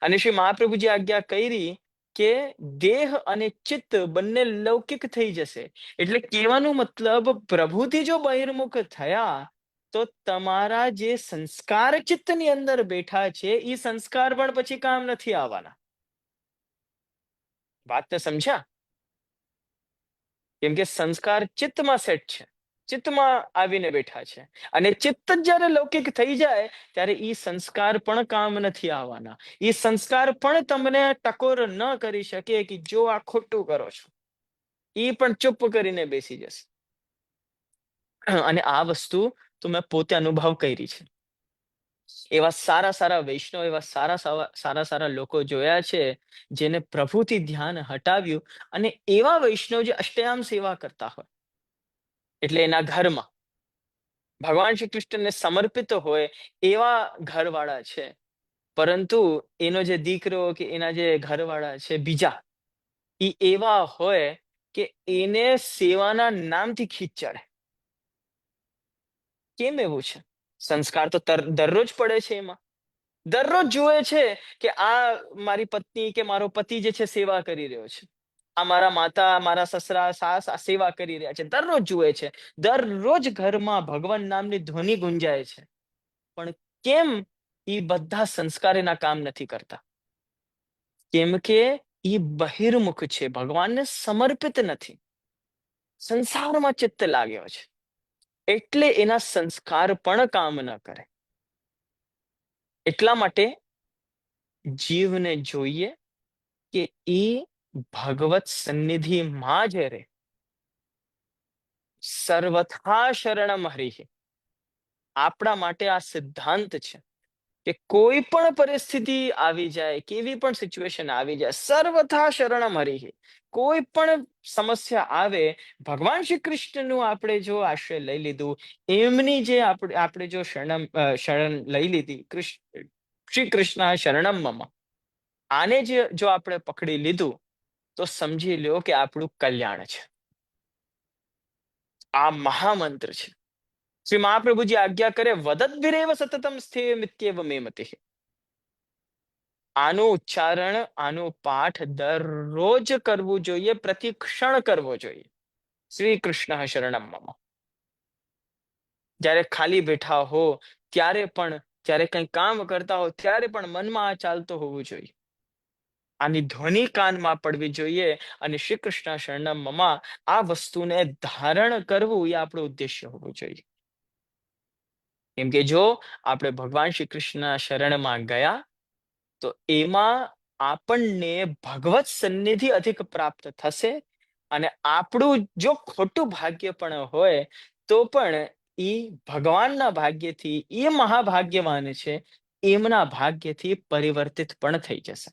અને શ્રી મહાપ્રભુજી આજ્ઞા કરી કે દેહ અને ચિત્ત બંને લૌકિક થઈ જશે. એટલે કહેવાનું મતલબ, પ્રભુથી જો બહિર્મુખ થયા તો તમારા જે સંસ્કાર ચિત્તની અંદર બેઠા છે, એ સંસ્કાર પણ પછી કામ નથી આવવાના. વાતને સમજ્યા? કેમ કે સંસ્કાર ચિત્તમાં સેટ છે, ચિત્તમાં આવીને બેઠા છે. અને ચિત્ત જ જ્યારે લૌકિક થઈ જાય ત્યારે ઈ સંસ્કાર પણ કામ નથી આવવાના. ઈ સંસ્કાર પણ તમને ટકોર ન કરી શકે કે જો આ ખોટું કરો છો. ઈ પણ ચૂપ કરીને બેસી જશે. અને આ વસ્તુ તો મેં પોતે અનુભવ કરી છે. એવા સારા સારા વૈષ્ણવ, એવા સારા સારા લોકો જોયા છે જેને પ્રભુથી ધ્યાન હટાવ્યું. અને એવા વૈષ્ણવ જે અષ્ટયામ સેવા કરતા હોય, એટલે એના ઘરમાં ભગવાન શ્રી કૃષ્ણને સમર્પિત હોય એવા ઘરવાળા છે, પરંતુ એનો જે દીકરો કે એના જે ઘરવાળા છે બીજા, એ એવા હોય કે એને સેવાના નામથી ખીચ ચડે. કેમ એવું છે? સંસ્કાર તો દરરોજ પડે છે એમાં. દરરોજ જુએ છે કે આ મારી પત્ની કે મારો પતિ જે છે સેવા કરી રહ્યો છે, આ મારા માતા, મારા સસરા, સાસ આ સેવા કરી રહ્યા છે. દરરોજ જુએ છે. દરરોજ ઘરમાં ભગવાન નામની ધ્વનિ ગુંજાય છે. પણ કેમ એ બધા સંસ્કાર એના કામ નથી કરતા? કેમ કે એ બહિર્મુખ છે, ભગવાનને સમર્પિત નથી, સંસારમાં ચિત્ત લાગ્યો છે. એટલે એના સંસ્કાર પણ કામ ન કરે. એટલા માટે જીવને જોઈએ કે એ ભગવત સન્નિધિમાં જ રહે. સર્વથા શરણમ હરિઃ. આપણા માટે આ સિદ્ધાંત છે કે કોઈ પણ પરિસ્થિતિ આવી જાય, કેવી પણ સિચ્યુએશન આવી જાય, સર્વથા શરણમ હરિઃ. કોઈ પણ સમસ્યા આવે, ભગવાન શ્રી કૃષ્ણનું આપણે જો આશ્રય લઈ લીધું, એમની જે આપણે જો શરણ લઈ લીધી, શ્રી કૃષ્ણ શરણમ મમ, આને જો આપણે પકડી લીધું તો સમજી લો કે આપણું કલ્યાણ છે. આ મહામંત્ર છે. શ્રી મહાપ્રભુજી આજ્ઞા કરે, વદદ્ભિરેવ સતતમ સ્થેયમિત્યેવ મે મતિઃ. આનું ઉચ્ચારણ, આનું પાઠ દરરોજ કરવું જોઈએ, પ્રતિ ક્ષણ કરવો જોઈએ. શ્રી કૃષ્ણ શરણમ મમ. જ્યારે ખાલી બેઠા હો ત્યારે પણ, જ્યારે કંઈ કામ કરતા હો ત્યારે પણ મનમાં આ ચાલતો હોવું જોઈએ. આની ધ્વનિ કાનમાં પડવી જોઈએ. અને શ્રી કૃષ્ણ શરણમ મમ આ વસ્તુને ધારણ કરવું એ આપણું ઉદ્દેશ્ય હોવું જોઈએ. કેમ કે જો આપણે ભગવાન શ્રી કૃષ્ણ શરણમાં ગયા તો એમાં આપણને ભગવત સન્નિધિ અધિક પ્રાપ્ત થશે. અને આપણું જો ખોટું ભાગ્ય પણ હોય તો પણ એ ભગવાનના ભાગ્યથી, એ મહાભાગ્યવાન છે, એમના ભાગ્યથી પરિવર્તિત પણ થઈ જશે.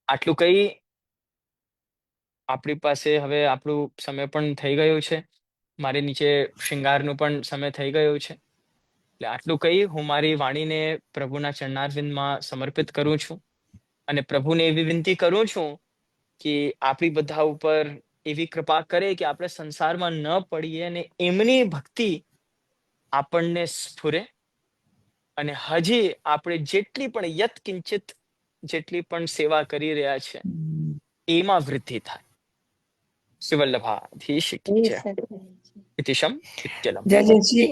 આટલું કઈ આપણી પાસે હવે આપણું સમય પણ થઈ ગયું છે. મારી નીચે શૃંગારનું પણ સમય થઈ ગયું છે. એટલે આટલું કહી હું મારી વાણીને પ્રભુના ચરણારવિંદમાં સમર્પિત કરું છું. અને પ્રભુને એવી વિનંતી કરું છું કે આપણી બધા ઉપર એવી કૃપા કરે કે આપણે સંસારમાં ન પડીએ અને એમની ભક્તિ આપણને સ્ફુરે. અને હજી આપણે જેટલી પણ યત્કિંચિત જેટલી પણ સેવા કરી રહ્યા છે એમાં વૃદ્ધિ થાય. શ્રી વલ્લભાધીશ કી જય. ઇતિશમ ઇત્યલમ. જય જયશ્રી,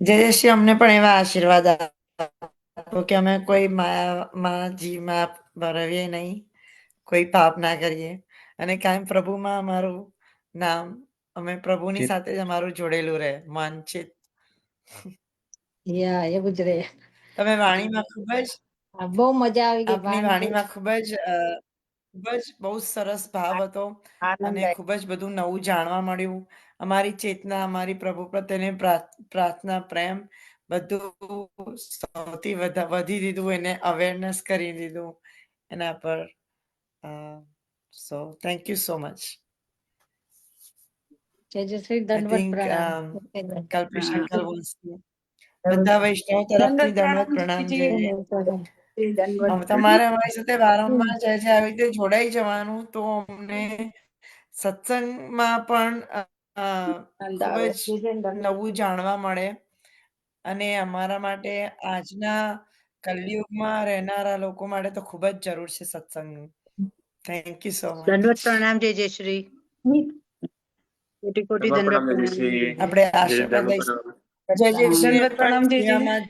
જય જયશ્રી. અમને પણ એવા આશીર્વાદ આપો કે અમે કોઈ માયા જીવમાં ભરવીએ નહીં, કોઈ પાપ ના કરીએ, અને કાયમ પ્રભુમાં અમારું નામ, અમે પ્રભુની સાથે જ અમારું જોડેલું રહે મન ચિત્ત. યા એવું જ રે. તમે વાણીમાં ખૂબ જ, બહુ મજા આવી ગઈ. આપની વાણીમાં ખૂબ જ બહુ સરસ ભાવ હતો. અને ખૂબ જ બધું નવું જાણવા મળ્યું. અમારી ચેતના, અમારી પ્રભુ પ્રત્યેની પ્રાર્થના, પ્રેમ બધું સૌથી વધી દીધું, એને અવેરનેસ કરી દીધું એના પર. So thank you so much. જય જય શ્રી, I દંડવત think પ્રણામ. કલ્પેશ અંકલ બધા વૈષ્ણવ તરફથી દંડવત પ્રણામ છે. તમારે અમારી સાથે વારંવાર આવી રીતે જોડાઈ જવાનું, તો અમને સત્સંગમાં પણ ખૂબ જ નવું જાણવા મળે. અને અમારા માટે, આજના કલયુગમાં રહેનારા લોકો માટે તો ખૂબ જ જરૂર છે સત્સંગનું. Thank you so much. દંડવત પ્રણામ જય જય શ્રી. કોટી કોટી દંડવત પ્રણામ. આપણે આશીર્વાદ લઈશું. જય જય શ્રી દંડવત પ્રણામ જય જય. સેવામાં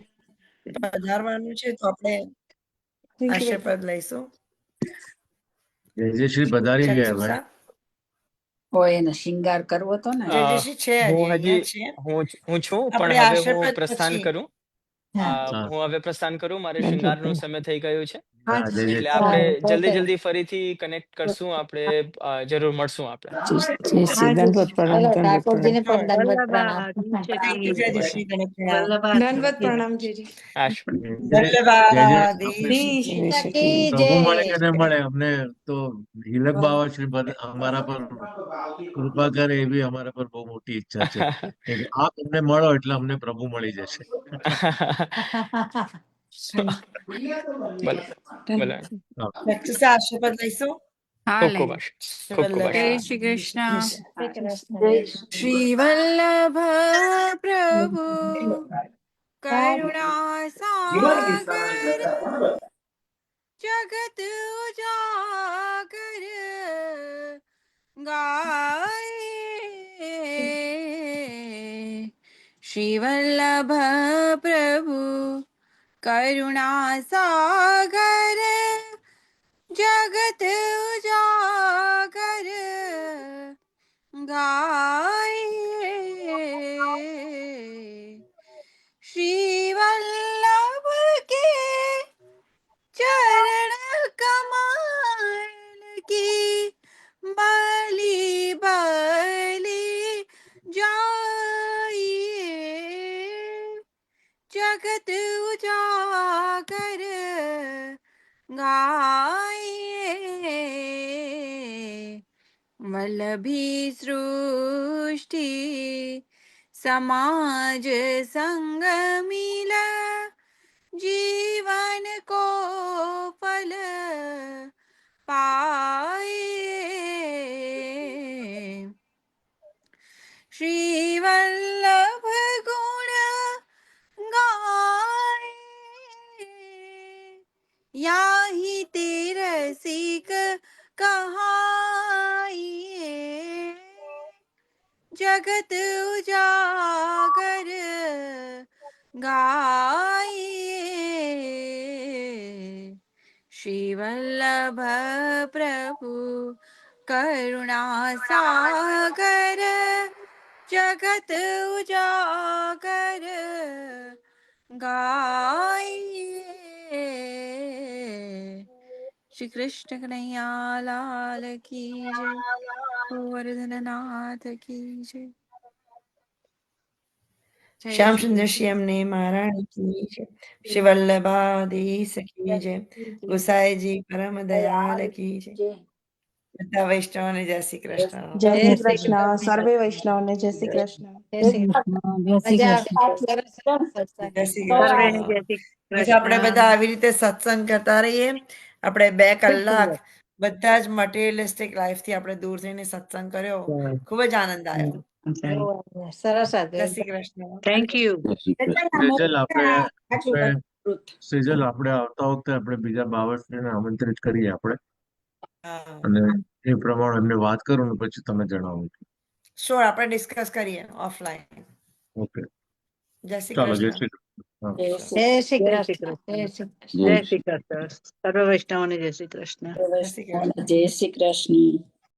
પધારવાનું છે, તો આપણે આશીર્વાદ લઈશું. જય શ્રી પધારી ગયા ભાઈ. ચક્ષુષા. હોય એને શિંગાર કરવો તો ને. જયશ્રી છે હજી હું અહીંયા હજી છે. હું છું પણ આપણે હવે હું આશીર્વાદ પ્રસ્થાન પછી. કરું. હા. હું હવે પ્રસ્થાન કરું. મારે શૃંગારનો સમય થઈ ગયો છે. હા, એટલે હા, આપણે તો જલ્દી ફરીથી કનેક્ટ કરશું. આપણે જરૂર મળશું આપણે. જય શ્રી દંડવત પ્રણામ. ચલો ઠાકોરજીને પણ દંડવત વલ્લભા, પ્રણામ. Thank you, જયશ્રી દંડવત પ્રણામ. વલ્લભા, દંડવત પ્રણામ જીજી. આશીર્વાદ. વલ્લભાધીશ કી કી પ્રભુ મળે કે જય. ન મળે અમને તો હિલક બાવા શ્રી અમારા પર કૃપા કરે એવી અમારા પર બહુ મોટી ઈચ્છા છે કે આપ અમને મળો એટલે અમને પ્રભુ મળી જશે. ભલે ભલે. હા. લક્ષી આશીર્વાદ લઈશું. હા ખૂબ લઈ ખૂબ આશીર્વાદ. ખૂબ ખૂબ જય આશીર્વાદ. શ્રી કૃષ્ણ. શ્રી કૃષ્ણ. શ્રી વલ્લભ પ્રભુ કરુણા સાગર જગત ઉજાગર ગાય. શ્રી વલ્લભ પ્રભુ કરુણા સાગર જગત ઉજાગર ગાય. શ્રી વલ્લભ કે चरण कमल की बलि बलि जाइए जगत उजागर गाइए. वल्लभी सृष्टि समाज संग मिला जीवन को फल पाए. श्री वल्लभ गुण गाए याहि तेरसिक कहाइए जगत उजागर गाइए. श्री वल्लभ प्रभु करुणा सागर जगत उजागर गाइए. श्री कृष्ण कन्हैया लाल की जय. गोवर्धननाथ की जय. जय શ્યામ શ્રી સુંદર કૃષ્ણ. શ્યામ ને મહારાણી કી જય. શ્રી વલ્લભાધીશ કી જય. ગુસાઈજી પરમ દયાલ કી જય. બધા વૈષ્ણવને જય શ્રી કૃષ્ણ. જય જય શ્રી શ્રી કૃષ્ણ. કૃષ્ણ. સર્વે વૈષ્ણવને જય શ્રી કૃષ્ણ. જય શ્રી કૃષ્ણ. મજા આવશે. સરસ સરસ સત્સંગ. જય શ્રી સર્વેને કૃષ્ણ. જય શ્રી બસ આપણે કૃષ્ણ. બધા આવી રીતે સત્સંગ કરતા રહીએ. આપણે 2 કલાક બધા જ મટીરિયલિસ્ટિક લાઈફથી આપણે દૂર થઈને સત્સંગ કર્યો. ખૂબ જ આનંદ આવ્યો. સરસ જય હતું. શ્રી કૃષ્ણ. Thank you. સેજલ સેજલ આપણે આવતા વખતે આપણે બીજા બાવળશ્રીને આમંત્રિત કરીએ આપણે હા અને એ પ્રમાણે એમને વાત કરું ને પછી તમે જણાવો. શ્યોર, આપણે ડિસ્કસ કરીએ ઓફલાઈન. ઓકે જય શ્રી ચાલો જય કૃષ્ણ. શ્રી કૃષ્ણ. હા. જય શ્રી કૃષ્ણ. જય શ્રી કૃષ્ણ. જય શ્રી કૃષ્ણ. સર્વ વૈષ્ણવને જય શ્રી કૃષ્ણ. જય શ્રી કૃષ્ણ. જય શ્રી કૃષ્ણ.